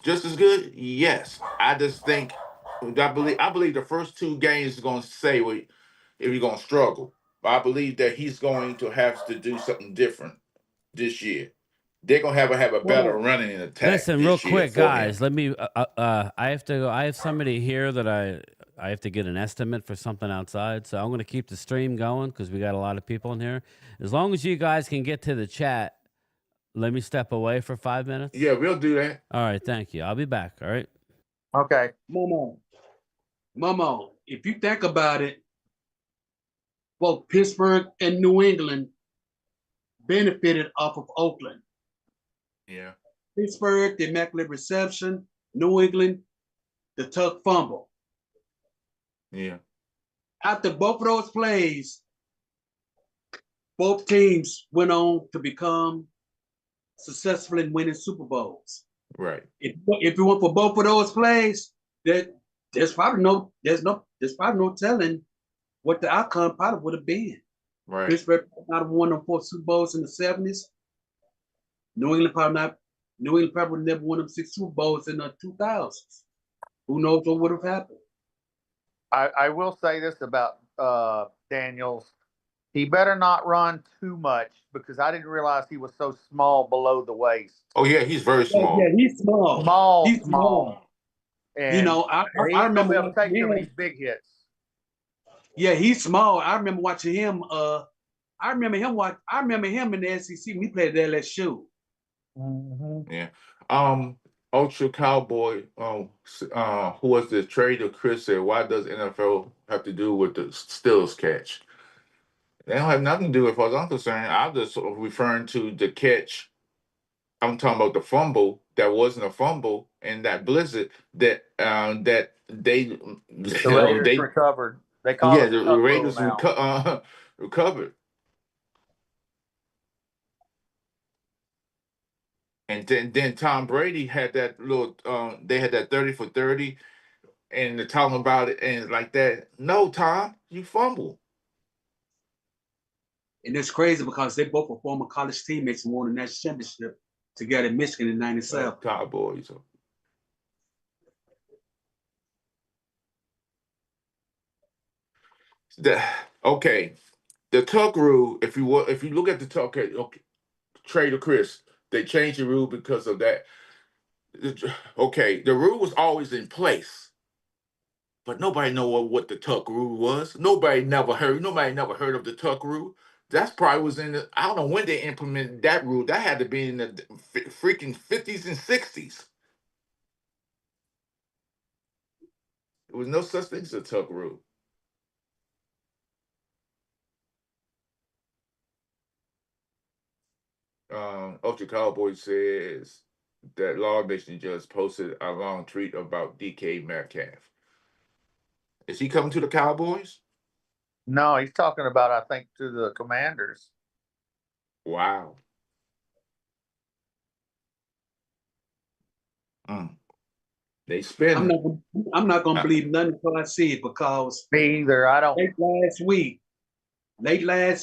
just as good? Yes. I just think. I believe the first two games is going to say if he's going to struggle. But I believe that he's going to have to do something different this year. They're going to have a better well, running attack Listen, real this year quick, for him. guys. Let me. I have to go. I have somebody here that I have to get an estimate for something outside. So I'm going to keep the stream going because we got a lot of people in here. As long as you guys can get to the chat, let me step away for 5 minutes. Yeah, we'll do that. All right. Thank you. I'll be back. All right. Okay. Momo, if you think about it, both Pittsburgh and New England benefited off of Oakland. Yeah. Pittsburgh, the immaculate reception. New England, the tuck fumble. Yeah. After both of those plays, both teams went on to become successful in winning Super Bowls. Right. If you went for both of those plays, there's probably no telling what the outcome probably would have been. Right. Pittsburgh might have won them 4 Super Bowls in the 70s. New England probably would never won them 6 Super Bowls in the 2000s. Who knows what would have happened? I will say this about Daniels. He better not run too much because I didn't realize he was so small below the waist. Oh yeah, he's very small. Yeah, he's small. He's small. And you know, I remember able to take some of him. these big hits. Yeah, he's small. I remember watching him. I remember him in the SEC when he played at LSU. Mm-hmm. Yeah. Ultra Cowboy, who was the trader? Chris said, "Why does NFL have to do with the Stills catch?" They don't have nothing to do with, as far as I'm concerned. I'm just sort of referring to the catch. I'm talking about the fumble that wasn't a fumble and that blizzard that they The Raiders recovered. They call it the tuck rule Raiders now. recovered. And then Tom Brady had that little they had that 30 for 30 and they're talking about it and like that. No, Tom, you fumble. And it's crazy because they both were former college teammates and won the national championship together in Michigan in '97. Cowboys. Okay. The tuck rule, if you look at the tuck, okay, Trader Chris, they changed the rule because of that. Okay, the rule was always in place, but nobody know what the tuck rule was. Nobody never heard of the tuck rule. That's probably was in I don't know when they implemented that rule. That had to be in the freaking 50s and 60s. There was no such thing as a tuck rule. Ultra Cowboy says that Law Nation just posted a long tweet about DK Metcalf. Is he coming to the Cowboys? No, he's talking about, I think, to the Commanders. Wow. They spend. I'm not gonna believe nothing until I see it because Me either. I don't. Late last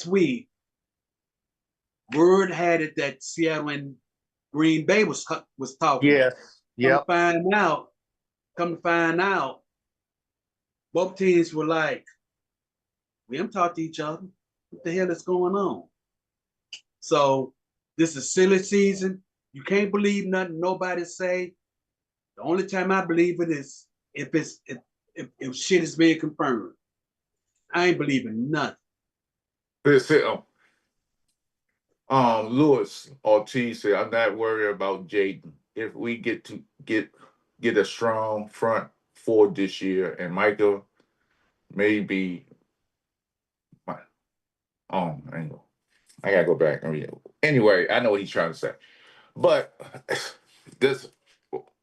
week, word had it that Seattle and Green Bay was talking. Yes. Yep. Come to find out, both teams were like, we haven't talked to each other. What the hell is going on? So this is silly season. You can't believe nothing nobody say. The only time I believe it is if shit is being confirmed. I ain't believing nothing. Listen, Lewis Ortiz said, "I'm not worried about Jaden. If we get a strong front 4 this year, and Michael maybe." I gotta go back and read it. Anyway, I know what he's trying to say, but this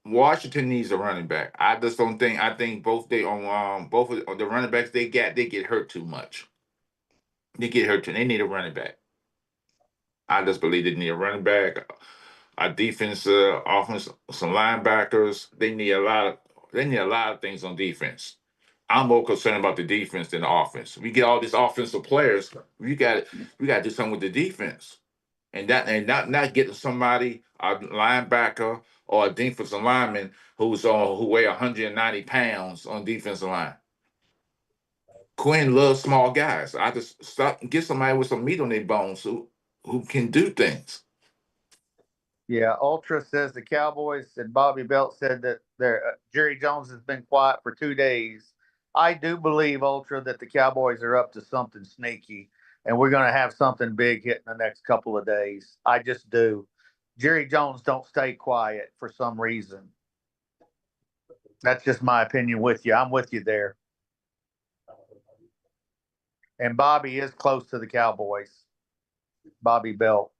Washington needs a running back. I just don't think. I think both the running backs they get hurt too much. They get hurt too. They need a running back. I just believe they need a running back, a defense, offense, some linebackers. They need a lot of things on defense. I'm more concerned about the defense than the offense. We get all these offensive players. We got to do something with the defense, and not getting somebody a linebacker or a defensive lineman who weigh 190 pounds on defensive line. Quinn loves small guys. I just get somebody with some meat on their bones who can do things. Yeah, Ultra says the Cowboys and Bobby Belt said that their Jerry Jones has been quiet for 2 days. I do believe, Ultra, that the Cowboys are up to something sneaky, and we're going to have something big hit in the next couple of days. I just do. Jerry Jones don't stay quiet for some reason. That's just my opinion with you. I'm with you there. And Bobby is close to the Cowboys. Bobby Belt.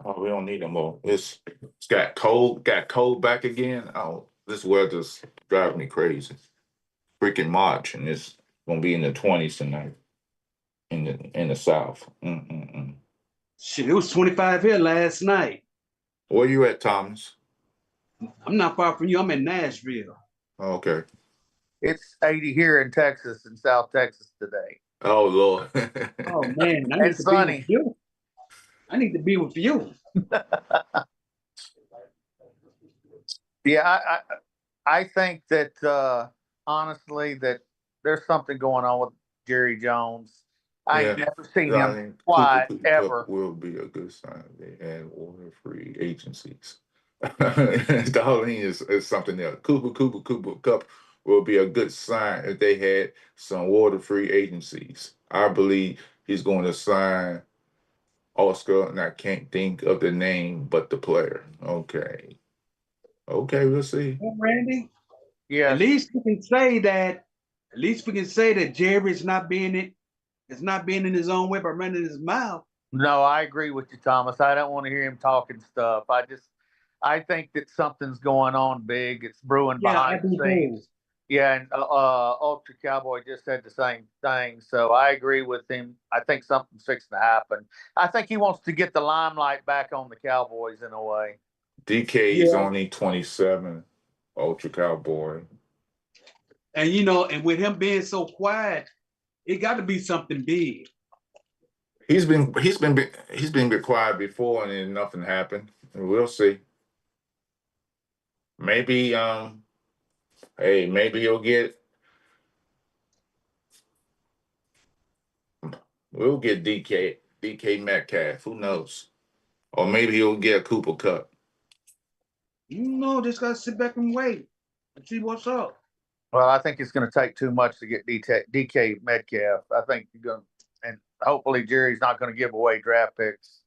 Oh, we don't need no more. It's got cold back again. Oh, this weather's driving me crazy. Freaking March, and it's gonna be in the 20s tonight in the South. Shit, it was 25 here last night. Where you at, Thomas? I'm not far from you. I'm in Nashville. Okay. It's 80 here in Texas, in South Texas today. Oh Lord. Oh man, I need And to be with sunny. you. I need to be with you. Yeah, I think that honestly that there's something going on with Jerry Jones. I ain't Yeah. never seen him Darling, quiet Cooper Cup ever. will be a good sign. They add water-free agencies. Darlene is something else. Cooper Cup will be a good sign if they had some water-free agencies. I believe he's going to sign Oscar, and I can't think of the name, but the player. Okay. Okay, we'll see. Well, Randy, at Yes. least we can say that. At least we can say that Jerry's not being it. It's not being in his own way by running his mouth. No, I agree with you, Thomas. I don't want to hear him talking stuff. I think that something's going on big. It's brewing Yeah, I behind the do too. scenes. Yeah, and Ultra Cowboy just said the same thing. So I agree with him. I think something's fixing to happen. I think he wants to get the limelight back on the Cowboys in a way. DK is Yeah, only 27, Ultra Cowboy. and and with him being so quiet, it got to be something big. He's been quiet before, and then nothing happened. We'll see. Maybe hey, maybe he'll get. We'll get DK Metcalf. Who knows? Or maybe he'll get a Cooper Cup. Just gotta sit back and wait and see what's up. Well, I think it's going to take too much to get DK Metcalf. I think you're going to, and hopefully Jerry's not going to give away draft picks.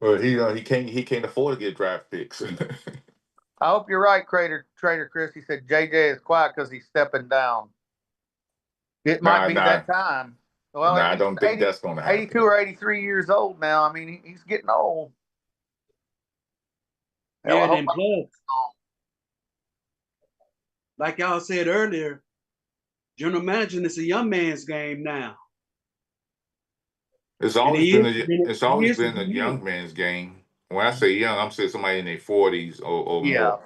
Well, he can't afford to get draft picks. I hope you're right, Trader Chris. He said JJ is quiet because he's stepping down. It might Nah, be nah, that time. Well, I don't think that's going to 82 happen. or 83 years old now. I mean, he's getting old. Hell, Yeah, I hope then plus, like y'all said earlier, general managing is a young man's game now. It's And always he been is, a it's he always is to been a be young used. man's game. When I say young, I'm saying somebody in their 40s or yeah. more.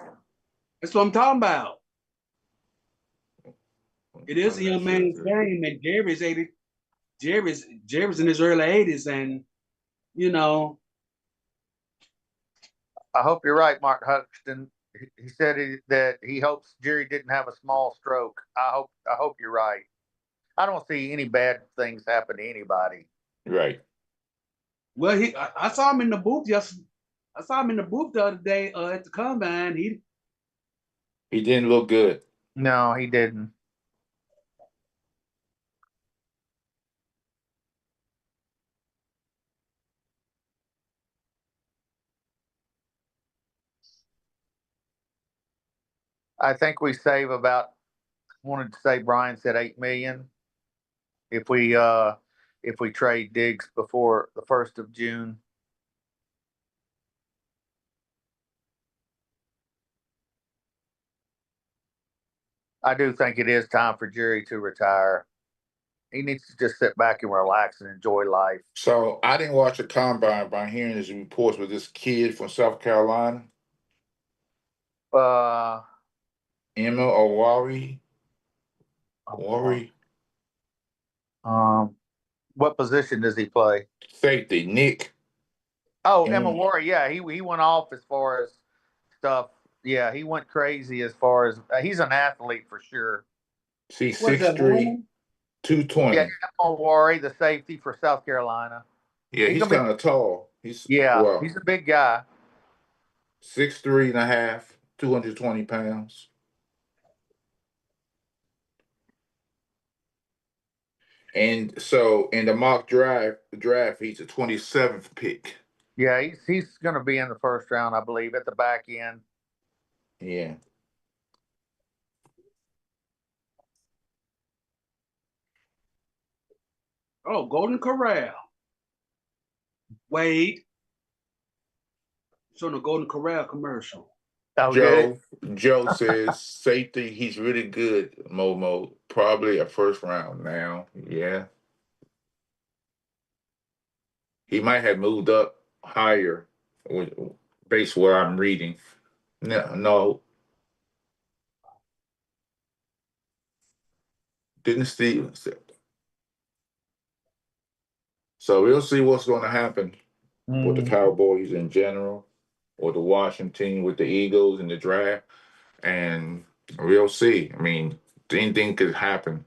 That's what I'm talking about. It is a I'm not young sure. man's game, and Jerry's 80. Jerry's in his early 80s, and you know, I hope you're right, Mark Huxton. He said that he hopes Jerry didn't have a small stroke. I hope you're right. I don't see any bad things happen to anybody. Right. well, I saw him in the booth yesterday. I saw him in the booth the other day at the combine. He didn't look good. No, he didn't. I think we save about. Wanted to say Brian said 8 million if we trade Diggs before the 1st of June. I do think it is time for Jerry to retire. He needs to just sit back and relax and enjoy life. So I didn't watch the combine, but I'm hearing his reports with this kid from South Carolina, Uh, Emma Owari. hold on. Owari. What position does he play? Safety, Nick. Oh, Emma Mm. Warrior. Yeah, he went off as far as stuff. Yeah, he went crazy as far as he's an athlete for sure. See, What's that, 6'3", lineman? 220. Yeah, Emma Warrior, the safety for South Carolina. Yeah, He's he's gonna be. kind of tall. He's Yeah, well, he's a big guy. 6'3" and a half, 220 pounds. And so in the mock draft, he's a 27th pick. Yeah, he's gonna be in the first round, I believe, at the back end. Yeah. Oh, Golden Corral. Wade. Showing a Golden Corral commercial. Oh, did it? Joe says safety, he's really good, Momo. Probably a first round now. Yeah. He might have moved up higher based where I'm reading. No, didn't Steve. So we'll see what's going to happen with the Cowboys in general, or the Washington with the Eagles in the draft, and we'll see. I mean, anything could happen.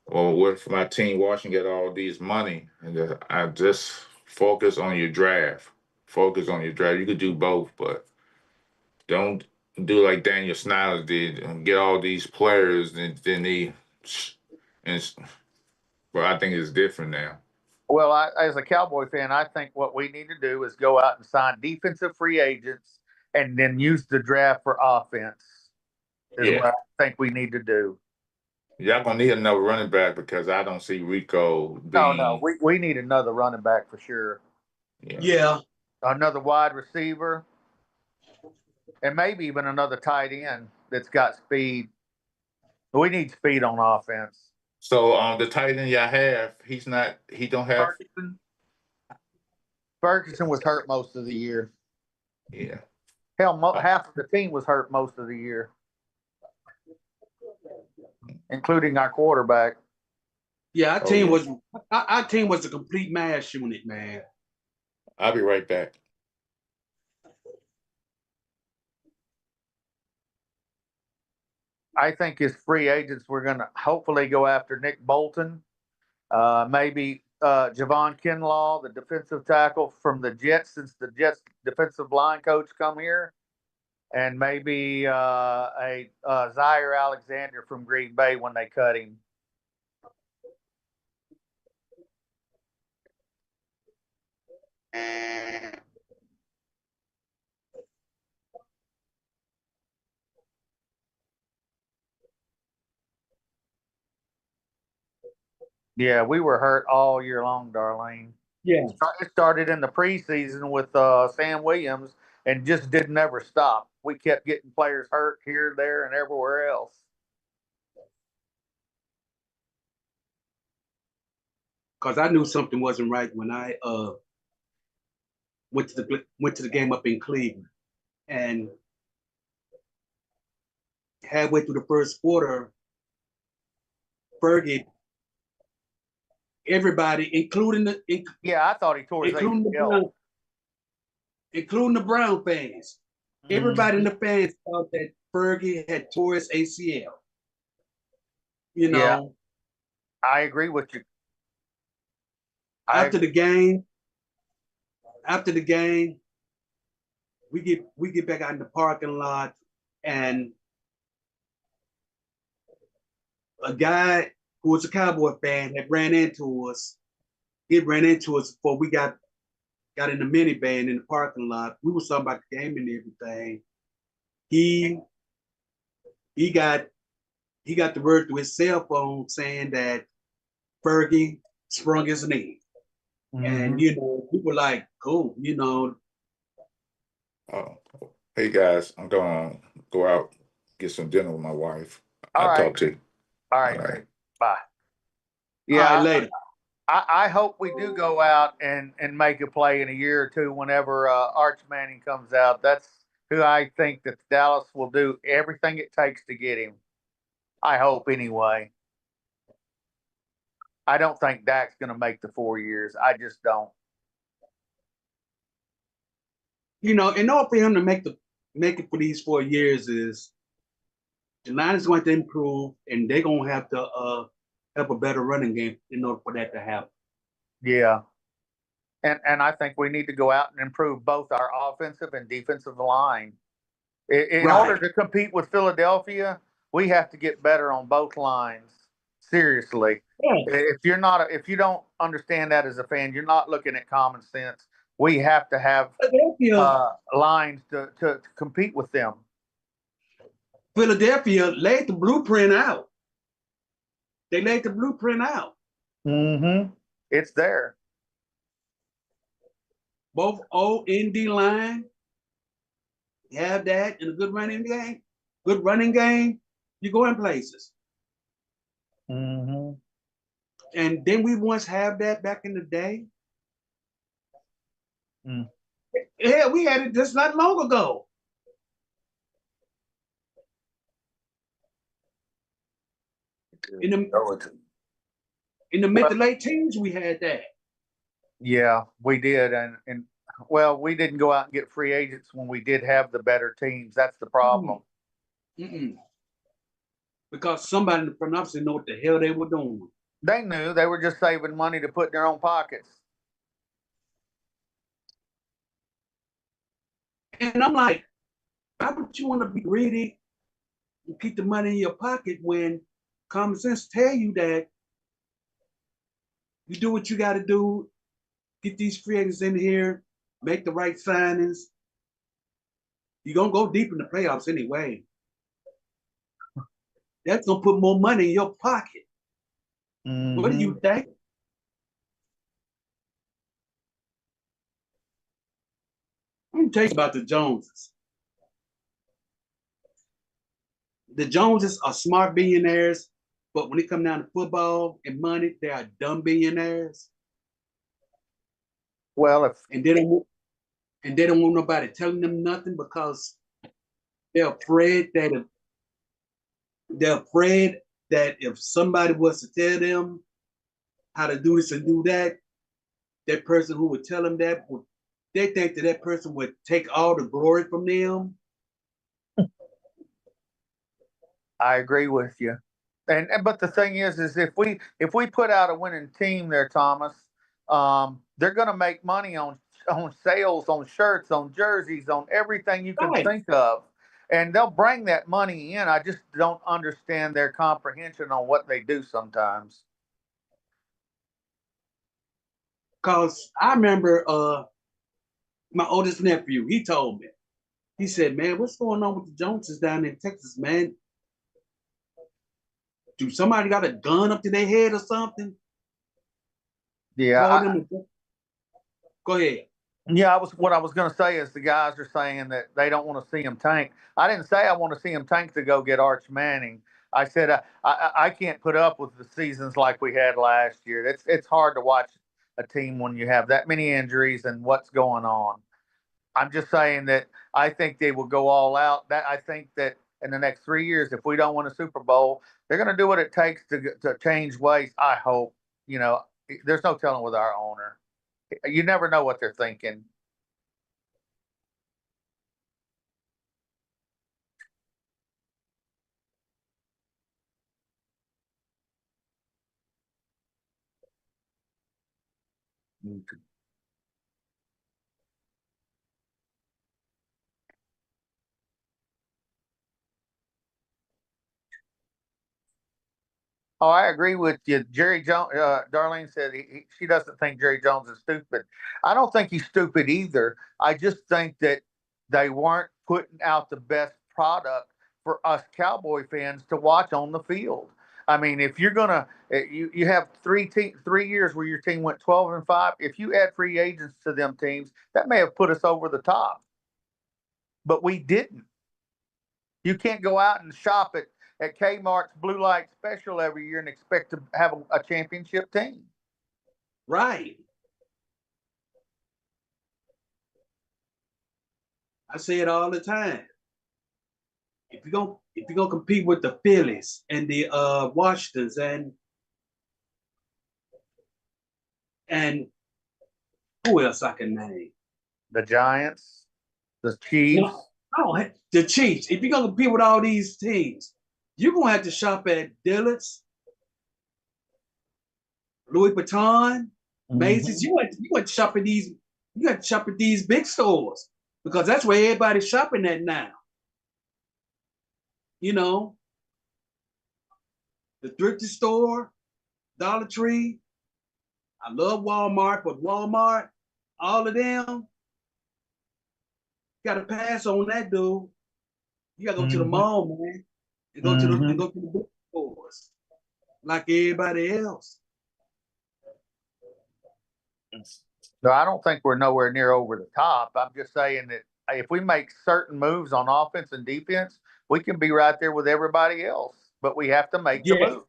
Or with my team, Washington get all these money, and I just focus on your draft. Focus on your draft. You could do both, but don't do like Daniel Snyder did and get all these players, and then and but I think it's different now. Well, as a Cowboy fan, I think what we need to do is go out and sign defensive free agents, and then use the draft for offense. Is Yeah. what I think we need to do. Y'all gonna need another running back because I don't see Rico Oh no, being. we need another running back for sure. Yeah. Another wide receiver, and maybe even another tight end that's got speed. We need speed on offense. So the tight end y'all have, he's not. He don't have. Ferguson, Ferguson was hurt most of the year. Yeah. Hell, half of the team was hurt most of the year, including our quarterback. Yeah, Oh, yeah. our team was a complete mass unit, man. I'll be right back. I think as free agents, we're going to hopefully go after Nick Bolton, maybe Javon Kinlaw, the defensive tackle from the Jets, since the Jets defensive line coach come here, and maybe a Zaire Alexander from Green Bay when they cut him. Yeah, we were hurt all year long, Darlene. Yeah. It started in the preseason with Sam Williams and just didn't ever stop. We kept getting players hurt here, there, and everywhere else. Because I knew something wasn't right when I went to the game up in Cleveland, and halfway through the first quarter, Fergie, everybody, Yeah, I thought he tore his including the ACL. Brown fans, everybody in the fans thought that Fergie had tore his ACL. You know, Yeah, I agree with you. after the game, we get back out in the parking lot, and a guy who was a Cowboy fan had ran into us. He ran into us before we got in the minivan in the parking lot. We were talking about the game and everything. He got the word through his cell phone saying that Fergie sprung his knee. And we were like, cool, Oh, hey guys, I'm gonna go out get some dinner with my wife. All I'll right. talk to you. All right. All right. Bye. All Yeah, right, later. I hope we do go out and make a play in a year or two whenever Arch Manning comes out. That's who I think that Dallas will do everything it takes to get him. I hope anyway. I don't think Dak's going to make the 4 years. I just don't. In order for him to make it for these 4 years is the line is going to improve, and they're going to have to have a better running game in order for that to happen. Yeah. And I think we need to go out and improve both our offensive and defensive line. In order to compete with Philadelphia, we have to get better on both lines. Seriously. Yeah. If you don't understand that as a fan, you're not looking at common sense. We have to have lines to compete with them. Philadelphia laid the blueprint out. They laid the blueprint out. Mm-hmm. It's there. Both O and D line have that in a good running game. Good running game, you go in places. Mm-hmm. And then we once have that back in the day. Mm. Yeah, we had it just not long ago. In the mid to late teens, we had that. Yeah, we did, and well, we didn't go out and get free agents when we did have the better teams. That's the problem. Mm-mm. Because somebody in the front office didn't know what the hell they were doing. They knew they were just saving money to put in their own pockets. And I'm like, why would you want to be greedy and keep the money in your pocket when common sense tell you that you do what you got to do, get these free agents in here, make the right signings. You're going to go deep in the playoffs anyway. That's going to put more money in your pocket. Mm-hmm. What do you think? Let me tell you about the Joneses. The Joneses are smart billionaires, but when it comes down to football and money, they are dumb billionaires. Well, and they don't want nobody telling them nothing because they're afraid that if somebody was to tell them how to do this and do that, that person who would tell them that they think that person would take all the glory from them. I agree with you, but the thing is if we put out a winning team there, Thomas, they're going to make money on sales, on shirts, on jerseys, on everything you can think of, and they'll bring that money in. I just don't understand their comprehension on what they do sometimes. Because I remember my oldest nephew, he told me, he said, man, what's going on with the Joneses down in Texas, man? Do somebody got a gun up to their head or something? Yeah. Go ahead. Yeah, what I was going to say is the guys are saying that they don't want to see him tank. I didn't say I want to see him tank to go get Arch Manning. I said I can't put up with the seasons like we had last year. It's hard to watch a team when you have that many injuries and what's going on. I'm just saying that I think they will go all out. That I think that in the next 3 years, if we don't win a Super Bowl, they're going to do what it takes to change ways. I hope. There's no telling with our owner. You never know what they're thinking. Oh, I agree with you. Jerry Jones, Darlene said she doesn't think Jerry Jones is stupid. I don't think he's stupid either. I just think that they weren't putting out the best product for us Cowboy fans to watch on the field. I mean, if you're gonna, you have 3 years where your team went 12-5. If you add free agents to them teams, that may have put us over the top, but we didn't. You can't go out and shop at Kmart's Blue Light Special every year and expect to have a championship team. Right. I say it all the time. If you're gonna compete with the Phillies and the Washingtons and And who else I can name? The Giants, the Chiefs. No, the Chiefs. If you're gonna compete with all these teams, you're gonna have to shop at Dillard's, Louis Vuitton, Macy's. You want to shop at these. You got to shop at these big stores because that's where everybody's shopping at now. You know, the thrifty store, Dollar Tree. I love Walmart, but Walmart, all of them, got to pass on that, dude. You got to go to the mall, man, and go to the big stores like everybody else. No, I don't think we're nowhere near over the top. I'm just saying that if we make certain moves on offense and defense, we can be right there with everybody else. But we have to make the moves.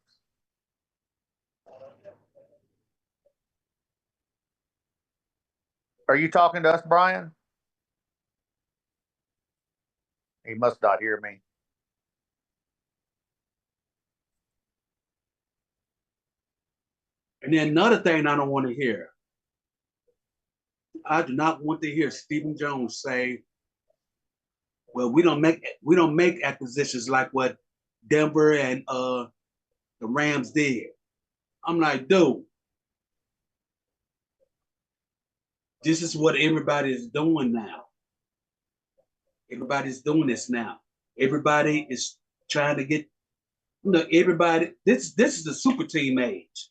Are you talking to us, Brian? He must not hear me. And then another thing I don't want to hear. I do not want to hear Stephen Jones say, well, we don't make acquisitions like what Denver and the Rams did. I'm like, dude, this is what everybody is doing now. Everybody's doing this now. Everybody is trying to get, everybody, this is the super team age.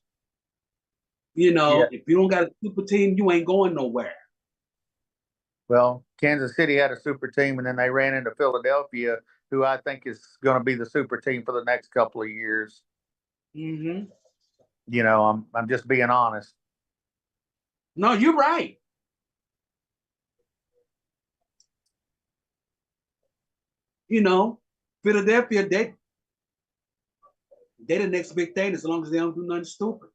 If you don't got a super team, you ain't going nowhere. Well, Kansas City had a super team, and then they ran into Philadelphia, who I think is going to be the super team for the next couple of years. Mm-hmm. I'm just being honest. No, you're right. Philadelphia, they the next big thing as long as they don't do nothing stupid.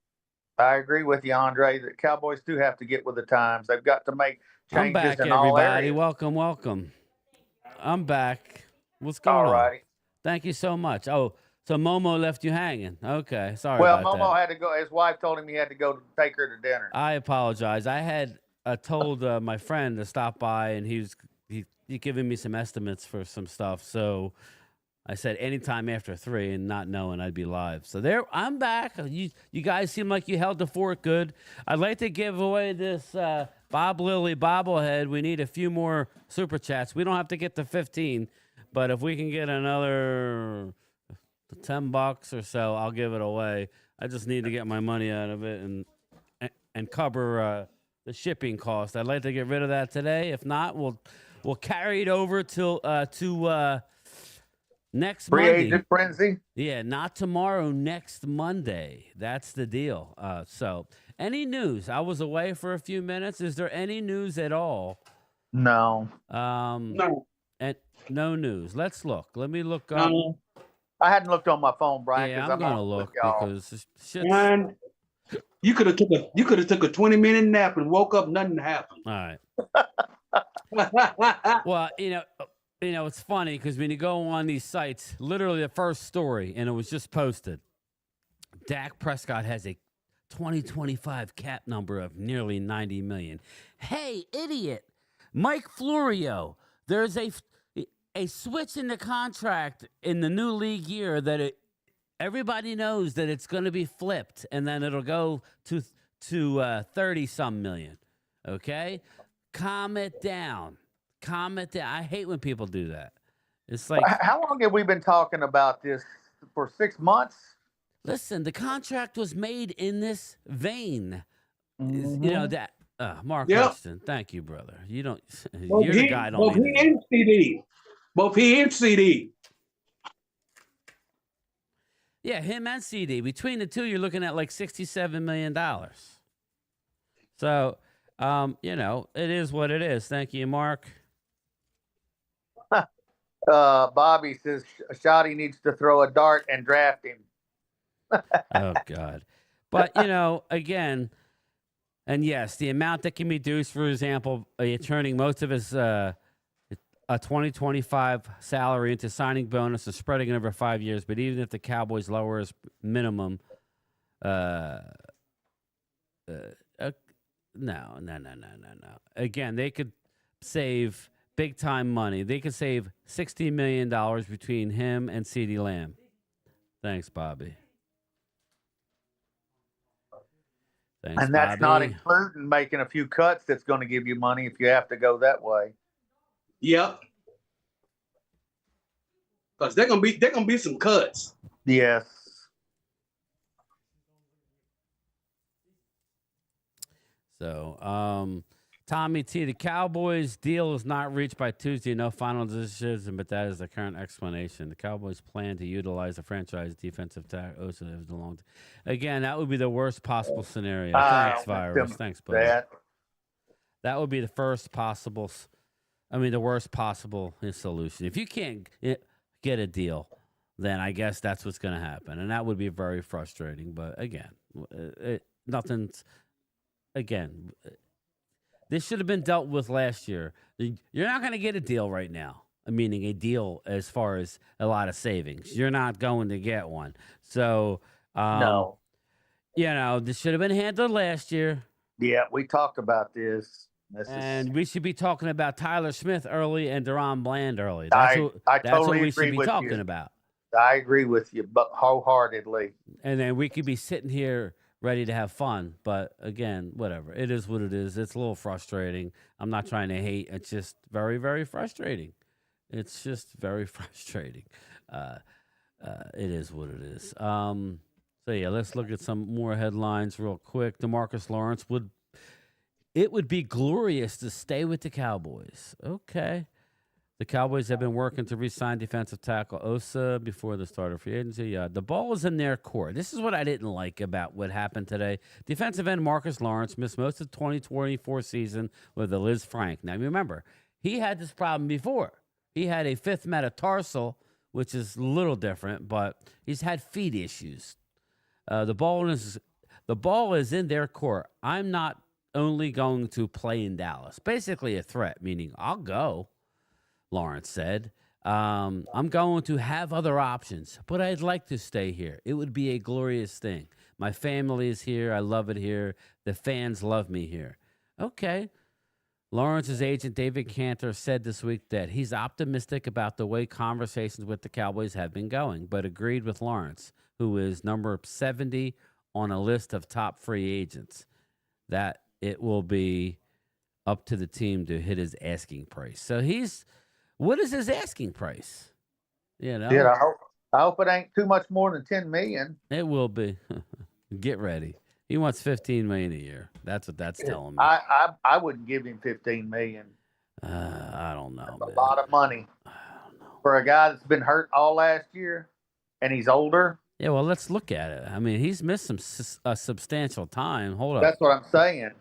I agree with you, Andre. The Cowboys do have to get with the times. They've got to make changes I'm back, in all everybody. areas. Welcome. I'm back. What's going on? Thank you so much. Oh, so Momo left you hanging. Okay, sorry about that. Well, Momo had to go. His wife told him he had to go to take her to dinner. I apologize. I had told my friend to stop by, and he giving me some estimates for some stuff. So I said anytime after 3, and not knowing I'd be live. So I'm back. You guys seem like you held the fort good. I'd like to give away this Bob Lilly bobblehead. We need a few more super chats. We don't have to get to 15, but if we can get another $10 or so, I'll give it away. I just need to get my money out of it and cover the shipping cost. I'd like to get rid of that today. If not, we'll carry it over till to next Free Monday. agent frenzy? Yeah, not tomorrow, next Monday. That's the deal. So, any news? I was away for a few minutes. Is there any news at all? No. No. And no news. Let's look. Let me look up. I hadn't looked on my phone, Brian. Yeah, I'm gonna look because shit. You could have took a 20-minute nap and woke up, nothing happened. All right. Well, it's funny because when you go on these sites, literally the first story, and it was just posted. Dak Prescott has a 2025 cap number of nearly $90 million. Hey, idiot, Mike Florio. There's a switch in the contract in the new league year that everybody knows that it's going to be flipped, and then it'll go to 30-some million. Okay, calm it down. I hate when people do that. It's like, how long have we been talking about this? For 6 months? Listen, the contract was made in this vein. Mm-hmm. That Mark Hudson. Thank you, brother. You're the guy. Both he and CD. Yeah, him and CD. Between the two, you're looking at like $67 million. So, it is what it is. Thank you, Mark. Bobby says Shoddy needs to throw a dart and draft him. Oh, God. But, again, and yes, the amount that can be reduced, for example, turning most of his 2025 salary into signing bonus and spreading it over 5 years. But even if the Cowboys lower his minimum, No. Again, they could save big time money. They could save $60 million between him and CeeDee Lamb. Thanks, Bobby. Thanks, And that's not Bobby. including making a few cuts that's going to give you money if you have to go that way. Yep. Because they're gonna be some cuts. Yes. So, Tommy T, the Cowboys deal is not reached by Tuesday. No final decision, but that is the current explanation. The Cowboys plan to utilize the franchise defensive tackle. Again, that would be the worst possible scenario. Thanks, Virus. Thanks, buddy. That would be the worst possible solution. If you can't get a deal, then I guess that's what's going to happen. And that would be very frustrating. But again, this should have been dealt with last year. You're not going to get a deal right now, meaning a deal as far as a lot of savings. You're not going to get one. So, No. This should have been handled last year. Yeah, we talked about this. We should be talking about Tyler Smith early and Deron Bland early. I That's totally what we agree should be with talking you. about. I agree with you, but wholeheartedly. And then we could be sitting here ready to have fun. But again, whatever. It is what it is. It's a little frustrating. I'm not trying to hate. It's just very, very frustrating. It's just very frustrating. It is what it is. So, yeah, let's look at some more headlines real quick. DeMarcus Lawrence it would be glorious to stay with the Cowboys. Okay. The Cowboys have been working to re-sign defensive tackle Osa before the start of free agency. The ball is in their court. This is what I didn't like about what happened today. Defensive end Marcus Lawrence missed most of the 2024 season with the Liz Frank. Now, remember, he had this problem before. He had a fifth metatarsal, which is a little different, but he's had feet issues. The ball is in their court. I'm not only going to play in Dallas. Basically a threat, meaning I'll go, Lawrence said. I'm going to have other options, but I'd like to stay here. It would be a glorious thing. My family is here. I love it here. The fans love me here. Okay. Lawrence's agent, David Cantor, said this week that he's optimistic about the way conversations with the Cowboys have been going, but agreed with Lawrence, who is number 70 on a list of top free agents, that it will be up to the team to hit his asking price. So what is his asking price? I hope it ain't too much more than $10 million. It will be. Get ready. He wants $15 million a year. That's what that's telling me. I wouldn't give him $15 million. I don't know. That's a lot of money for a guy that's been hurt all last year, and he's older. Yeah, well, let's look at it. I mean, he's missed a substantial time. Hold up. That's what I'm saying.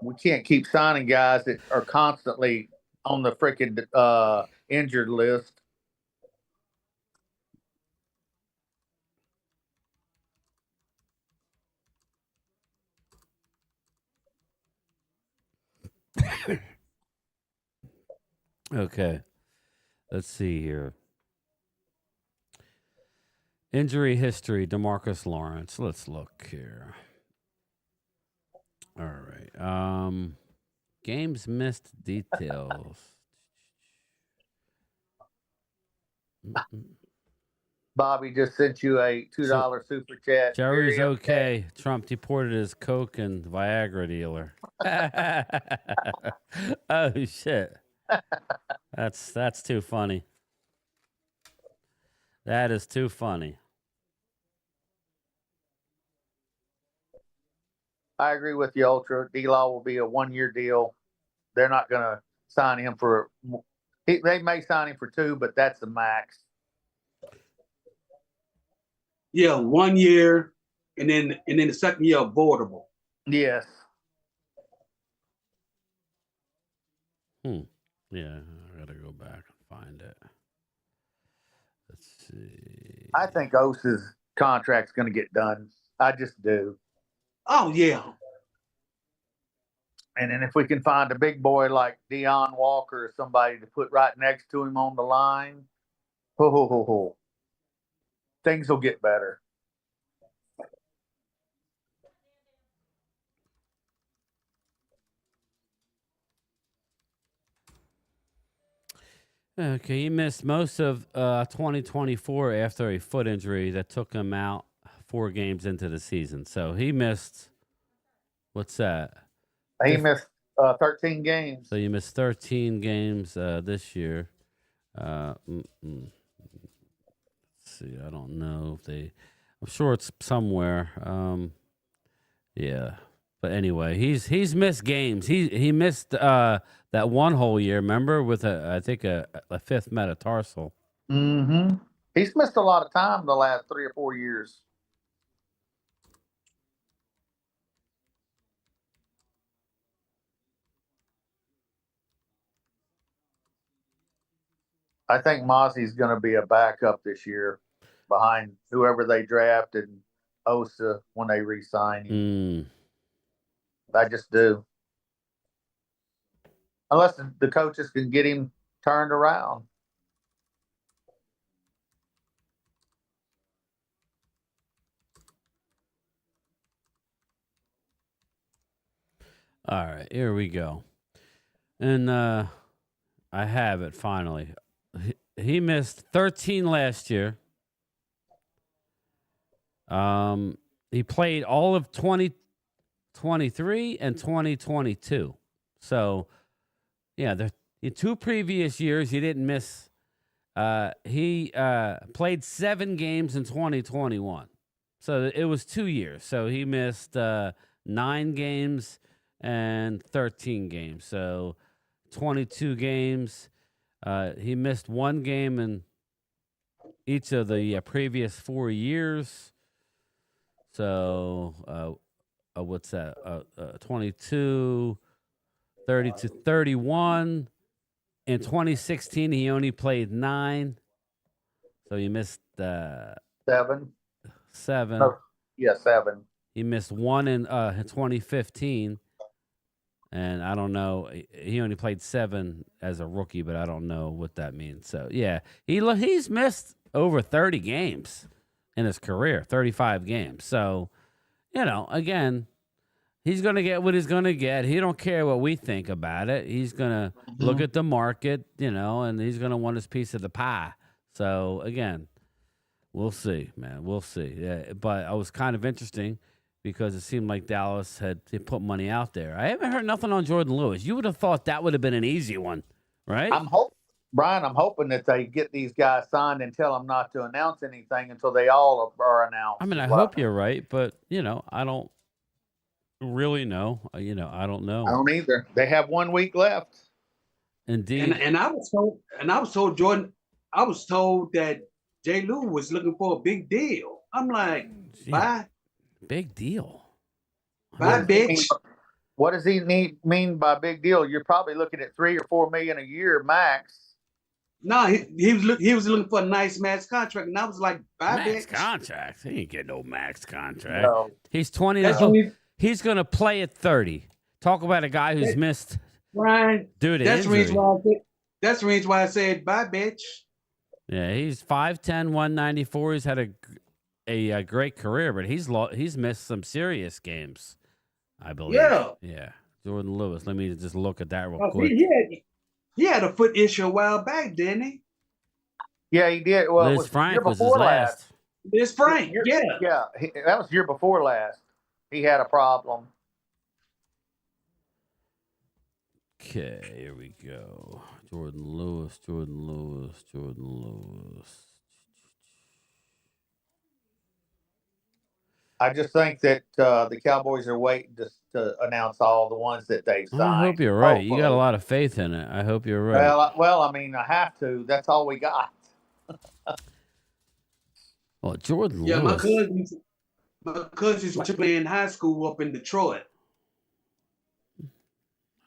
We can't keep signing guys that are constantly on the freaking injured list. Okay. Let's see here. Injury history, DeMarcus Lawrence. Let's look here. All right. Games missed details. Bobby just sent you a $2 super chat. Jerry's okay. Trump deported his coke and Viagra dealer. Oh shit. That's too funny. That is too funny. I agree with you, Ultra. D-Law will be a 1-year deal. They're not going to sign him for. They may sign him for 2, but that's the max. Yeah, 1 year, and then the second year avoidable. Yes. Yeah, I gotta go back and find it. Let's see. I think Osa's contract's going to get done. I just do. Oh yeah. And then if we can find a big boy like Deion Walker or somebody to put right next to him on the line, things will get better. Okay, he missed most of 2024 after a foot injury that took him out 4 games into the season. So he missed, what's that? He missed 13 games. So you missed 13 games this year. Let's see, I don't know if they. I'm sure it's somewhere. Yeah, but anyway, he's missed games. He missed that one whole year. Remember, with I think a fifth metatarsal. Mm-hmm. He's missed a lot of time the last 3 or 4 years. I think Mozzie's going to be a backup this year behind whoever they drafted Osa when they re-sign him. I just do. Unless the coaches can get him turned around. All right, here we go. And I have it finally. He missed 13 last year. He played all of 2023 and 2022. So, yeah, the 2 previous years he didn't miss. He played 7 games in 2021. So it was 2 years. So he missed 9 games and 13 games. So 22 games. He missed 1 game in each of the previous 4 years. So what's that? 22, 30 to 31. In 2016, he only played 9. So he missed 7. 7. No, yeah, 7. He missed 1 in 2015. And I don't know. He only played 7 as a rookie, but I don't know what that means. So, yeah, he's missed over 30 games in his career, 35 games. So, again, he's going to get what he's going to get. He don't care what we think about it. He's going to look at the market, and he's going to want his piece of the pie. So, again, we'll see, man. We'll see. Yeah, but it was kind of interesting because it seemed like Dallas had put money out there. I haven't heard nothing on Jordan Lewis. You would have thought that would have been an easy one, right? Brian, I'm hoping that they get these guys signed and tell them not to announce anything until they all are announced. I mean, I hope you're right, but, I don't really know. I don't know. I don't either. They have 1 week left. Indeed. And I was told that J. Lou was looking for a big deal. I'm like, bye. Big deal. Bye, bitch. What does he mean by big deal? You're probably looking at $3 or $4 million a year max. No, he was looking for a nice max contract, and I was like, bye, max bitch. Contract? He ain't getting no max contract. No. He's 20. He's going to play at 30. Talk about a guy who's missed. Ryan, Dude, that's the reason why I said bye, bitch. Yeah, he's 5'10", 194. He's had a great career, but he's missed some serious games, I believe. Yeah. Jordan Lewis. Let me just look at that real quick. He had a foot issue a while back, didn't he? Yeah, he did. Well, Liz Frank was his last. Liz Frank, yeah. That was year before last. He had a problem. Okay, here we go. Jordan Lewis. I just think that the Cowboys are waiting to announce all the ones that they've signed. I hope you're right. You got a lot of faith in it. I hope you're right. Well, I mean, I have to. That's all we got. Well, Jordan Lewis. Yeah, my cousin's playing in high school up in Detroit.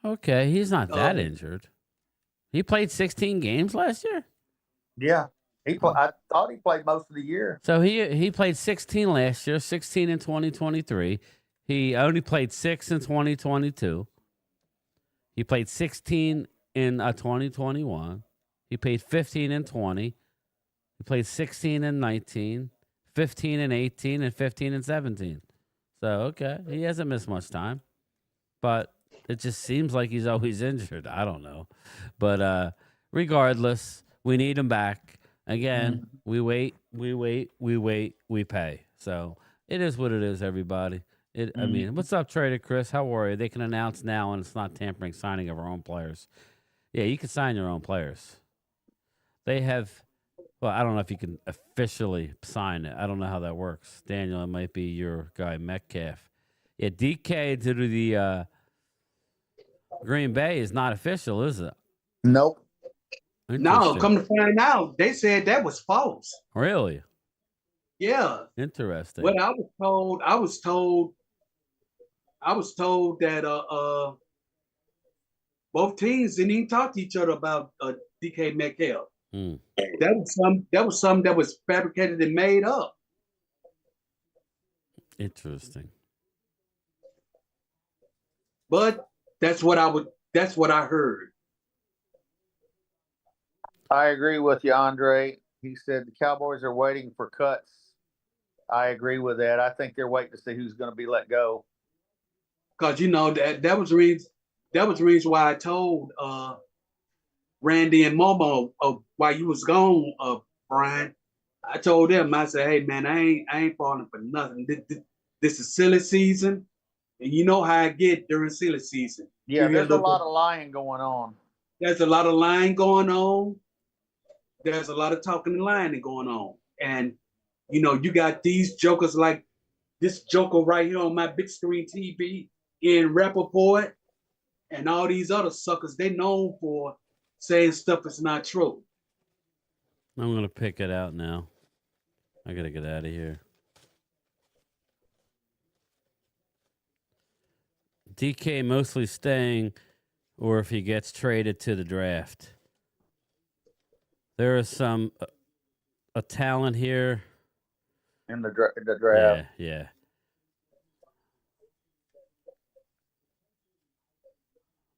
Okay, he's not that injured. He played 16 games last year? Yeah. I thought he played most of the year. So he played 16 last year, 16 in 2023. He only played 6 in 2022. He played 16 in 2021. He played 15 in 20. He played 16 in 19, 15 in 18, and 15 in 17. So, okay, he hasn't missed much time. But it just seems like he's always injured. I don't know. But regardless, we need him back. Again, we wait, we pay. So it is what it is, everybody. I mean, what's up, Trader Chris? How are you? They can announce now, and it's not tampering signing of our own players. Yeah, you can sign your own players. They have, well, I don't know if you can officially sign it. I don't know how that works. Daniel, it might be your guy, Metcalf. Yeah, DK to the Green Bay is not official, is it? Nope. No, come to find out, they said that was false. Really? Yeah. Interesting. What I was told that both teams didn't even talk to each other about DK Metcalf. That was something that was fabricated and made up. Interesting. But that's what I heard. I agree with you, Andre. He said the Cowboys are waiting for cuts. I agree with that. I think they're waiting to see who's going to be let go. Because that was the reason why I told Randy and Momo while you was gone, Brian. I told them, I said, hey man, I ain't falling for nothing. This is silly season, and you know how I get during silly season. Yeah, there's a lot of lying going on. There's a lot of lying going on. There's a lot of talking and lying going on. And, you got these jokers like this joker right here on my big screen TV in Rappaport and all these other suckers. They known for saying stuff that's not true. I'm going to pick it out now. I got to get out of here. DK mostly staying, or if he gets traded to the draft. There is some a talent here in the draft. Yeah.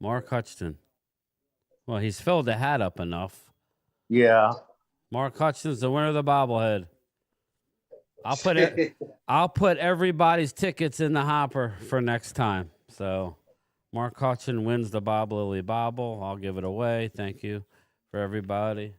Mark Hutchinson. Well, he's filled the hat up enough. Yeah. Mark Hutchinson's the winner of the bobblehead. I'll put everybody's tickets in the hopper for next time. So, Mark Hutchinson wins the Bob Lily Bobble. I'll give it away. Thank you for everybody.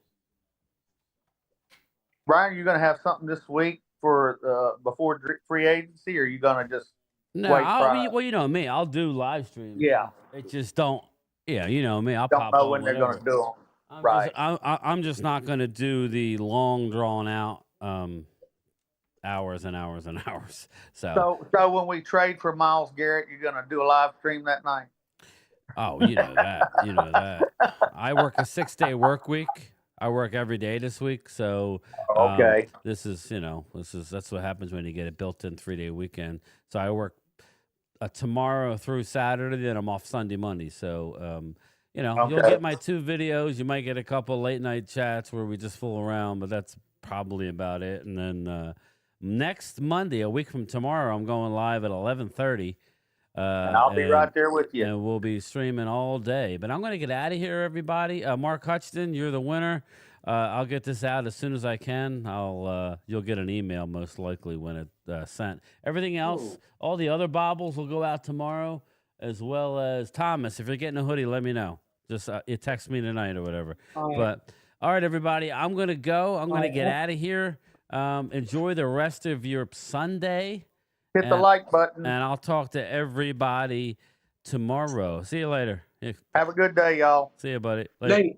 Brian, you going to have something this week for before free agency, or are you going to just no? wait? Well, you know me. I'll do live stream. Yeah. It just don't. Yeah, you know me. I'll don't pop know on when whatever. They're going to do them. Right. I'm just not going to do the long drawn out hours and hours and hours. So when we trade for Myles Garrett, you're going to do a live stream that night? Oh, you know that. I work a 6-day work week. I work every day this week, so okay. That's what happens when you get a built-in 3-day weekend. So I work tomorrow through Saturday, then I'm off Sunday, Monday. So you'll get my 2 videos. You might get a couple late night chats where we just fool around, but that's probably about it. And then next Monday, a week from tomorrow, I'm going live at 11:30. And I'll be right there with you. And we'll be streaming all day. But I'm going to get out of here, everybody. Mark Hutchinson, you're the winner. I'll get this out as soon as I can. You'll get an email most likely when it's sent. Everything else, all the other baubles will go out tomorrow, as well as Thomas. If you're getting a hoodie, let me know. Just you text me tonight or whatever. But all right, everybody, I'm going to go. I'm going to get out of here. Enjoy the rest of your Sunday. Hit the like button. And I'll talk to everybody tomorrow. See you later. Have a good day, y'all. See you, buddy. Later.